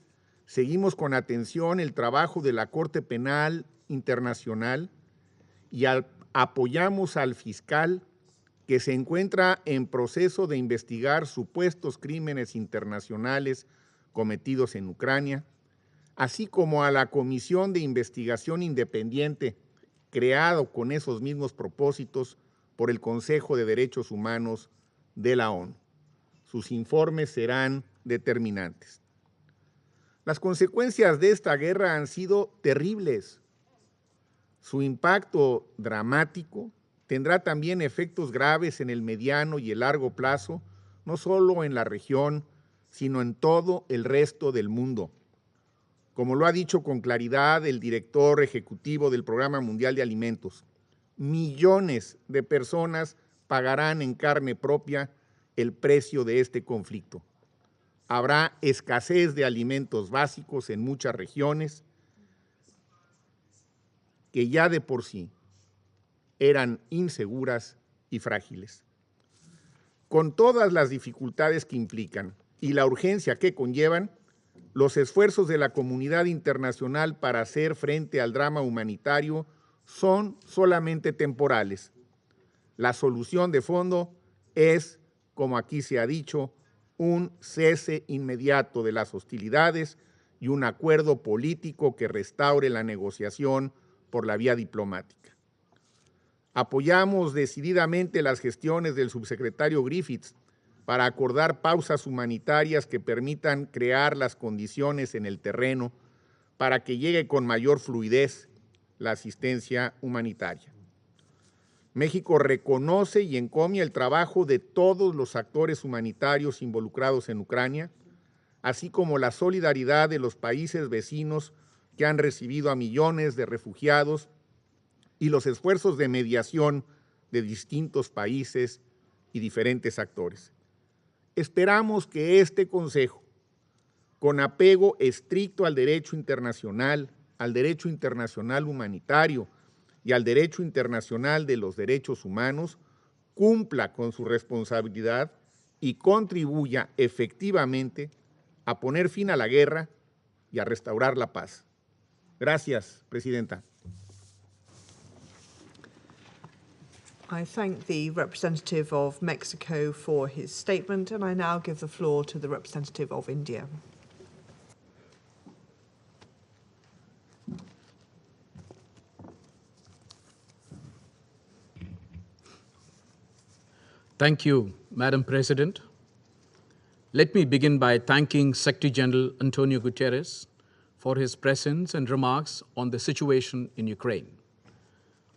S15: Seguimos con atención el trabajo de la Corte Penal Internacional y apoyamos al fiscal que se encuentra en proceso de investigar supuestos crímenes internacionales cometidos en Ucrania, así como a la Comisión de Investigación Independiente creado con esos mismos propósitos por el Consejo de Derechos Humanos de la ONU. Sus informes serán determinantes. Las consecuencias de esta guerra han sido terribles. Su impacto dramático tendrá también efectos graves en el mediano y el largo plazo, no solo en la región, sino en todo el resto del mundo. Como lo ha dicho con claridad el director ejecutivo del Programa Mundial de Alimentos, millones de personas pagarán en carne propia el precio de este conflicto. Habrá escasez de alimentos básicos en muchas regiones que ya de por sí eran inseguras y frágiles. Con todas las dificultades que implican y la urgencia que conllevan, los esfuerzos de la comunidad internacional para hacer frente al drama humanitario son solamente temporales. La solución de fondo es, como aquí se ha dicho, un cese inmediato de las hostilidades y un acuerdo político que restaure la negociación por la vía diplomática. Apoyamos decididamente las gestiones del subsecretario Griffiths para acordar pausas humanitarias que permitan crear las condiciones en el terreno para que llegue con mayor fluidez la asistencia humanitaria. México reconoce y encomia el trabajo de todos los actores humanitarios involucrados en Ucrania, así como la solidaridad de los países vecinos que han recibido a millones de refugiados y los esfuerzos de mediación de distintos países y diferentes actores. Esperamos que este Consejo, con apego estricto al derecho internacional humanitario y al derecho internacional de los derechos humanos, cumpla con su responsabilidad y contribuya efectivamente a poner fin a la guerra y a restaurar la paz. Gracias, Presidenta.
S2: I thank the representative of Mexico for his statement, and I now give the floor to the representative of India.
S16: Thank you, Madam President. Let me begin by thanking Secretary General Antonio Guterres for his presence and remarks on the situation in Ukraine.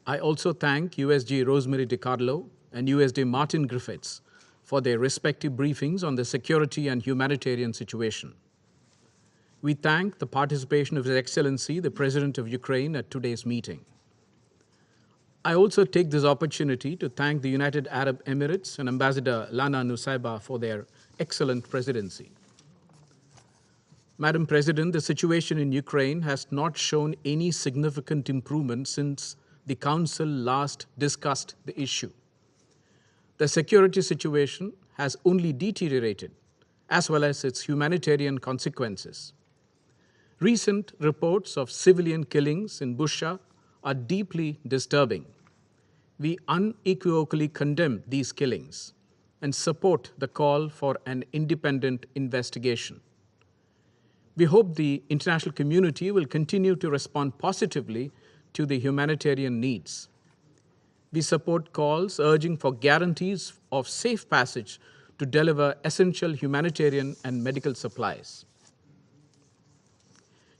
S16: I also thank USG Rosemary DiCarlo and USD Martin Griffiths for their respective briefings on the security and humanitarian situation. We thank the participation of His Excellency, the President of Ukraine, at today's meeting. I also take this opportunity to thank the United Arab Emirates and Ambassador Lana Nusayba for their excellent presidency. Madam President, the situation in Ukraine has not shown any significant improvement since the Council last discussed the issue. The security situation has only deteriorated, as well as its humanitarian consequences. Recent reports of civilian killings in Bucha are deeply disturbing. We unequivocally condemn these killings and support the call for an independent investigation. We hope the international community will continue to respond positively to the humanitarian needs. We support calls urging for guarantees of safe passage to deliver essential humanitarian and medical supplies.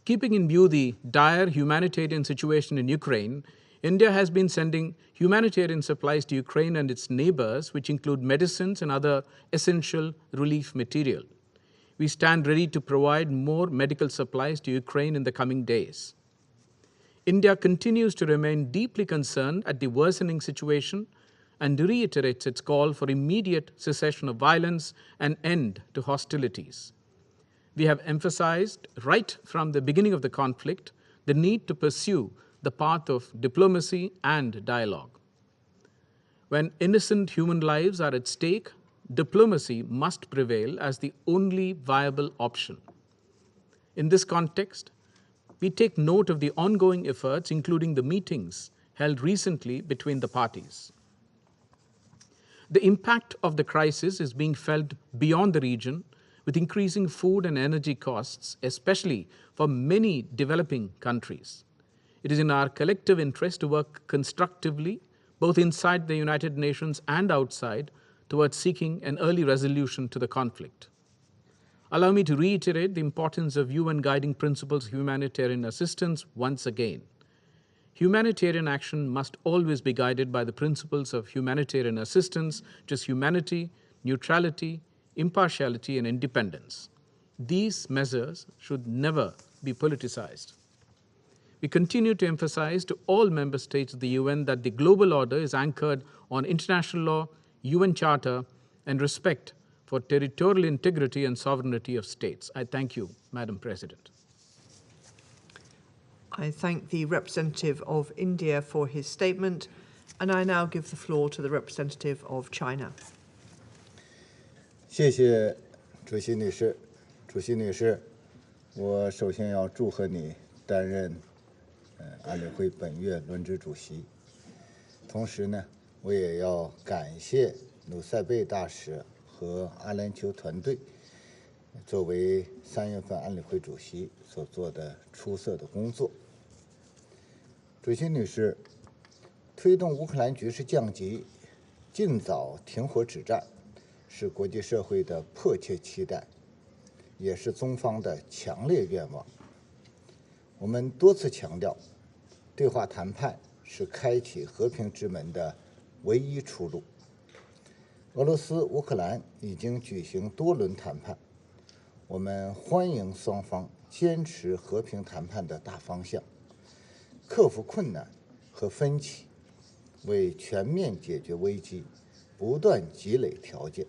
S16: Keeping in view the dire humanitarian situation in Ukraine, India has been sending humanitarian supplies to Ukraine and its neighbors, which include medicines and other essential relief material. We stand ready to provide more medical supplies to Ukraine in the coming days. India continues to remain deeply concerned at the worsening situation and reiterates its call for immediate cessation of violence and end to hostilities. We have emphasized right from the beginning of the conflict the need to pursue the path of diplomacy and dialogue. When innocent human lives are at stake, diplomacy must prevail as the only viable option. In this context, we take note of the ongoing efforts, including the meetings held recently between the parties. The impact of the crisis is being felt beyond the region, with increasing food and energy costs, especially for many developing countries. It is in our collective interest to work constructively, both inside the United Nations and outside, towards seeking an early resolution to the conflict. Allow me to reiterate the importance of UN guiding principles of humanitarian assistance once again. Humanitarian action must always be guided by the principles of humanitarian assistance, which is humanity, neutrality, impartiality, and independence. These measures should never be politicized. We continue to emphasize to all member states of the UN that the global order is anchored on international law, UN Charter, and respect for territorial integrity and sovereignty of states. I thank you, Madam President.
S2: I thank the representative of India for his statement, and I now give the floor to the representative of China.
S17: 谢谢主席女士。主席女士，我首先要祝贺你担任安理会本月轮值主席。同时呢，我也要感谢努塞贝大使和阿联酋团队作为3月份安理会主席所做的出色的工作。主席女士，推动乌克兰局势降级，尽早停火止战，是国际社会的迫切期待，也是中方的强烈愿望。我们多次强调，对话谈判是开启和平之门的唯一出路。俄罗斯、乌克兰已经举行多轮谈判，我们欢迎双方坚持和平谈判的大方向，克服困难和分歧，为全面解决危机不断积累条件。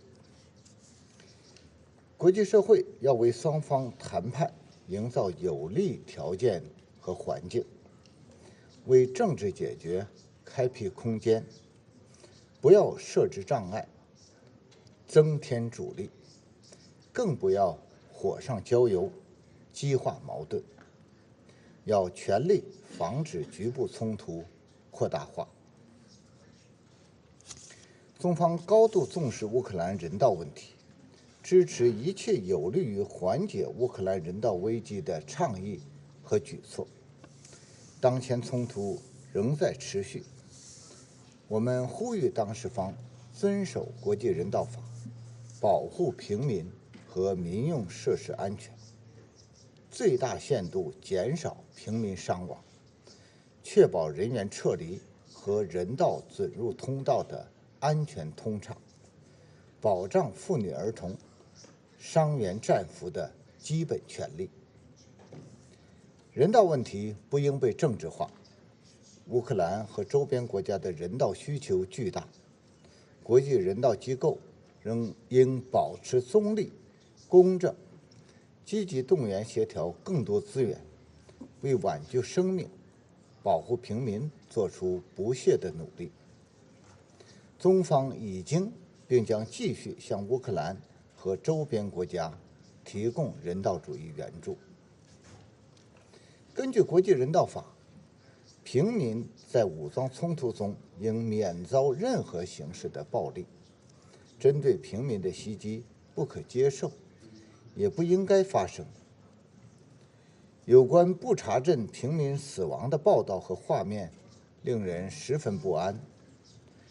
S17: 国际社会要为双方谈判营造有利条件和环境，为政治解决开辟空间，不要设置障碍，增添阻力，更不要火上浇油，激化矛盾。要全力防止局部冲突扩大化。中方高度重视乌克兰人道问题，支持一切有利于缓解乌克兰人道危机的倡议和举措。当前冲突仍在持续，我们呼吁当事方遵守国际人道法，保护平民和民用设施安全，最大限度减少平民伤亡，确保人员撤离和人道准入通道的安全通畅，保障妇女儿童、伤员战俘的基本权利。人道问题不应被政治化，乌克兰和周边国家的人道需求巨大，国际人道机构仍应保持中立、公正，积极动员协调更多资源，为挽救生命、保护平民做出不懈的努力。中方已经并将继续向乌克兰和周边国家提供人道主义援助。根据国际人道法，平民在武装冲突中应免遭任何形式的暴力，针对平民的袭击不可接受，也不应该发生。有关布查镇平民死亡的报道和画面令人十分不安，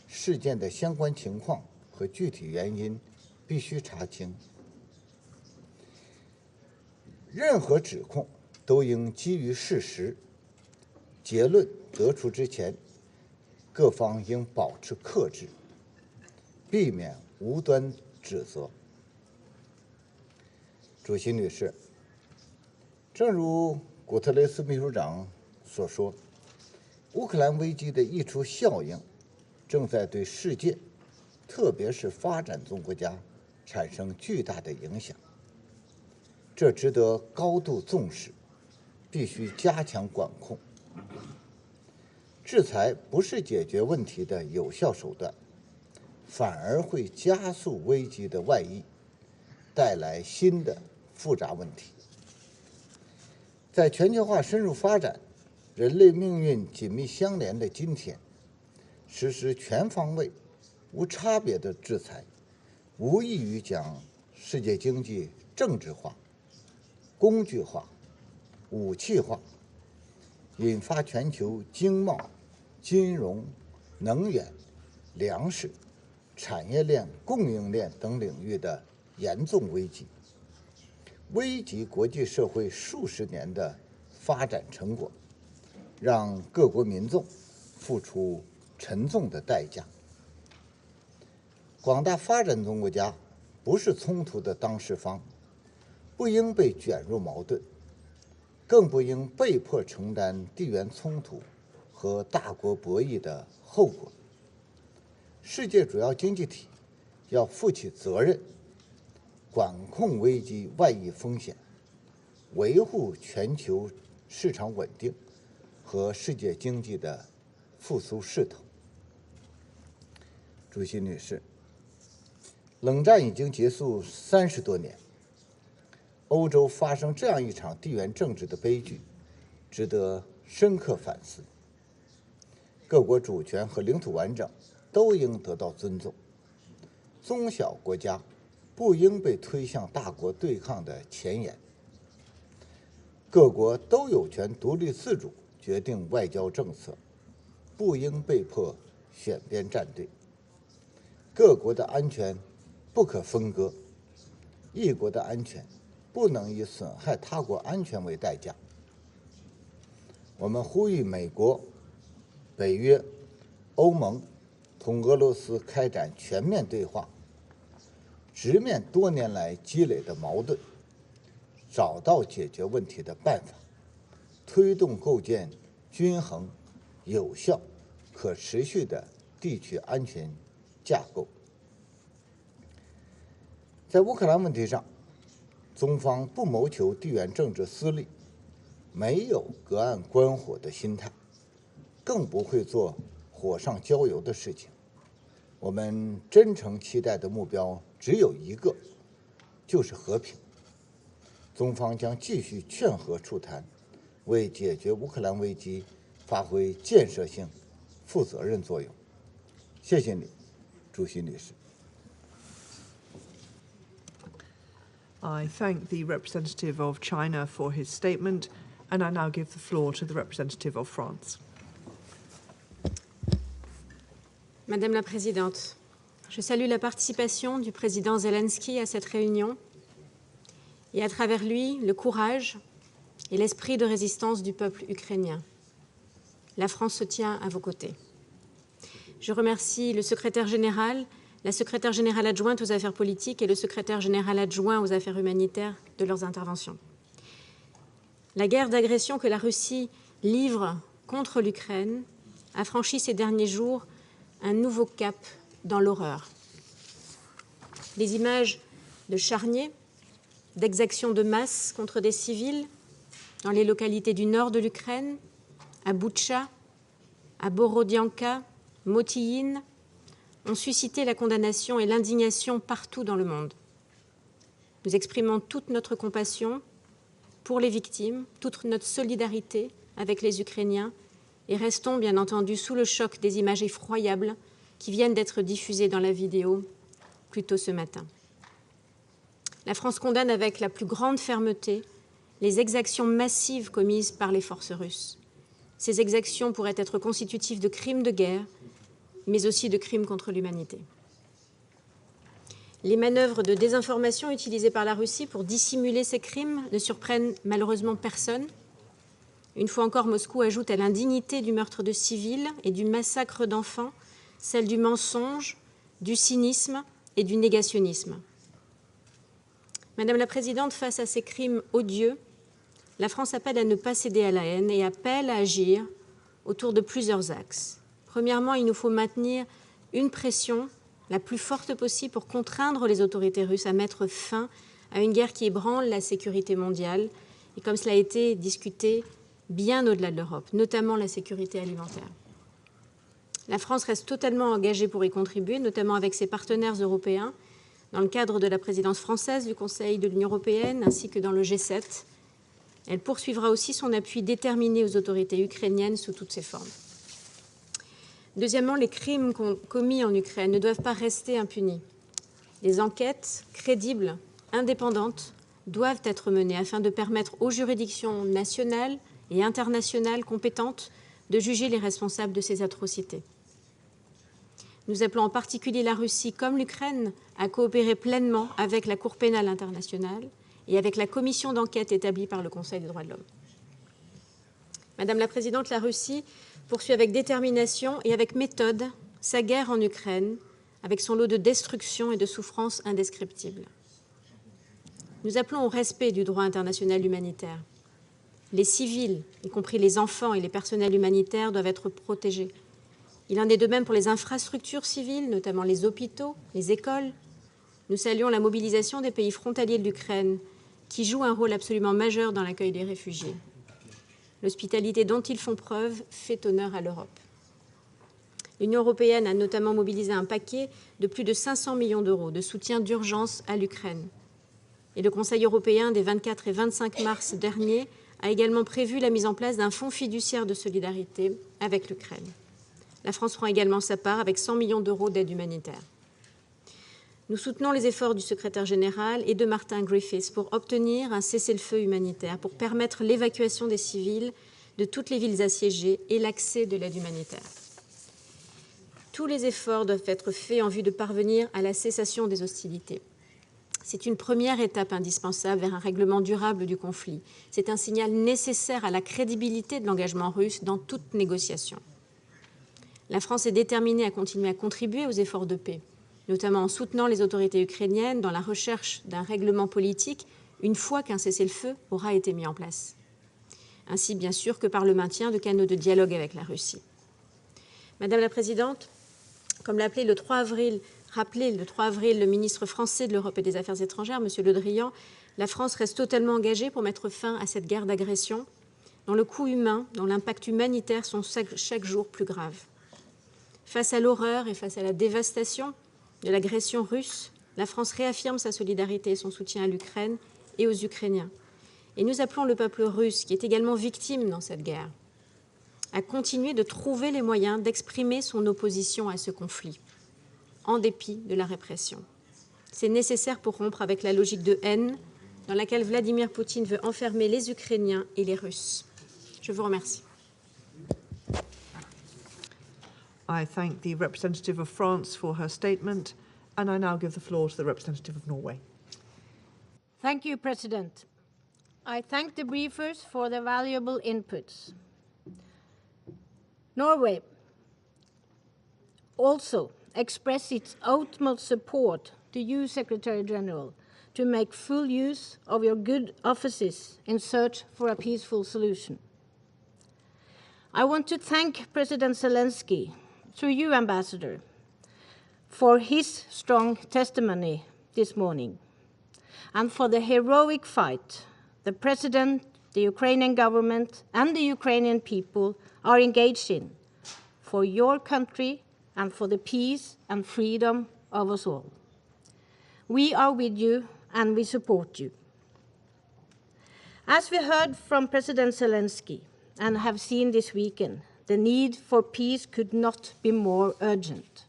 S17: 事件的相关情况和具体原因必须查清。任何指控都应基于事实，结论得出之前，各方应保持克制，避免无端指责。主席女士，正如古特雷斯秘书长所说，乌克兰危机的溢出效应正在对世界，特别是发展中国家产生巨大的影响，这值得高度重视，必须加强管控。制裁不是解决问题的有效手段，反而会加速危机的外溢，带来新的复杂问题。在全球化深入发展、人类命运紧密相连的今天，实施全方位、无差别的制裁，无异于将世界经济政治化、工具化、武器化，引发全球经贸、金融、能源、粮食、产业链、供应链等领域的严重危机，危及国际社会数十年的发展成果，让各国民众付出沉重的代价。广大发展中国家不是冲突的当事方，不应被卷入矛盾，更不应被迫承担地缘冲突和大国博弈的后果。世界主要经济体要负起责任，管控危机外溢风险，维护全球市场稳定和世界经济的复苏势头。主席女士，冷战已经结束30多年，欧洲发生这样一场地缘政治的悲剧，值得深刻反思。各国主权和领土完整都应得到尊重，中小国家不应被推向大国对抗的前沿。各国都有权独立自主决定外交政策，不应被迫选边站队。各国的安全不可分割，一国的安全不能以损害他国安全为代价。我们呼吁美国、北约、欧盟同俄罗斯开展全面对话，直面多年来积累的矛盾，找到解决问题的办法，推动构建均衡、有效、可持续的地区安全架构。在乌克兰问题上，中方不谋求地缘政治私利，没有隔岸观火的心态，更不会做火上浇油的事情。我们真诚期待的目标只有一个，就是和平。中方将继续劝和促谈，为解决乌克兰危机发挥建设性、负责任作用。谢谢你，主席女士。
S2: I thank the representative of China for his statement, and I now give the floor to the representative of France.
S18: Madame la Présidente, je salue la participation du président Zelensky à cette réunion et à travers lui le courage et l'esprit de résistance du peuple ukrainien. La France se tient à vos côtés. Je remercie le secrétaire général, la secrétaire générale adjointe aux affaires politiques et le secrétaire général adjoint aux affaires humanitaires de leurs interventions. La guerre d'agression que la Russie livre contre l'Ukraine a franchi ces derniers jours un nouveau cap dans l'horreur. Les images de charniers, d'exactions de masse contre des civils dans les localités du nord de l'Ukraine, à Bucha, à Borodyanka, Motyine, ont suscité la condamnation et l'indignation partout dans le monde. Nous exprimons toute notre compassion pour les victimes, toute notre solidarité avec les Ukrainiens et restons bien entendu sous le choc des images effroyables qui viennent d'être diffusées dans la vidéo plus tôt ce matin. La France condamne avec la plus grande fermeté les exactions massives commises par les forces russes. Ces exactions pourraient être constitutives de crimes de guerre, mais aussi de crimes contre l'humanité. Les manœuvres de désinformation utilisées par la Russie pour dissimuler ces crimes ne surprennent malheureusement personne. Une fois encore, Moscou ajoute à l'indignité du meurtre de civils et du massacre d'enfants celle du mensonge, du cynisme et du négationnisme. Madame la Présidente, face à ces crimes odieux, la France appelle à ne pas céder à la haine et appelle à agir autour de plusieurs axes. Premièrement, il nous faut maintenir une pression la plus forte possible pour contraindre les autorités russes à mettre fin à une guerre qui ébranle la sécurité mondiale et comme cela a été discuté bien au-delà de l'Europe, notamment la sécurité alimentaire. La France reste totalement engagée pour y contribuer, notamment avec ses partenaires européens, dans le cadre de la présidence française du Conseil de l'Union européenne, ainsi que dans le G7, Elle poursuivra aussi son appui déterminé aux autorités ukrainiennes sous toutes ses formes. Deuxièmement, les crimes commis en Ukraine ne doivent pas rester impunis. Des enquêtes crédibles, indépendantes, doivent être menées afin de permettre aux juridictions nationales et internationales compétentes de juger les responsables de ces atrocités. Nous appelons en particulier la Russie comme l'Ukraine à coopérer pleinement avec la Cour pénale internationale et avec la commission d'enquête établie par le Conseil des droits de l'homme. Madame la Présidente, la Russie poursuit avec détermination et avec méthode sa guerre en Ukraine, avec son lot de destruction et de souffrances indescriptibles. Nous appelons au respect du droit international humanitaire. Les civils, y compris les enfants et les personnels humanitaires, doivent être protégés. Il en est de même pour les infrastructures civiles, notamment les hôpitaux, les écoles. Nous saluons la mobilisation des pays frontaliers de l'Ukraine, qui jouent un rôle absolument majeur dans l'accueil des réfugiés. L'hospitalité dont ils font preuve fait honneur à l'Europe. L'Union européenne a notamment mobilisé un paquet de plus de 500 millions d'euros de soutien d'urgence à l'Ukraine. Et le Conseil européen des 24 et 25 mars dernier a également prévu la mise en place d'un fonds fiduciaire de solidarité avec l'Ukraine. La France prend également sa part avec 100 millions d'euros d'aide humanitaire. Nous soutenons les efforts du secrétaire général et de Martin Griffiths pour obtenir un cessez-le-feu humanitaire, pour permettre l'évacuation des civils de toutes les villes assiégées et l'accès de l'aide humanitaire. Tous les efforts doivent être faits en vue de parvenir à la cessation des hostilités. C'est une première étape indispensable vers un règlement durable du conflit. C'est un signal nécessaire à la crédibilité de l'engagement russe dans toute négociation. La France est déterminée à continuer à contribuer aux efforts de paix, notamment en soutenant les autorités ukrainiennes dans la recherche d'un règlement politique une fois qu'un cessez-le-feu aura été mis en place, ainsi bien sûr que par le maintien de canaux de dialogue avec la Russie. Madame la Présidente, comme l'a rappelé le 3 avril le ministre français de l'Europe et des Affaires étrangères, M. Le Drian, la France reste totalement engagée pour mettre fin à cette guerre d'agression, dont le coût humain, dont l'impact humanitaire sont chaque jour plus graves. Face à l'horreur et face à la dévastation de l'agression russe, la France réaffirme sa solidarité et son soutien à l'Ukraine et aux Ukrainiens. Et nous appelons le peuple russe, qui est également victime dans cette guerre, à continuer de trouver les moyens d'exprimer son opposition à ce conflit, en dépit de la répression. C'est nécessaire pour rompre avec la logique de haine dans laquelle Vladimir Poutine veut enfermer les Ukrainiens et les Russes. Je vous remercie.
S2: I thank the representative of France for her statement, and I now give the floor to the representative of Norway.
S19: Thank you, President. I thank the briefers for their valuable inputs. Norway also expressed its utmost support to you, Secretary General, to make full use of your good offices in search for a peaceful solution. I want to thank President Zelensky, through you, Ambassador, for his strong testimony this morning and for the heroic fight the President, the Ukrainian government, and the Ukrainian people are engaged in for your country and for the peace and freedom of us all. We are with you and we support you. As we heard from President Zelensky and have seen this weekend, the need for peace could not be more urgent.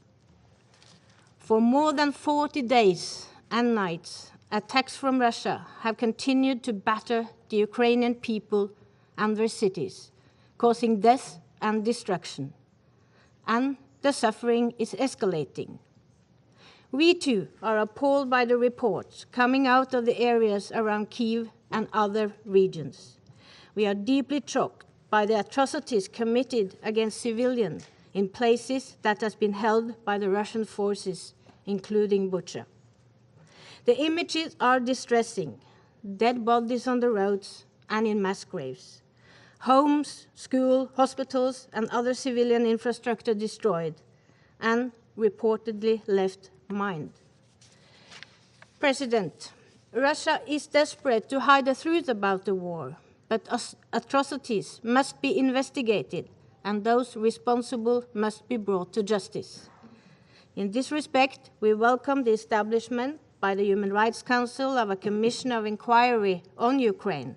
S19: For more than 40 days and nights, attacks from Russia have continued to batter the Ukrainian people and their cities, causing death and destruction. And the suffering is escalating. We too are appalled by the reports coming out of the areas around Kyiv and other regions. We are deeply shocked by the atrocities committed against civilians in places that has been held by the Russian forces, including Bucha. The images are distressing: dead bodies on the roads and in mass graves, homes, schools, hospitals, and other civilian infrastructure destroyed and reportedly left mined. President, Russia is desperate to hide the truth about the war, but atrocities must be investigated and those responsible must be brought to justice. In this respect, we welcome the establishment by the Human Rights Council of a Commission of Inquiry on Ukraine.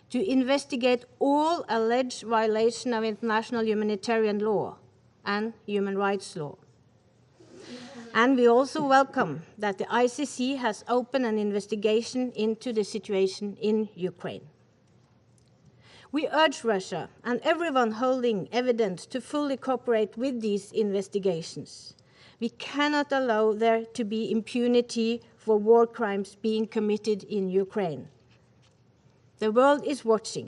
S19: to investigate all alleged violation of international humanitarian law and human rights law. And we also welcome that the ICC has opened an investigation into the situation in Ukraine. We urge Russia and everyone holding evidence to fully cooperate with these investigations. We cannot allow there to be impunity for war crimes being committed in Ukraine. The world is watching.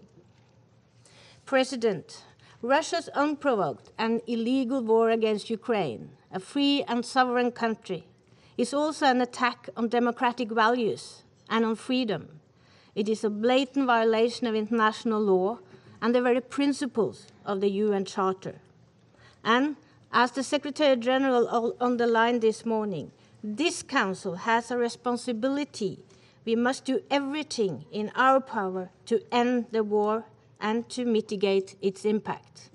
S19: President, Russia's unprovoked and illegal war against Ukraine, a free and sovereign country, is also an attack on democratic values and on freedom. It is a blatant violation of international law and the very principles of the UN Charter. And as the Secretary General underlined this morning, this Council has a responsibility. We must do everything in our power to end the war and to mitigate its impact.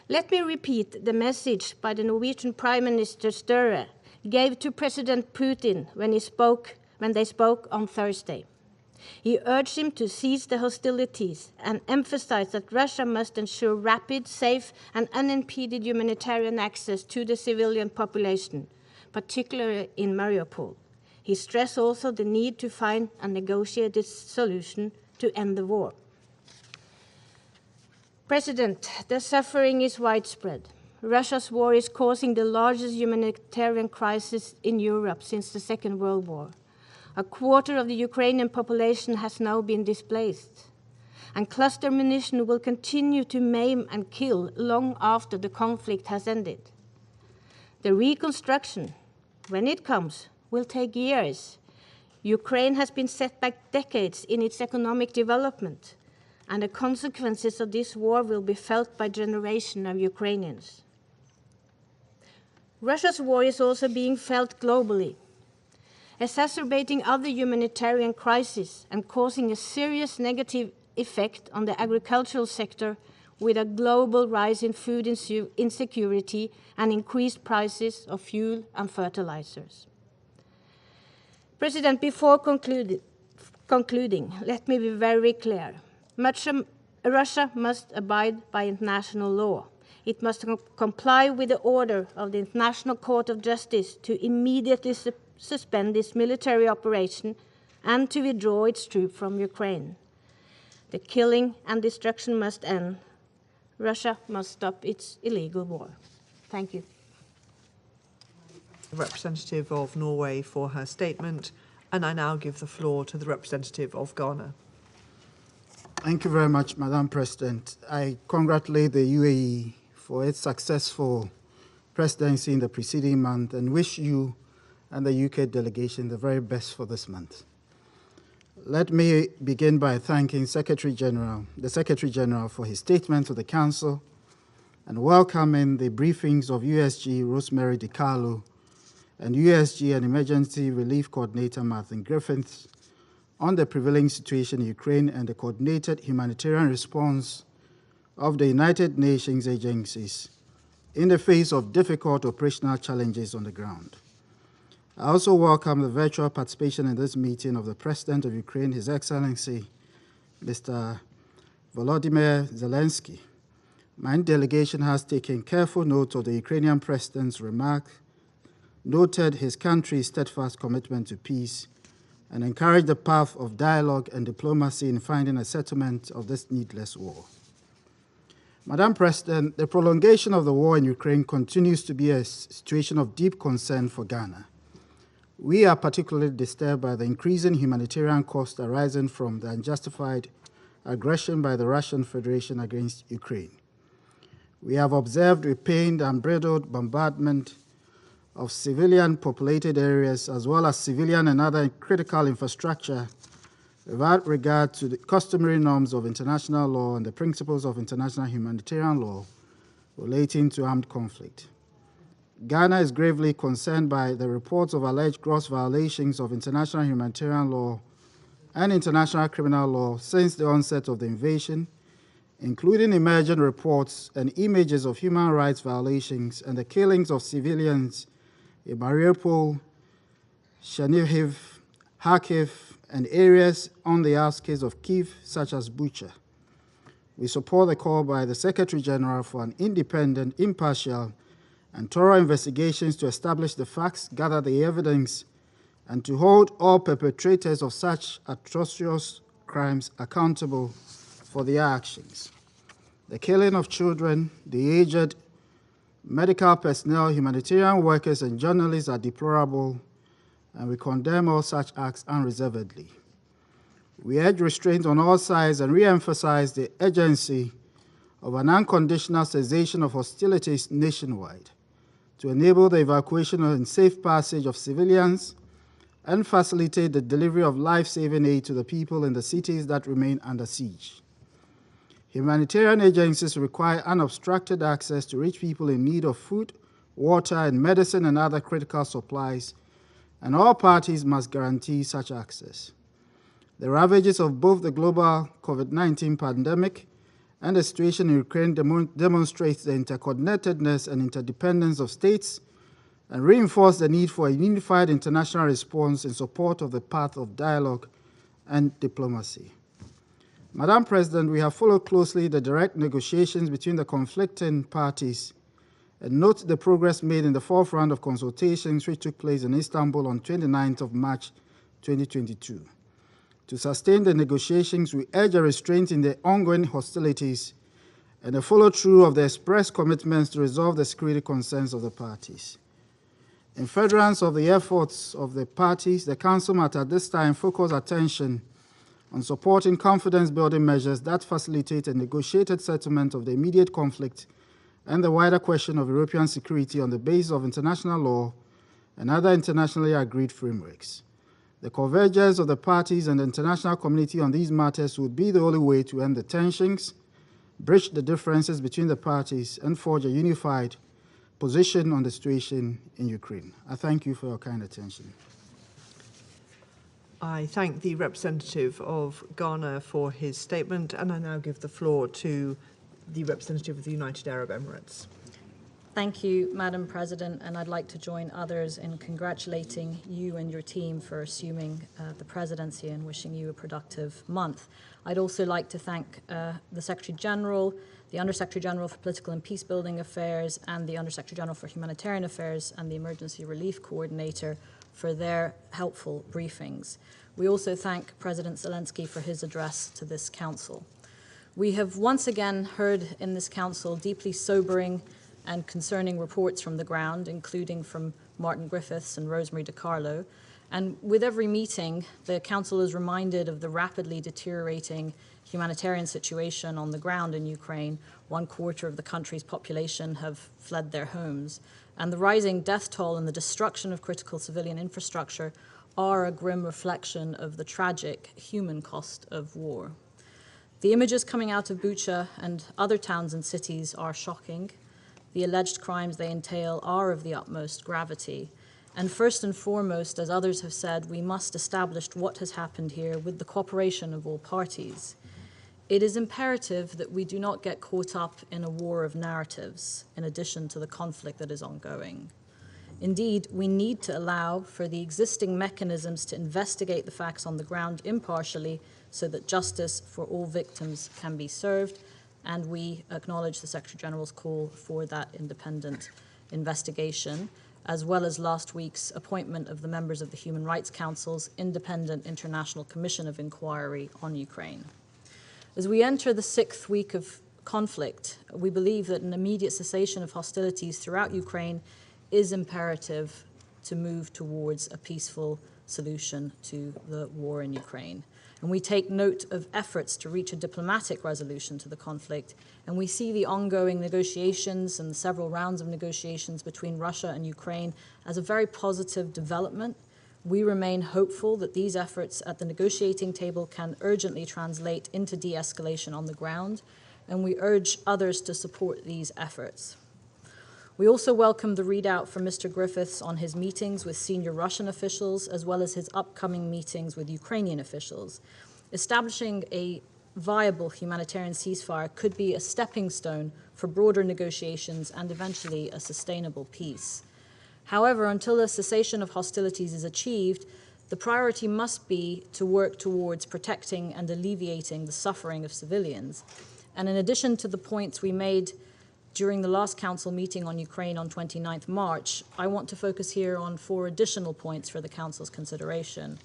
S19: Let me repeat the message by the Norwegian Prime Minister Støre gave to President Putin when they spoke on Thursday. He urged him to cease the hostilities and emphasized that Russia must ensure rapid, safe, and unimpeded humanitarian access to the civilian population, particularly in Mariupol. He stressed also the need to find a negotiated solution to end the war. President, the suffering is widespread. Russia's war is causing the largest humanitarian crisis in Europe since the Second World War. A quarter of the Ukrainian population has now been displaced, and cluster munition will continue to maim and kill long after the conflict has ended. The reconstruction, when it comes, will take years. Ukraine has been set back decades in its economic development, and the consequences of this war will be felt by generations of Ukrainians. Russia's war is also being felt globally, exacerbating other humanitarian crises and causing a serious negative effect on the agricultural sector with a global rise in food insecurity and increased prices of fuel and fertilizers. President, before concluding, let me be very clear. Russia must abide by international law. It must comply with the order of the International Court of Justice to immediately suspend its military operation and to withdraw its troops from Ukraine. The killing and destruction must end. Russia must stop its illegal war. Thank you.
S2: The representative of Norway for her statement, and I now give the floor to the representative of Ghana.
S20: Thank you very much, Madam President. I congratulate the UAE for its successful presidency in the preceding month and wish you and the UK delegation the very best for this month. Let me begin by thanking the Secretary General for his statement to the Council and welcoming the briefings of USG Rosemary DiCarlo and USG and Emergency Relief Coordinator Martin Griffiths on the prevailing situation in Ukraine and the coordinated humanitarian response of the United Nations agencies in the face of difficult operational challenges on the ground. I also welcome the virtual participation in this meeting of the President of Ukraine, His Excellency, Mr. Volodymyr Zelenskiy. My delegation has taken careful note of the Ukrainian President's remark, noted his country's steadfast commitment to peace, and encouraged the path of dialogue and diplomacy in finding a settlement of this needless war. Madam President, the prolongation of the war in Ukraine continues to be a situation of deep concern for Ghana. We are particularly disturbed by the increasing humanitarian cost arising from the unjustified aggression by the Russian Federation against Ukraine. We have observed with pain the unbridled bombardment of civilian populated areas as well as civilian and other critical infrastructure without regard to the customary norms of international law and the principles of international humanitarian law relating to armed conflict. Ghana is gravely concerned by the reports of alleged gross violations of international humanitarian law and international criminal law since the onset of the invasion, including emerging reports and images of human rights violations and the killings of civilians in Mariupol, Chernihiv, Kharkiv, and areas on the outskirts of Kyiv, such as Bucha. We support the call by the Secretary General for an independent, impartial, and thorough investigations to establish the facts, gather the evidence, and to hold all perpetrators of such atrocious crimes accountable for their actions. The killing of children, the aged, medical personnel, humanitarian workers, and journalists are deplorable, and we condemn all such acts unreservedly. We urge restraint on all sides and re-emphasize the urgency of an unconditional cessation of hostilities nationwide to enable the evacuation and safe passage of civilians and facilitate the delivery of life-saving aid to the people in the cities that remain under siege. Humanitarian agencies require unobstructed access to reach people in need of food, water, and medicine and other critical supplies, and all parties must guarantee such access. The ravages of both the global COVID-19 pandemic and the situation in Ukraine demonstrates the interconnectedness and interdependence of states and reinforce the need for a unified international response in support of the path of dialogue and diplomacy. Madam President, we have followed closely the direct negotiations between the conflicting parties and note the progress made in the fourth round of consultations which took place in Istanbul on 29th of March 2022. To sustain the negotiations, we urge a restraint in the ongoing hostilities and a follow-through of the express commitments to resolve the security concerns of the parties. In furtherance of the efforts of the parties, the Council must at this time focus attention on supporting confidence-building measures that facilitate a negotiated settlement of the immediate conflict and the wider question of European security on the basis of international law and other internationally agreed frameworks. The convergence of the parties and the international community on these matters would be the only way to end the tensions, bridge the differences between the parties, and forge a unified position on the situation in Ukraine. I thank you for your kind attention.
S2: I thank the representative of Ghana for his statement, and I now give the floor to the representative of the United Arab Emirates.
S21: Thank you, Madam President, and I'd like to join others in congratulating you and your team for assuming the presidency and wishing you a productive month. I'd also like to thank the Secretary General, the Under-Secretary General for Political and Peacebuilding Affairs, and the Under-Secretary General for Humanitarian Affairs and the Emergency Relief Coordinator for their helpful briefings. We also thank President Zelensky for his address to this Council. We have once again heard in this Council deeply sobering and concerning reports from the ground, including from Martin Griffiths and Rosemary DiCarlo. And with every meeting, the Council is reminded of the rapidly deteriorating humanitarian situation on the ground in Ukraine. 1/4 of the country's population have fled their homes. And the rising death toll and the destruction of critical civilian infrastructure are a grim reflection of the tragic human cost of war. The images coming out of Bucha and other towns and cities are shocking. The alleged crimes they entail are of the utmost gravity. And first and foremost, as others have said, we must establish what has happened here with the cooperation of all parties. It is imperative that we do not get caught up in a war of narratives, in addition to the conflict that is ongoing. Indeed, we need to allow for the existing mechanisms to investigate the facts on the ground impartially so that justice for all victims can be served, and we acknowledge the Secretary General's call for that independent investigation, as well as last week's appointment of the members of the Human Rights Council's Independent International Commission of Inquiry on Ukraine. As we enter the 6th week of conflict, we believe that an immediate cessation of hostilities throughout Ukraine is imperative to move towards a peaceful solution to the war in Ukraine. And we take note of efforts to reach a diplomatic resolution to the conflict, and we see the ongoing negotiations and several rounds of negotiations between Russia and Ukraine as a very positive development. We remain hopeful that these efforts at the negotiating table can urgently translate into de-escalation on the ground, and we urge others to support these efforts. We also welcome the readout from Mr. Griffiths on his meetings with senior Russian officials, as well as his upcoming meetings with Ukrainian officials. Establishing a viable humanitarian ceasefire could be a stepping stone for broader negotiations and eventually a sustainable peace. However, until a cessation of hostilities is achieved, the priority must be to work towards protecting and alleviating the suffering of civilians. And in addition to the points we made during the last Council meeting on Ukraine on 29th March, I want to focus here on 4 additional points for the Council's consideration.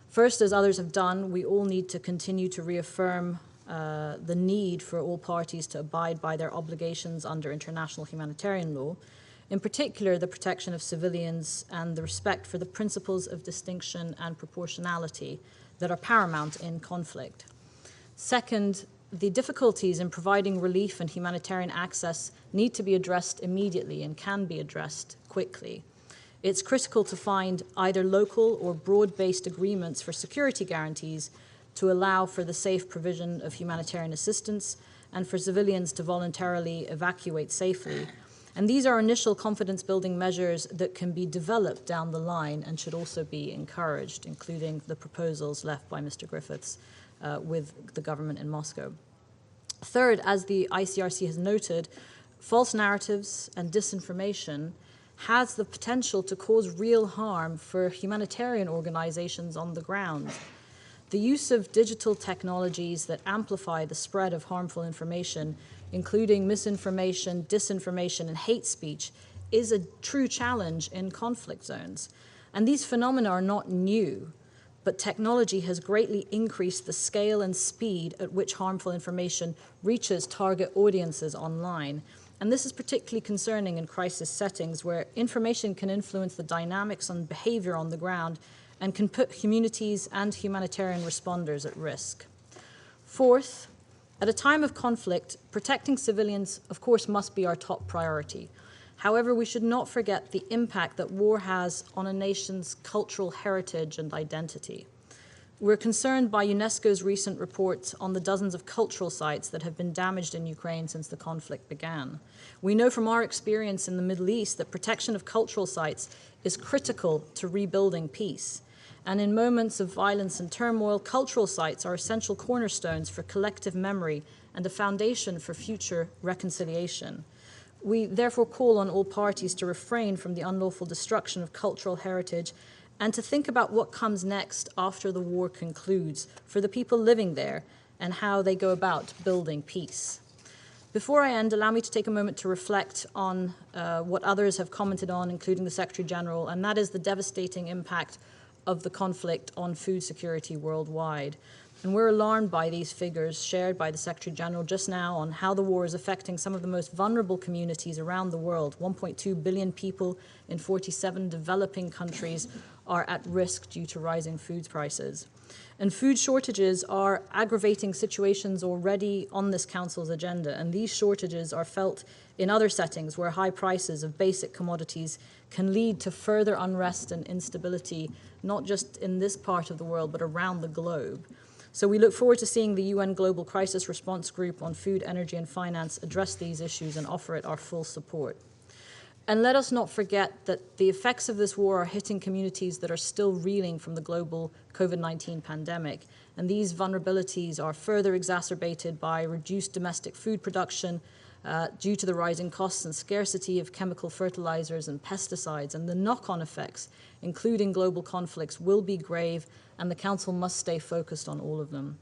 S21: First, as others have done, we all need to continue to reaffirm the need for all parties to abide by their obligations under international humanitarian law, in particular the protection of civilians and the respect for the principles of distinction and proportionality that are paramount in conflict. Second, the difficulties in providing relief and humanitarian access need to be addressed immediately and can be addressed quickly. It's critical to find either local or broad-based agreements for security guarantees to allow for the safe provision of humanitarian assistance and for civilians to voluntarily evacuate safely. And these are initial confidence-building measures that can be developed down the line and should also be encouraged, including the proposals left by Mr. Griffiths with the government in Moscow. Third, as the ICRC has noted, false narratives and disinformation has the potential to cause real harm for humanitarian organizations on the ground. The use of digital technologies that amplify the spread of harmful information, including misinformation, disinformation, and hate speech, is a true challenge in conflict zones. And these phenomena are not new, but technology has greatly increased the scale and speed at which harmful information reaches target audiences online. And this is particularly concerning in crisis settings where information can influence the dynamics and behavior on the ground and can put communities and humanitarian responders at risk. Fourth, at a time of conflict, protecting civilians, of course, must be our top priority. However, we should not forget the impact that war has on a nation's cultural heritage and identity. We're concerned by UNESCO's recent reports on the dozens of cultural sites that have been damaged in Ukraine since the conflict began. We know from our experience in the Middle East that protection of cultural sites is critical to rebuilding peace. And in moments of violence and turmoil, cultural sites are essential cornerstones for collective memory and a foundation for future reconciliation. We therefore call on all parties to refrain from the unlawful destruction of cultural heritage and to think about what comes next after the war concludes for the people living there and how they go about building peace. Before I end, allow me to take a moment to reflect on what others have commented on, including the Secretary General, and that is the devastating impact of the conflict on food security worldwide. And we're alarmed by these figures shared by the Secretary General just now on how the war is affecting some of the most vulnerable communities around the world. 1.2 billion people in 47 developing countries are at risk due to rising food prices. And food shortages are aggravating situations already on this Council's agenda, and these shortages are felt in other settings where high prices of basic commodities can lead to further unrest and instability, not just in this part of the world, but around the globe. So we look forward to seeing the UN Global Crisis Response Group on Food, Energy and Finance address these issues and offer it our full support. And let us not forget that the effects of this war are hitting communities that are still reeling from the global COVID-19 pandemic. And these vulnerabilities are further exacerbated by reduced domestic food production due to the rising costs and scarcity of chemical fertilizers and pesticides. And the knock-on effects, including global conflicts, will be grave, and the Council must stay focused on all of them.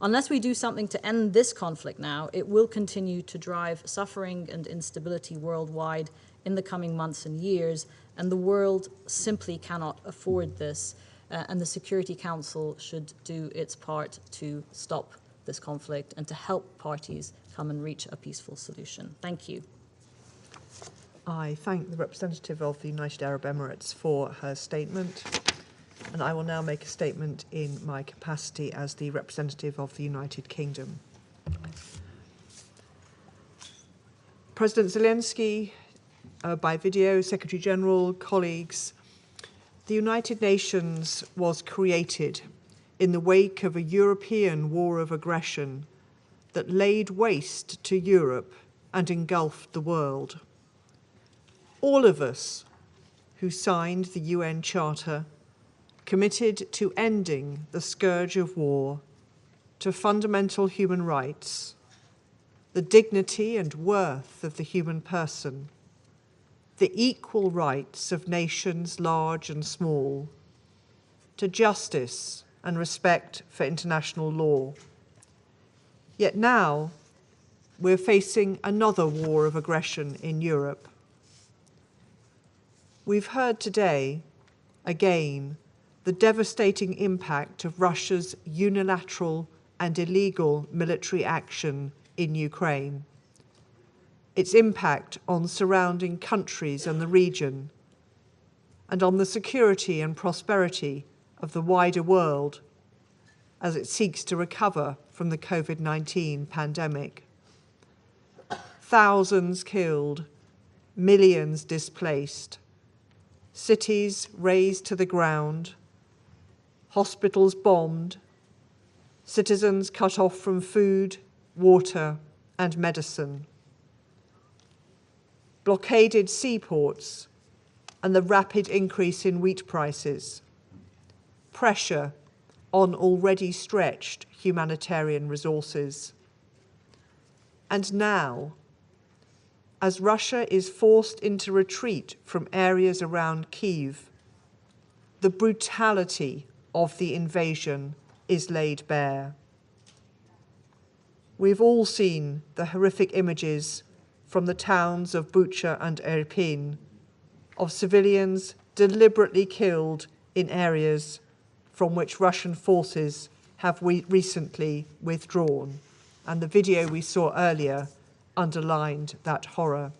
S21: Unless we do something to end this conflict now, it will continue to drive suffering and instability worldwide in the coming months and years, and the world simply cannot afford this, and the Security Council should do its part to stop this conflict and to help parties come and reach a peaceful solution. Thank you.
S2: I thank the representative of the United Arab Emirates for her statement, and I will now make a statement in my capacity as the representative of the United Kingdom. President Zelensky, by video, Secretary General, colleagues, the United Nations was created in the wake of a European war of aggression that laid waste to Europe and engulfed the world. All of us who signed the UN Charter committed to ending the scourge of war, to fundamental human rights, the dignity and worth of the human person, the equal rights of nations large and small, to justice and respect for international law. Yet now, we're facing another war of aggression in Europe. We've heard today, again, the devastating impact of Russia's unilateral and illegal military action in Ukraine, its impact on surrounding countries and the region, and on the security and prosperity of the wider world as it seeks to recover from the COVID-19 pandemic. Thousands killed, millions displaced, cities razed to the ground, hospitals bombed, citizens cut off from food, water, and medicine, blockaded seaports, and the rapid increase in wheat prices, pressure on already stretched humanitarian resources. And now, as Russia is forced into retreat from areas around Kyiv, the brutality of the invasion is laid bare. We've all seen the horrific images from the towns of Bucha and Irpin of civilians deliberately killed in areas from which Russian forces have recently withdrawn. And the video we saw earlier underlined that horror.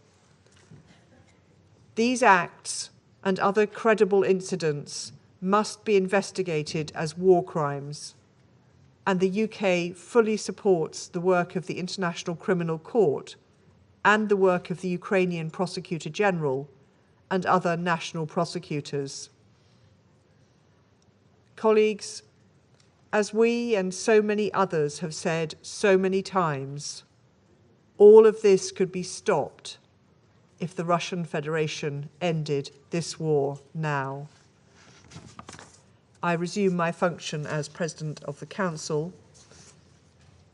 S2: These acts and other credible incidents must be investigated as war crimes, and the UK fully supports the work of the International Criminal Court and the work of the Ukrainian Prosecutor General and other national prosecutors. Colleagues, as we and so many others have said so many times, all of this could be stopped if the Russian Federation ended this war now. I resume my function as President of the Council.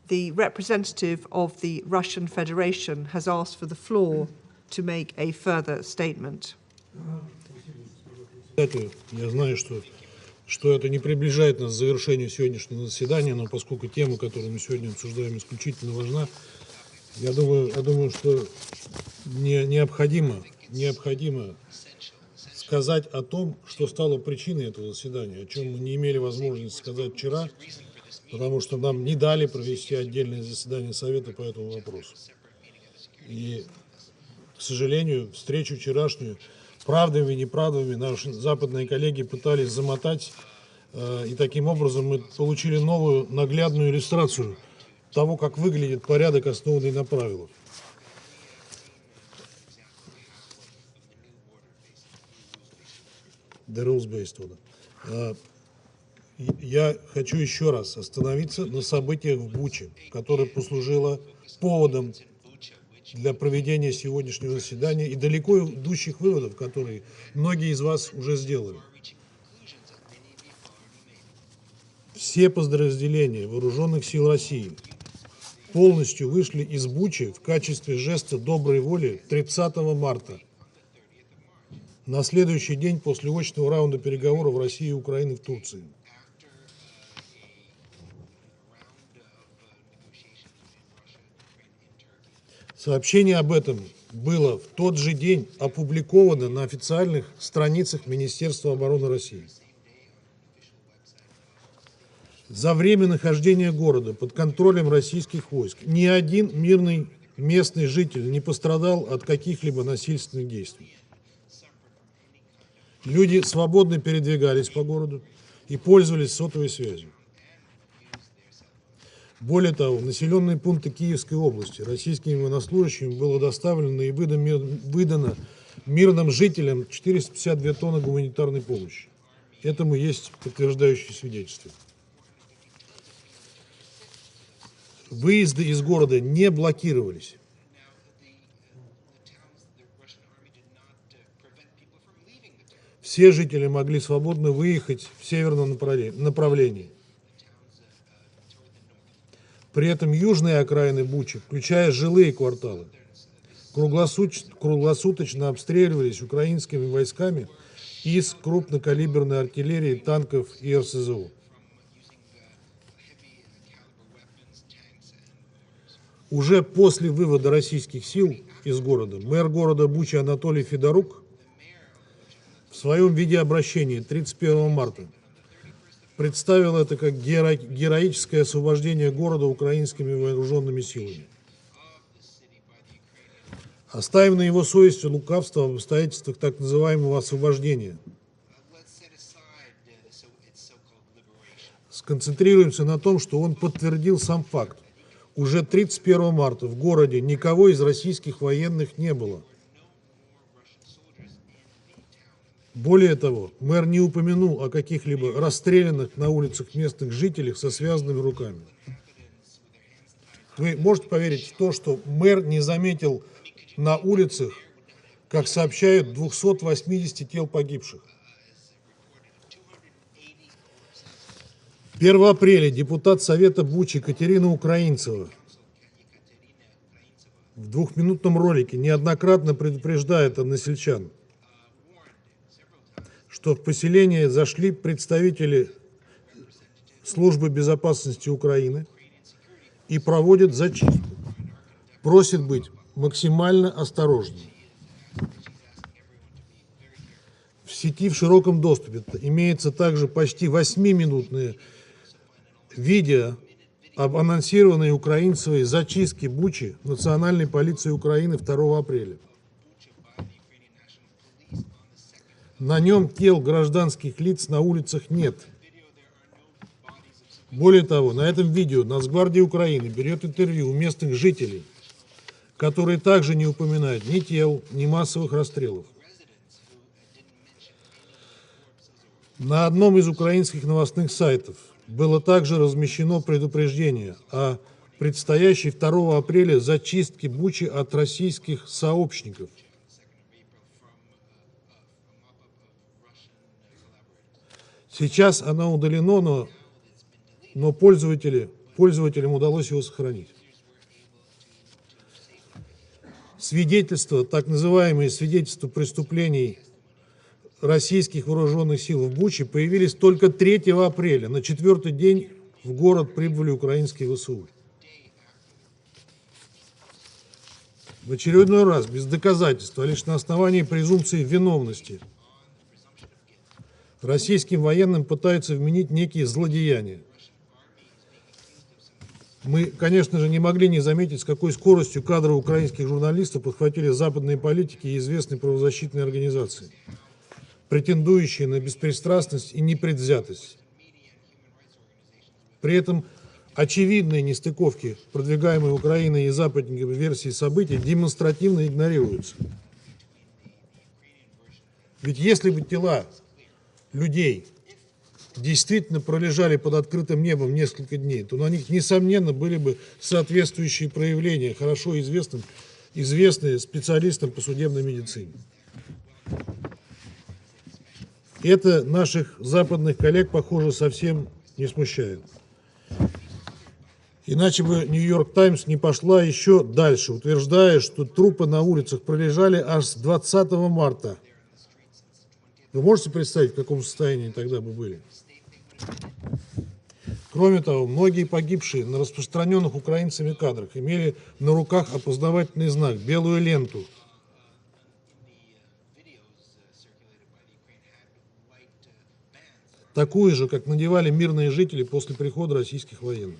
S2: The representative of the Russian Federation has asked for the floor to make a further statement.
S4: Я знаю, что это не приближает нас к завершению сегодняшнего заседания, но поскольку тема, которую мы сегодня обсуждаем, исключительно важна, я думаю, что необходимо сказать о том, что стало причиной этого заседания, о чем мы не имели возможности сказать вчера, потому что нам не дали провести отдельное заседание Совета по этому вопросу. И, к сожалению, встречу вчерашнюю правдами и неправдами наши западные коллеги пытались замотать, и таким образом мы получили новую наглядную иллюстрацию того, как выглядит порядок, основанный на правилах. The rules-based order. Я хочу еще раз остановиться на событиях в Буче, которое послужило поводом для проведения сегодняшнего заседания и далеко идущих выводов, которые многие из вас уже сделали. Все подразделения Вооруженных сил России полностью вышли из Бучи в качестве жеста доброй воли 30 марта, на следующий день после очного раунда переговоров России и Украины в Турции. Сообщение об этом было в тот же день опубликовано на официальных страницах Министерства обороны России. За время нахождения города под контролем российских войск ни один мирный местный житель не пострадал от каких-либо насильственных действий. Люди свободно передвигались по городу и пользовались сотовой связью. Более того, в населенные пункты Киевской области российскими военнослужащими было доставлено и выдано мирным жителям 452 тонны гуманитарной помощи. Этому есть подтверждающие свидетельства. Выезды из города не блокировались. Все жители могли свободно выехать в северном направлении. При этом южные окраины Бучи, включая жилые кварталы, круглосуточно обстреливались украинскими войсками из крупнокалиберной артиллерии, танков и РСЗО. Уже после вывода российских сил из города мэр города Бучи Анатолий Федорук в своем видеообращении 31 марта представил это как героическое освобождение города украинскими вооруженными силами. Оставим на его совести лукавство об обстоятельствах так называемого освобождения. Сконцентрируемся на том, что он подтвердил сам факт. Уже 31 марта в городе никого из российских военных не было. Более того, мэр не упомянул о каких-либо расстрелянных на улицах местных жителях со связанными руками. Вы можете поверить в то, что мэр не заметил на улицах, как сообщают, 280 тел погибших? 1 апреля депутат Совета Бучи Катерина Украинцева в двухминутном ролике неоднократно предупреждает односельчан, что в поселение зашли представители Службы безопасности Украины и проводят зачистку. Просит быть максимально осторожным. В сети в широком доступе имеется также почти 8-минутное видео об анонсированной Украинцевой зачистке Бучи Национальной полиции Украины 2 апреля. На нем тел гражданских лиц на улицах нет. Более того, на этом видео Нацгвардия Украины берет интервью у местных жителей, которые также не упоминают ни тел, ни массовых расстрелов. На одном из украинских новостных сайтов было также размещено предупреждение о предстоящей 2 апреля зачистке Бучи от российских сообщников. Сейчас оно удалено, но пользователям удалось его сохранить. Свидетельства, так называемые свидетельства преступлений российских вооруженных сил в Буче появились только 3 апреля. На 4-й день в город прибыли украинские ВСУ. В очередной раз, без доказательств, а лишь на основании презумпции виновности, российским военным пытаются вменить некие злодеяния. Мы, конечно же, не могли не заметить, с какой скоростью кадры украинских журналистов подхватили западные политики и известные правозащитные организации, претендующие на беспристрастность и непредвзятость. При этом очевидные нестыковки, продвигаемые Украиной и западниками версии событий, демонстративно игнорируются. Ведь если бы тела людей действительно пролежали под открытым небом несколько дней, то на них, несомненно, были бы соответствующие проявления, хорошо известные специалистам по судебной медицине. Это наших западных коллег, похоже, совсем не смущает. Иначе бы Нью-Йорк Таймс не пошла еще дальше, утверждая, что трупы на улицах пролежали аж с 20 марта. Вы можете представить, в каком состоянии тогда бы были? Кроме того, многие погибшие на распространенных украинцами кадрах имели на руках опознавательный знак, белую ленту. Такую же, как надевали мирные жители после прихода российских военных.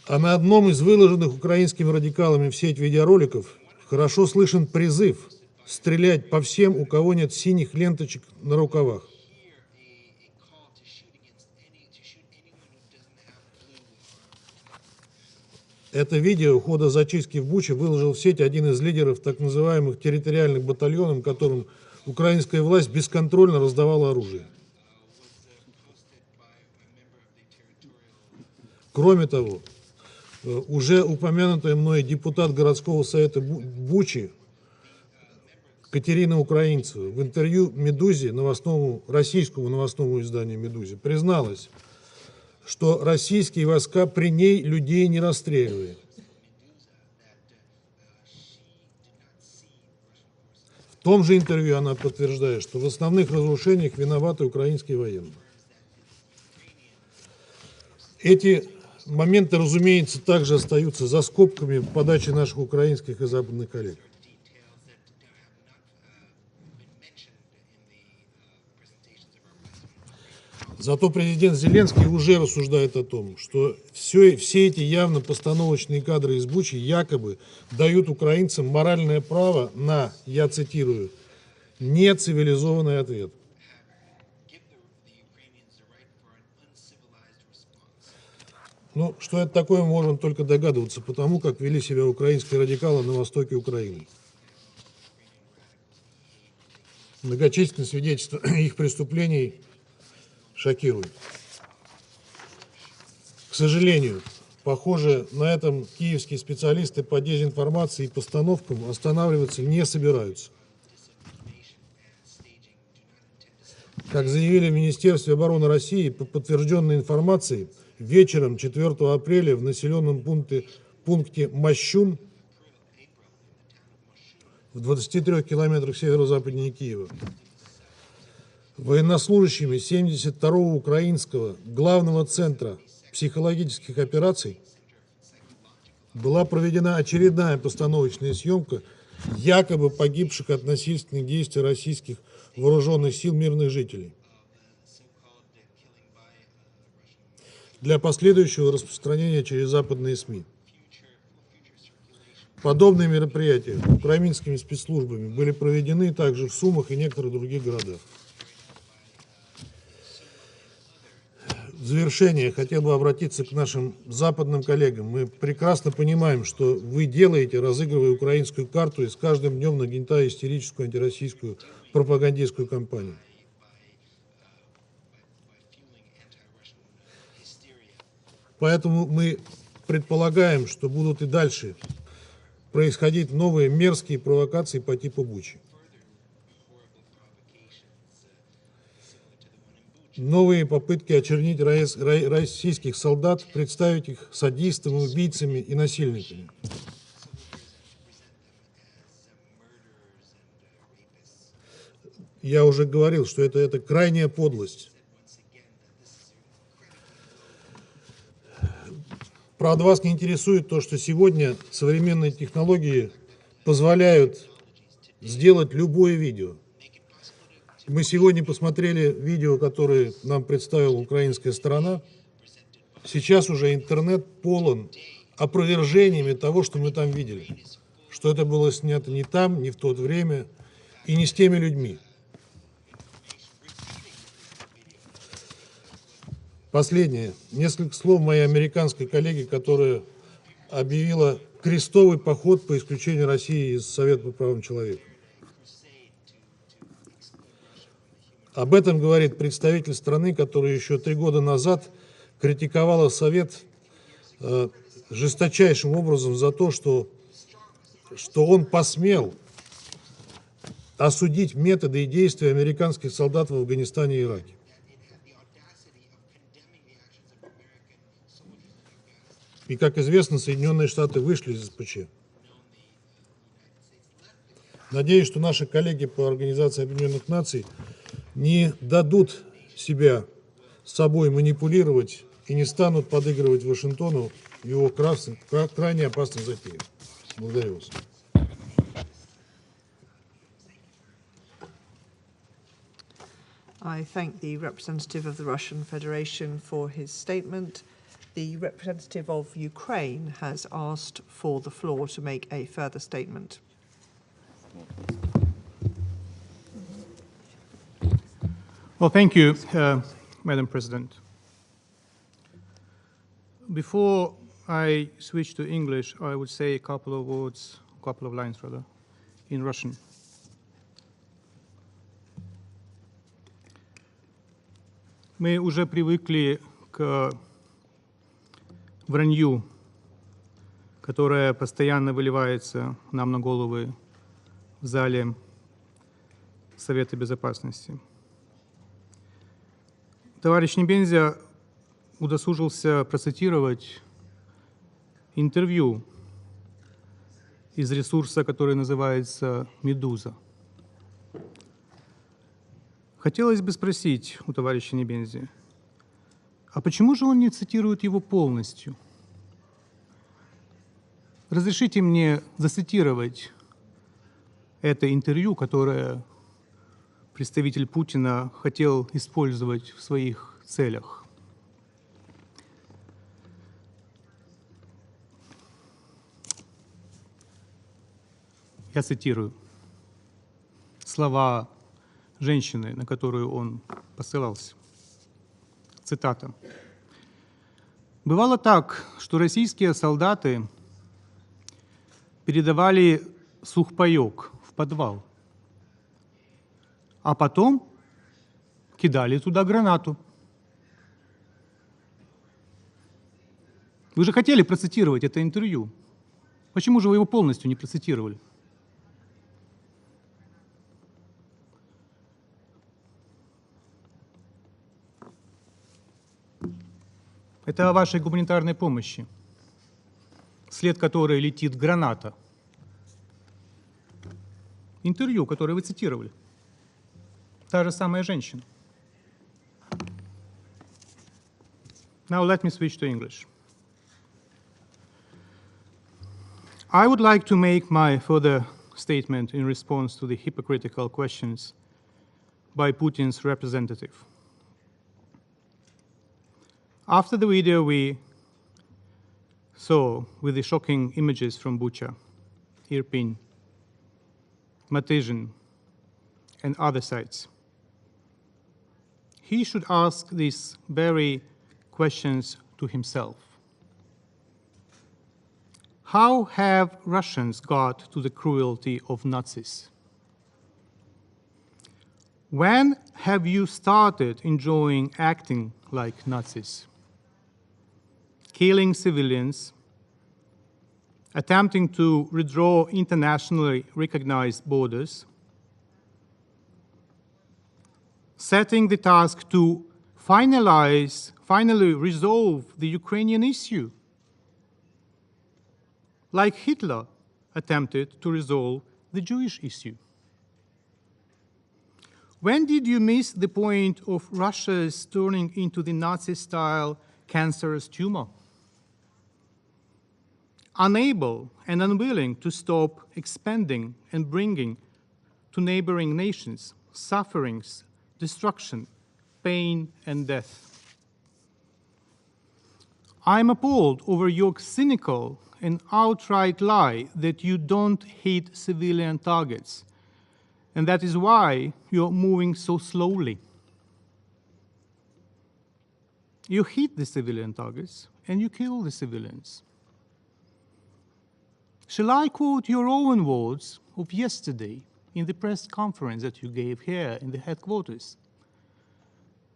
S4: А на одном из выложенных украинскими радикалами в сеть видеороликов хорошо слышен призыв стрелять по всем, у кого нет синих ленточек на рукавах. Это видео хода зачистки в Буче выложил в сеть один из лидеров так называемых территориальных батальонов, которым украинская власть бесконтрольно раздавала оружие. Кроме того, уже упомянутая мной депутат городского совета Бучи Катерина Украинцева в интервью «Медузе», российскому новостному изданию «Медузе», призналась, что российские войска при ней людей не расстреливали. В том же интервью она подтверждает, что в основных разрушениях виноваты украинские военные. Эти моменты, разумеется, также остаются за скобками подачи наших украинских и западных коллег. Зато президент Зеленский уже рассуждает о том, что все эти явно постановочные кадры из Бучи якобы дают украинцам моральное право на, я цитирую, «нецивилизованный ответ». Ну, что это такое, мы можем только догадываться, потому как вели себя украинские радикалы на востоке Украины. Многочисленные свидетельства их преступлений шокируют. К сожалению, похоже, на этом киевские специалисты по дезинформации и постановкам останавливаться не собираются. Как заявили в Министерстве обороны России, по подтвержденной информации, вечером 4 апреля в населенном пункте Мощун в 23 километрах северо-западнее Киева военнослужащими 72-го Украинского главного центра психологических операций была проведена очередная постановочная съемка якобы погибших от насильственных действий российских вооруженных сил мирных жителей для последующего распространения через западные СМИ. Подобные мероприятия украинскими спецслужбами были проведены также в Сумах и некоторых других городах. В завершение хотел бы обратиться к нашим западным коллегам. Мы прекрасно понимаем, что вы делаете, разыгрывая украинскую карту и с каждым днем нагнетая истерическую антироссийскую пропагандистскую кампанию. Поэтому мы предполагаем, что будут и дальше происходить новые мерзкие провокации по типу Бучи. Новые попытки очернить российских солдат, представить их садистами, убийцами и насильниками. Я уже говорил, что это крайняя подлость. Правда, вас не интересует то, что сегодня современные технологии позволяют сделать любое видео. Мы сегодня посмотрели видео, которое нам представила украинская сторона. Сейчас уже интернет полон опровержениями того, что мы там видели. Что это было снято не там, не в то время и не с теми людьми. Последнее. Несколько слов моей американской коллеги, которая объявила крестовый поход по исключению России из Совета по правам человека. Об этом говорит представитель страны, который еще 3 года назад критиковала Совет жесточайшим образом за то, что он посмел осудить методы и действия американских солдат в Афганистане и Ираке. И, как известно, Соединенные Штаты вышли из СПЧ. Надеюсь, что наши коллеги по Организации Объединенных Наций не дадут себя собой манипулировать и не станут подыгрывать Вашингтону в его крайне опасной затее. Благодарю вас.
S2: I thank the representative of the Russian Federation for his statement. The representative of Ukraine has asked for the floor to make a further statement.
S9: Well, thank you, Madam President. Before I switch to English, I would say a couple of lines in Russian. Мы уже привыкли к вранью, которое постоянно выливается нам на головы в зале Совета Безопасности. Товарищ Небензя удосужился процитировать интервью из ресурса, который называется «Медуза». Хотелось бы спросить у товарища Небензи, а почему же он не цитирует его полностью? Разрешите мне зацитировать это интервью, которое представитель Путина хотел использовать в своих целях. Я цитирую слова женщины, на которую он посылался. Цитата. «Бывало так, что российские солдаты передавали сухпайок в подвал, а потом кидали туда гранату. Вы же хотели процитировать это интервью. Почему же вы его полностью не процитировали? Это о вашей гуманитарной помощи, вслед которой летит граната. Интервью, которое вы цитировали. Та же самая женщина. Now let me switch to English. I would like to make my further statement in response to the hypocritical questions by Putin's representative. After the video we saw with the shocking images from Bucha, Irpin, Matizhin, and other sites, he should ask these very questions to himself. How have Russians got to the cruelty of Nazis? When have you started enjoying acting like Nazis? Killing civilians, attempting to redraw internationally recognized borders, setting the task to finally resolve the Ukrainian issue, like Hitler attempted to resolve the Jewish issue. When did you miss the point of Russia's turning into the Nazi-style cancerous tumor? Unable and unwilling to stop expanding and bringing to neighboring nations sufferings, destruction, pain, and death. I'm appalled over your cynical and outright lie that you don't hit civilian targets, and that is why you're moving so slowly. You hit the civilian targets and you kill the civilians. Shall I quote your own words of yesterday in the press conference that you gave here in the headquarters,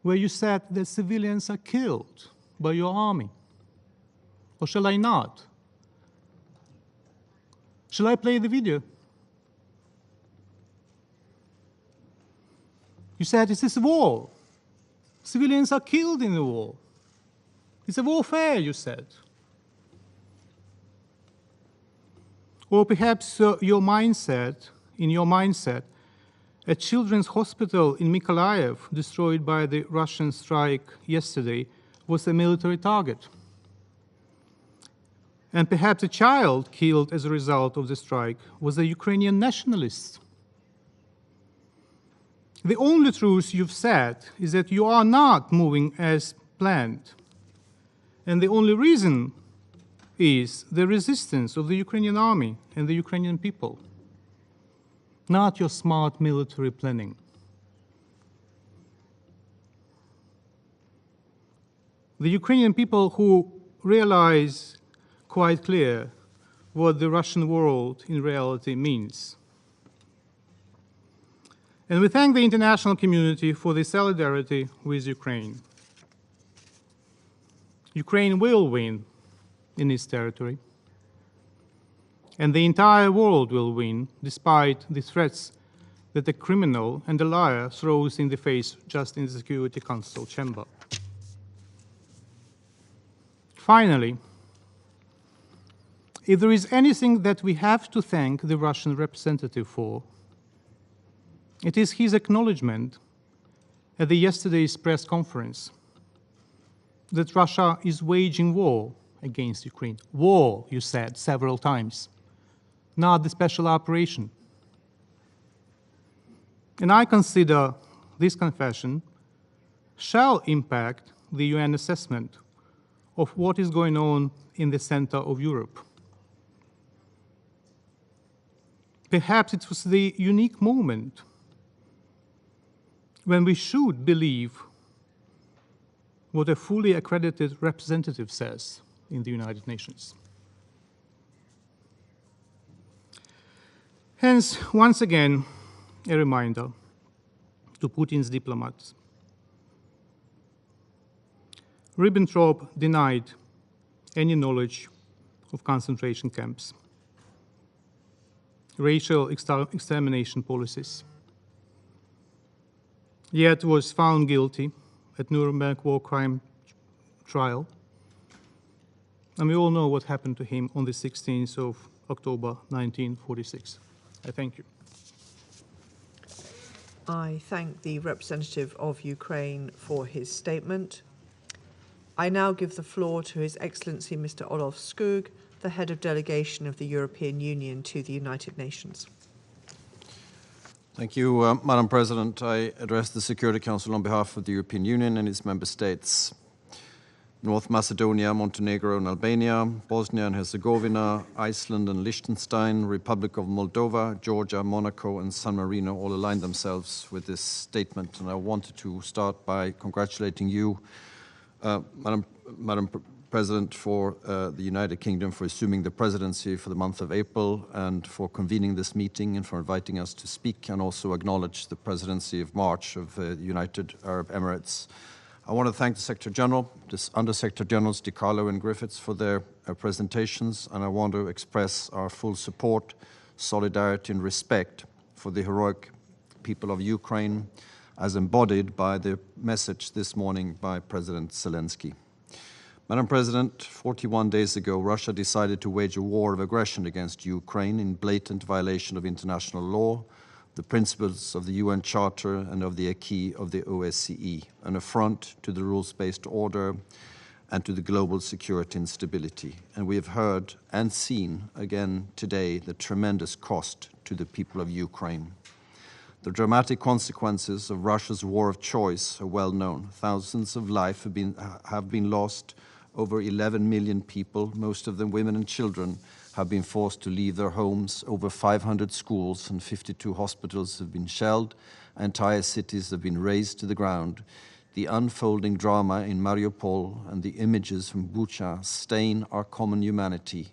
S9: where you said that civilians are killed by your army? Or shall I not? Shall I play the video? You said this is war. Civilians are killed in the war. It's a warfare, you said. Or perhaps in your mindset, a children's hospital in Mykolaiv, destroyed by the Russian strike yesterday, was a military target. And perhaps a child killed as a result of the strike was a Ukrainian nationalist. The only truth you've said is that you are not moving as planned. And the only reason is the resistance of the Ukrainian army and the Ukrainian people, not your smart military planning. The Ukrainian people who realize quite clear what the Russian world in reality means. And we thank the international community for the solidarity with Ukraine. Ukraine will win in its territory, and the entire world will win despite the threats that the criminal and the liar throws in the face just in the Security Council chamber. Finally, if there is anything that we have to thank the Russian representative for, it is his acknowledgement at yesterday's press conference that Russia is waging war against Ukraine. War, you said several times, not the special operation. And I consider this confession shall impact the UN assessment of what is going on in the center of Europe. Perhaps it was the unique moment when we should believe what a fully accredited representative says in the United Nations. Hence, once again, a reminder to Putin's diplomats. Ribbentrop denied any knowledge of concentration camps, racial extermination policies, yet was found guilty at Nuremberg war crime trial. And we all know what happened to him on the 16th of October 1946. I thank you.
S2: I thank the representative of Ukraine for his statement. I now give the floor to His Excellency Mr. Olaf Skog, the head of delegation of the European Union to the United Nations.
S3: Thank you, Madam President. I address the Security Council on behalf of the European Union and its member states. North Macedonia, Montenegro and Albania, Bosnia and Herzegovina, Iceland and Liechtenstein, Republic of Moldova, Georgia, Monaco and San Marino all aligned themselves with this statement. And I wanted to start by congratulating you, Madam President, for the United Kingdom for assuming the presidency for the month of April and for convening this meeting and for inviting us to speak, and also acknowledge the presidency of March of the United Arab Emirates. I want to thank the Secretary General, Under Secretary Generals Di Carlo and Griffiths for their presentations, and I want to express our full support, solidarity and respect for the heroic people of Ukraine as embodied by the message this morning by President Zelensky. Madam President, 41 days ago, Russia decided to wage a war of aggression against Ukraine in blatant violation of international law, the principles of the UN Charter and of the acquis of the OSCE, an affront to the rules-based order and to the global security and stability. And we have heard and seen again today the tremendous cost to the people of Ukraine. The dramatic consequences of Russia's war of choice are well known. Thousands of lives have been lost. Over 11 million people, most of them women and children, have been forced to leave their homes. Over 500 schools and 52 hospitals have been shelled. Entire cities have been razed to the ground. The unfolding drama in Mariupol and the images from Bucha stain our common humanity.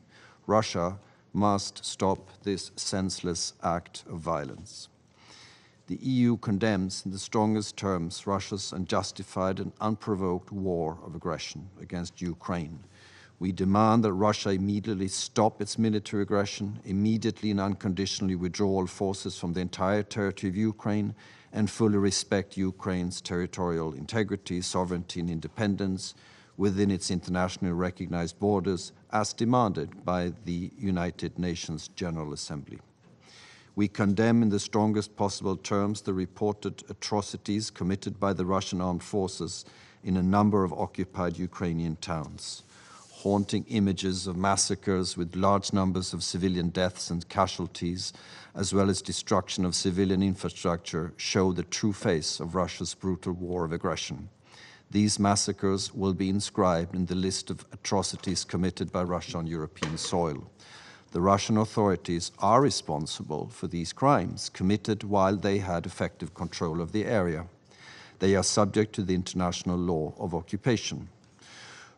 S3: Russia must stop this senseless act of violence. The EU condemns in the strongest terms Russia's unjustified and unprovoked war of aggression against Ukraine. We demand that Russia immediately stop its military aggression, immediately and unconditionally withdraw all forces from the entire territory of Ukraine, and fully respect Ukraine's territorial integrity, sovereignty and independence within its internationally recognized borders as demanded by the United Nations General Assembly. We condemn in the strongest possible terms the reported atrocities committed by the Russian armed forces in a number of occupied Ukrainian towns. Haunting images of massacres with large numbers of civilian deaths and casualties, as well as destruction of civilian infrastructure, show the true face of Russia's brutal war of aggression. These massacres will be inscribed in the list of atrocities committed by Russia on European soil. The Russian authorities are responsible for these crimes committed while they had effective control of the area. They are subject to the international law of occupation.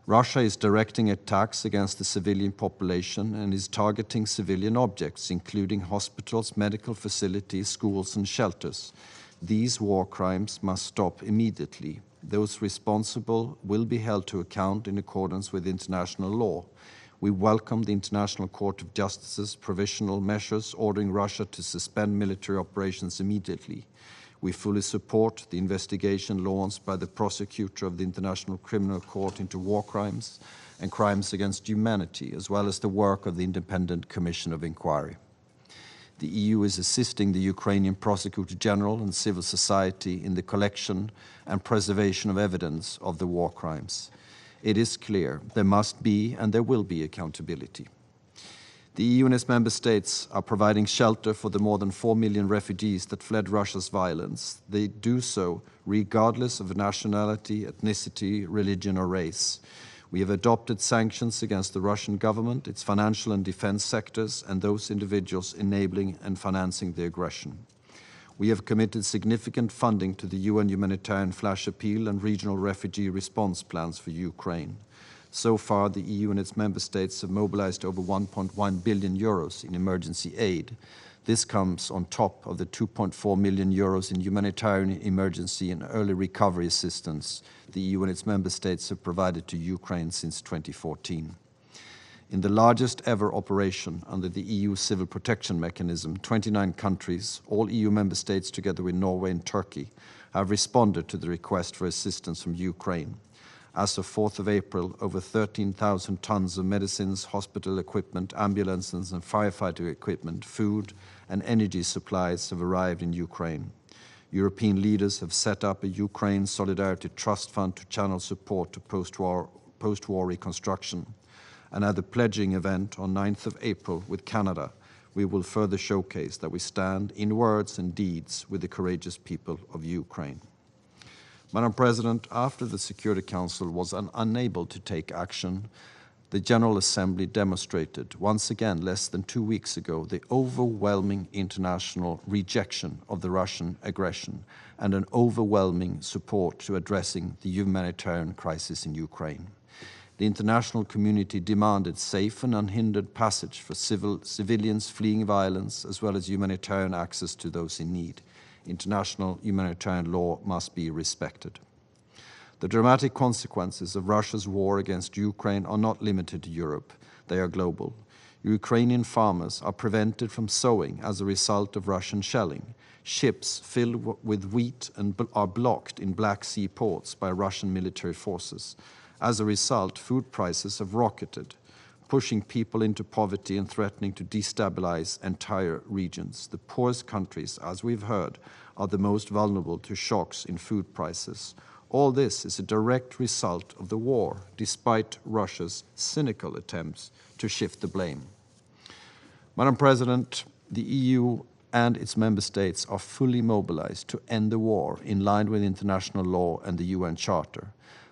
S3: Russia is directing attacks against the civilian population and is targeting civilian objects, including hospitals, medical facilities, schools, and shelters. These war crimes must stop immediately. Those responsible will be held to account in accordance with international law. We welcome the International Court of Justice's provisional measures ordering Russia to suspend military operations immediately. We fully support the investigation launched by the prosecutor of the International Criminal Court into war crimes and crimes against humanity, as well as the work of the Independent Commission of Inquiry. The EU is assisting the Ukrainian Prosecutor General and civil society in the collection and preservation of evidence of the war crimes. It is clear there must be and there will be accountability. The EU and its member states are providing shelter for the more than 4 million refugees that fled Russia's violence. They do so regardless of nationality, ethnicity, religion, or race. We have adopted sanctions against the Russian government, its financial and defense sectors, and those individuals enabling and financing the aggression. We have committed significant funding to the UN Humanitarian Flash Appeal and regional refugee response plans for Ukraine. So far, the EU and its member states have mobilized over 1.1 billion euros in emergency aid. This comes on top of the 2.4 million euros in humanitarian emergency and early recovery assistance the EU and its member states have provided to Ukraine since 2014. In the largest ever operation under the EU Civil Protection Mechanism, 29 countries, all EU member states together with Norway and Turkey, have responded to the request for assistance from Ukraine. As of 4th of April, over 13,000 tons of medicines, hospital equipment, ambulances and firefighter equipment, food and energy supplies have arrived in Ukraine. European leaders have set up a Ukraine Solidarity Trust Fund to channel support to post-war reconstruction. And at the pledging event on 9th of April with Canada, we will further showcase that we stand in words and deeds with the courageous people of Ukraine. Madam President, after the Security Council was unable to take action, the General Assembly demonstrated once again less than 2 weeks ago the overwhelming international rejection of the Russian aggression and an overwhelming support to addressing the humanitarian crisis in Ukraine. The international community demanded safe and unhindered passage for civilians fleeing violence as well as humanitarian access to those in need. International humanitarian law must be respected. The dramatic consequences of Russia's war against Ukraine are not limited to Europe. They are global. Ukrainian farmers are prevented from sowing as a result of Russian shelling. Ships filled with wheat are blocked in Black Sea ports by Russian military forces. As a result, food prices have rocketed, pushing people into poverty and threatening to destabilize entire regions. The poorest countries, as we've heard, are the most vulnerable to shocks in food prices. All this is a direct result of the war, despite Russia's cynical attempts to shift the blame. Madam President, the EU and its member states are fully mobilized to end the war in line with international law and the UN Charter.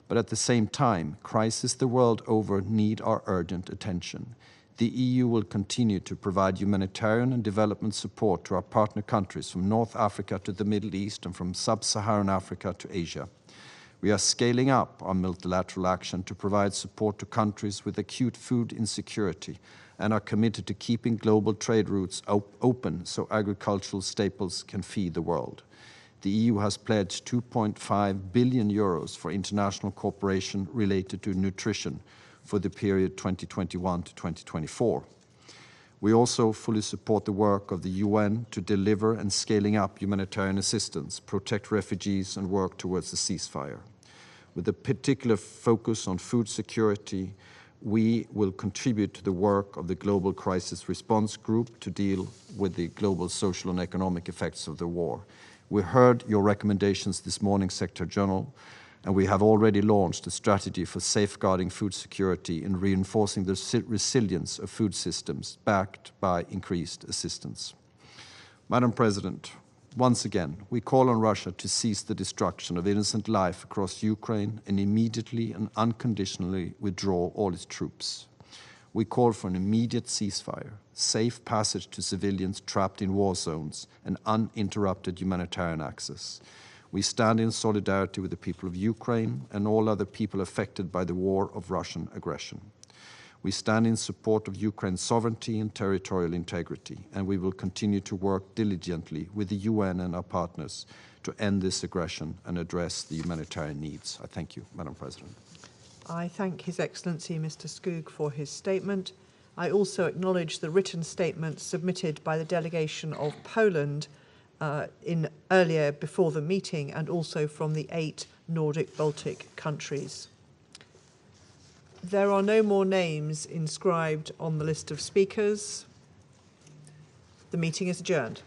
S3: But at the same time, crises the world over need our urgent attention. The EU will continue to provide humanitarian and development support to our partner countries from North Africa to the Middle East and from Sub-Saharan Africa to Asia. We are scaling up our multilateral action to provide support to countries with acute food insecurity and are committed to keeping global trade routes open so agricultural staples can feed the world. The EU has pledged 2.5 billion euros for international cooperation related to nutrition for the period 2021 to 2024. We also fully support the work of the UN to deliver and scaling up humanitarian assistance, protect refugees, and work towards a ceasefire. With a particular focus on food security, we will contribute to the work of the Global Crisis Response Group to deal with the global social and economic effects of the war. We heard your recommendations this morning, Secretary General, and we have already launched a strategy for safeguarding food security and reinforcing the resilience of food systems backed by increased assistance. Madam President, once again, we call on Russia to cease the destruction of innocent life across Ukraine and immediately and unconditionally withdraw all its troops. We call for an immediate ceasefire, safe passage to civilians trapped in war zones, and uninterrupted humanitarian access. We stand in solidarity with the people of Ukraine and all other people affected by the war of Russian aggression. We stand in support of Ukraine's sovereignty and territorial integrity, and we will continue to work diligently with the UN and our partners to end this aggression and address the humanitarian needs. I thank you, Madam President.
S2: I thank His Excellency Mr. Skog for his statement. I also acknowledge the written statement submitted by the delegation of Poland earlier before the meeting and also from the 8 Nordic Baltic countries. There are no more names inscribed on the list of speakers. The meeting is adjourned.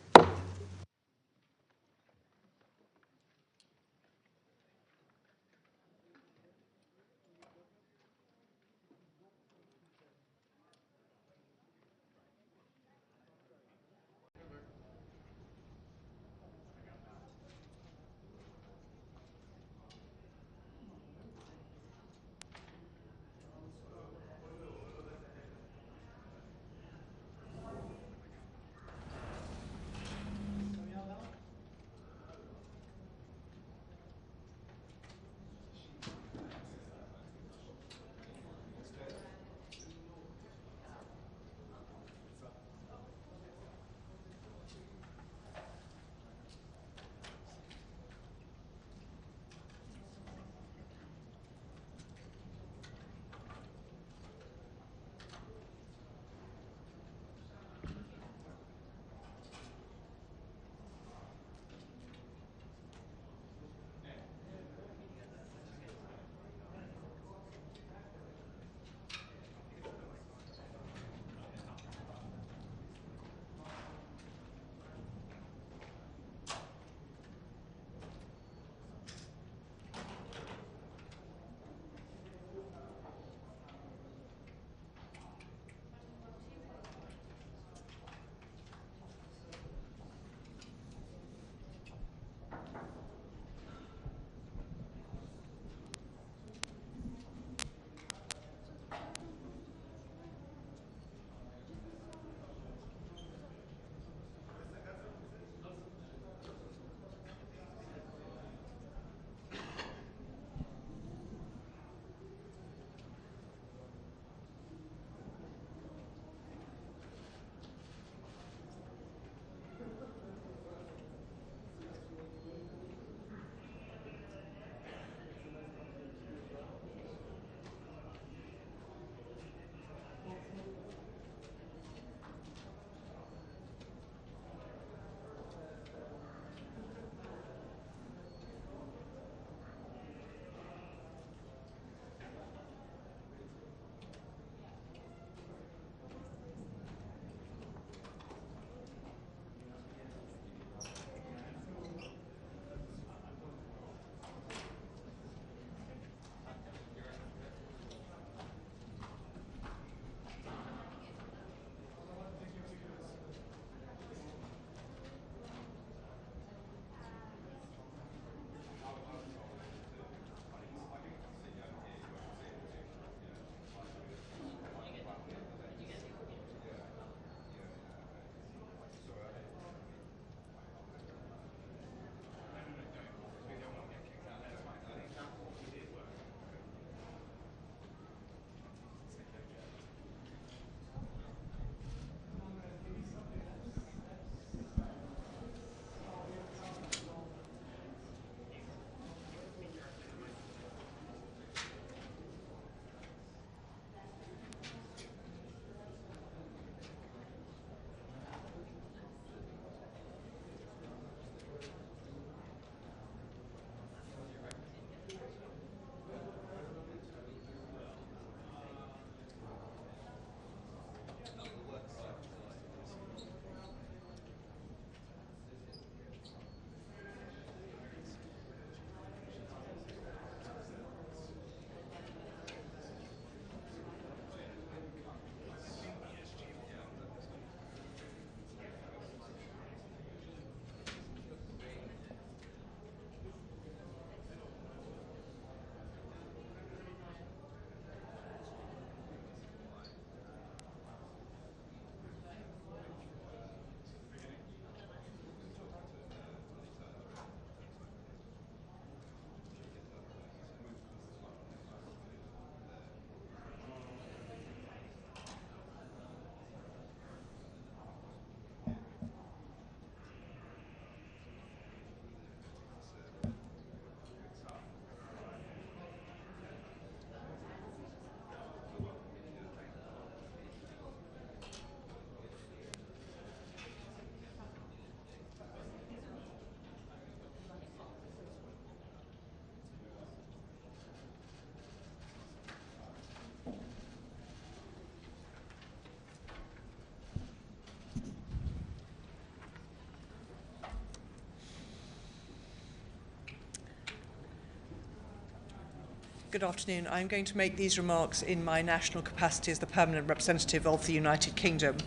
S5: Good afternoon. I'm going to make these remarks in my national capacity as the permanent representative of the United Kingdom.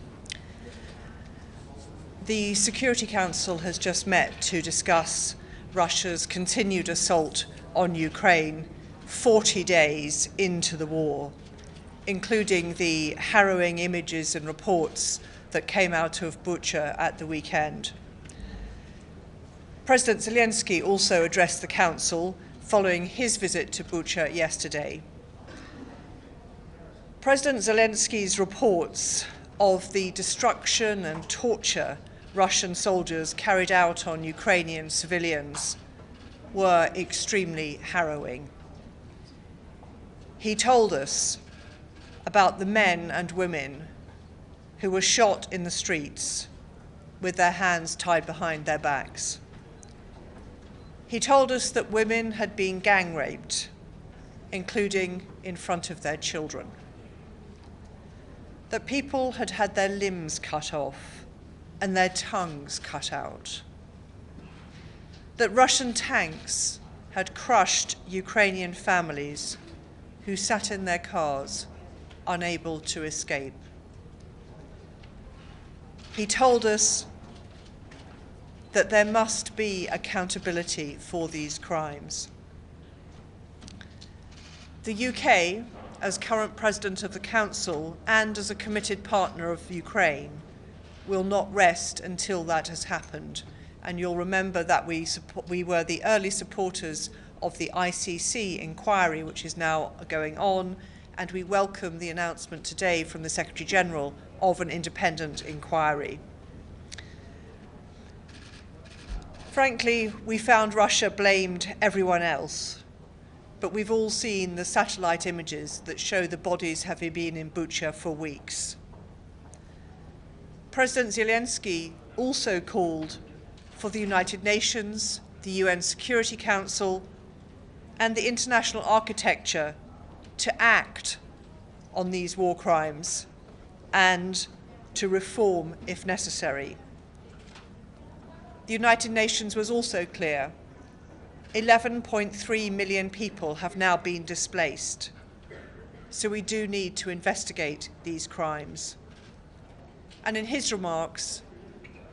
S5: The Security Council has just met to discuss Russia's continued assault on Ukraine 40 days into the war, including the harrowing images and reports that came out of Bucha at the weekend. President Zelensky also addressed the Council following his visit to Bucha yesterday. President Zelensky's reports of the destruction and torture Russian soldiers carried out on Ukrainian civilians were extremely harrowing. He told us about the men and women who were shot in the streets with their hands tied behind their backs. He told us that women had been gang raped, including in front of their children. That people had had their limbs cut off and their tongues cut out. That Russian tanks had crushed Ukrainian families who sat in their cars, unable to escape. He told us that there must be accountability for these crimes. The UK, as current President of the Council and as a committed partner of Ukraine, will not rest until that has happened. And you'll remember that we were the early supporters of the ICC inquiry, which is now going on, and we welcome the announcement today from the Secretary General of an independent inquiry. Frankly, we found Russia blamed everyone else, but we've all seen the satellite images that show the bodies having been in Bucha for weeks. President Zelensky also called for the United Nations, the UN Security Council, and the international architecture to act on these war crimes and to reform if necessary. The United Nations was also clear. 11.3 million people have now been displaced. So we do need to investigate these crimes. And in his remarks,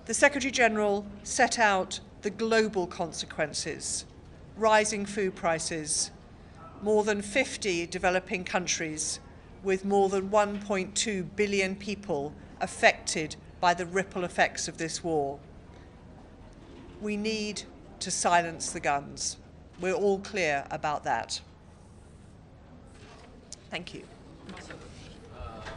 S5: the Secretary General set out the global consequences: rising food prices, more than 50 developing countries with more than 1.2 billion people affected by the ripple effects of this war. We need to silence the guns. We're all clear about that. Thank you.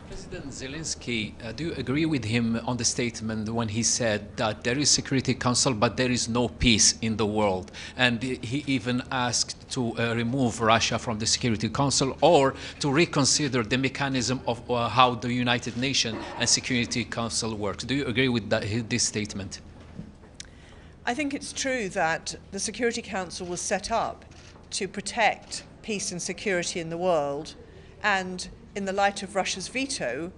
S22: President Zelensky, do you agree with him on the statement when he said that there is Security Council, but there is no peace in the world? And he even asked to remove Russia from the Security Council or to reconsider the mechanism of how the United Nations and Security Council works. Do you agree with this statement?
S5: I think it's true that the Security Council was set up to protect peace and security in the world, and in the light of Russia's veto,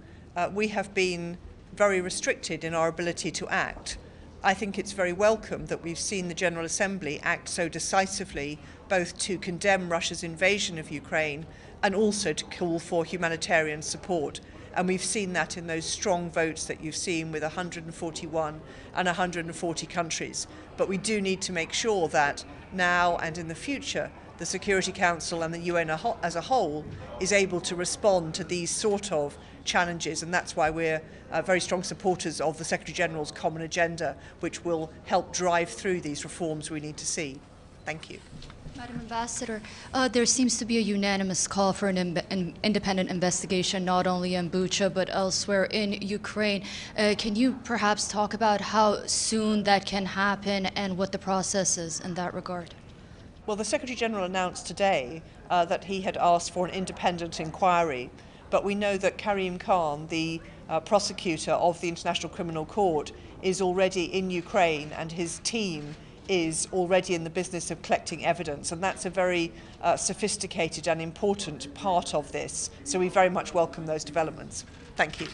S5: we have been very restricted in our ability to act. I think it's very welcome that we've seen the General Assembly act so decisively, both to condemn Russia's invasion of Ukraine and also to call for humanitarian support. And we've seen that in those strong votes that you've seen with 141 and 140 countries. But we do need to make sure that now and in the future, the Security Council and the UN as a whole is able to respond to these sort of challenges. And that's why we're very strong supporters of the Secretary General's common agenda, which will help drive through these reforms we need to see. Thank you.
S23: Madam Ambassador, there seems to be a unanimous call for an independent investigation, not only in Bucha, but elsewhere in Ukraine. Can you perhaps talk about how soon that can happen and what the process is in that regard?
S5: Well, the Secretary General announced today that he had asked for an independent inquiry, but we know that Karim Khan, the prosecutor of the International Criminal Court, is already in Ukraine, and his team is already in the business of collecting evidence, and that's a very sophisticated and important part of this. So we very much welcome those developments. Thank you.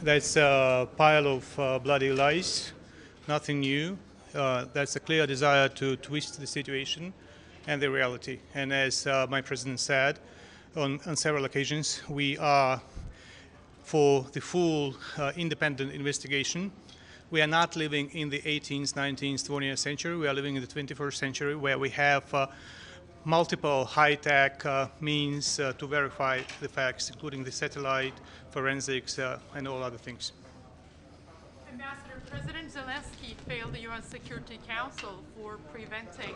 S9: That's a pile of bloody lies, nothing new. That's a clear desire to twist the situation and the reality. And as my president said on several occasions, we are for the full independent investigation. We are not living in the 18th, 19th, 20th century. We are living in the 21st century, where we have multiple high-tech means to verify the facts, including the satellite, forensics, and all other things.
S6: Ambassador, President Zelensky failed the UN Security Council for preventing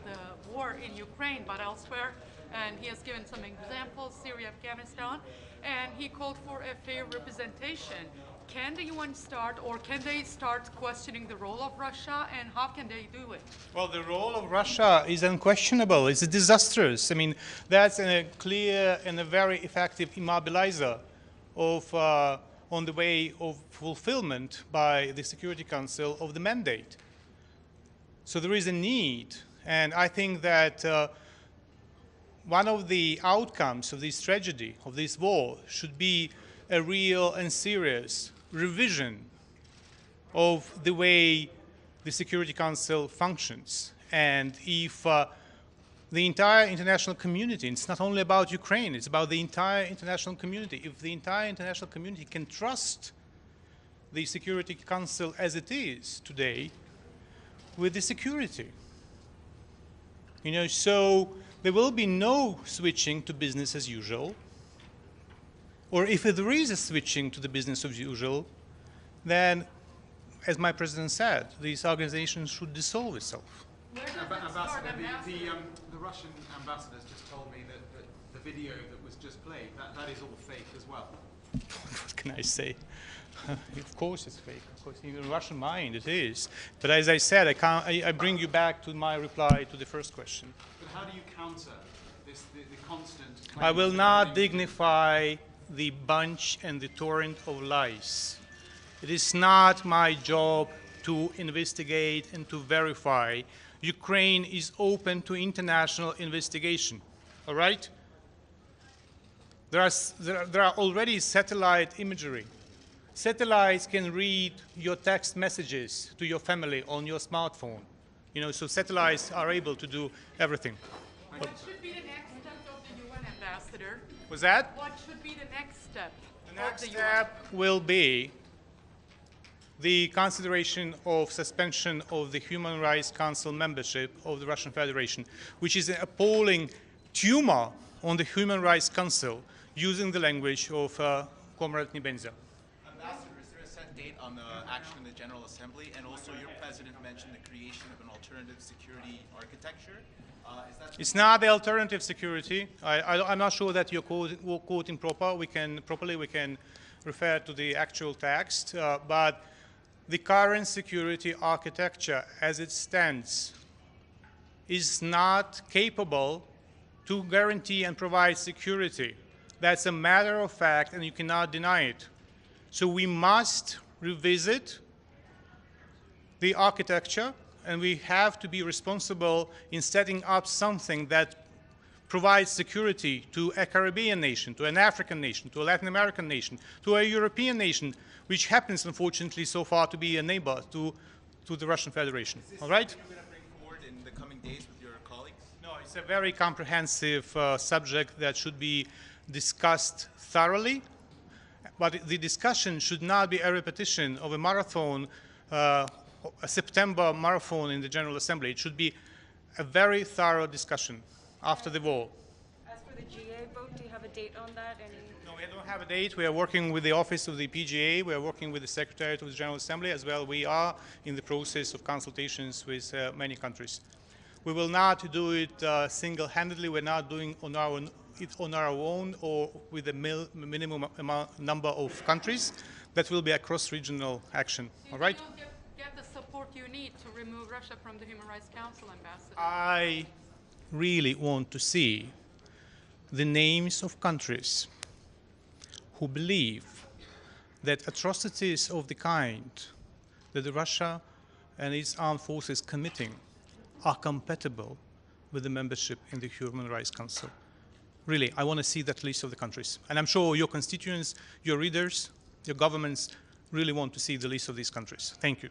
S6: the war in Ukraine, but elsewhere, and he has given some examples, Syria, Afghanistan, and he called for a fair representation. Can the UN start, or can they start questioning the role of Russia, and how can they do it?
S9: Well, the role of Russia is unquestionable. It's disastrous. I mean, that's a clear and a very effective immobilizer of, on the way of fulfillment by the Security Council of the mandate. So there is a need, and I think that one of the outcomes of this tragedy, of this war, should be a real and serious revision of the way the Security Council functions. And if the entire international community, it's not only about Ukraine, it's about the entire international community, if the entire international community can trust the Security Council as it is today with the security, you know, so there will be no switching to business as usual. Or if there is a switching to the business as usual, then, as my president said, this organization should dissolve itself.
S7: Ambassador, the Russian ambassador has just told me that the video that was just played, that is all fake as well.
S9: What can I say? Of course it's fake. Of course, in the Russian mind it is. But as I said, I bring you back to my reply to the first question.
S7: But how do you counter this, the constant claims?
S9: I will not dignify the bunch and the torrent of lies. It is not my job to investigate and to verify. Ukraine is open to international investigation, all right? There are already satellite imagery. Satellites can read your text messages to your family on your smartphone. You know, so satellites are able to do everything.
S6: What should be the next step of the UN, Ambassador?
S9: Was that?
S6: What should be the next step?
S9: The next step will be the consideration of suspension of the Human Rights Council membership of the Russian Federation, which is an appalling tumor on the Human Rights Council, using the language of Comrade Nibenza.
S7: Ambassador, is there a set date on the action in the General Assembly? And also, your president mentioned the creation of an alternative security architecture.
S9: It's not the alternative security. I'm not sure that you're quoting properly. We can refer to the actual text, but the current security architecture as it stands is not capable to guarantee and provide security. That's a matter of fact, and you cannot deny it. So we must revisit the architecture, and we have to be responsible in setting up something that provides security to a Caribbean nation, to an African nation, to a Latin American nation, to a European nation, which happens, unfortunately, so far to be a neighbor to the Russian Federation. All right?
S7: You're going to bring forward in the coming days with your colleagues?
S9: No, it's a very comprehensive subject that should be discussed thoroughly, but the discussion should not be a repetition of a marathon, a September marathon in the General Assembly. It should be a very thorough discussion after the war.
S8: As for the GA vote, do you have a date on that?
S9: No, we don't have a date. We are working with the office of the PGA. We are working with the Secretariat of the General Assembly as well. We are in the process of consultations with many countries. We will not do it single-handedly. We're not doing it on our own or with a minimum number of countries. That will be a cross-regional action. All right?
S6: You will get the support you need to remove Russia from the Human Rights Council, Ambassador.
S9: I really want to see the names of countries who believe that atrocities of the kind that Russia and its armed forces committing are compatible with the membership in the Human Rights Council. Really, I want to see that list of the countries. And I'm sure your constituents, your readers, your governments really want to see the list of these countries. Thank you.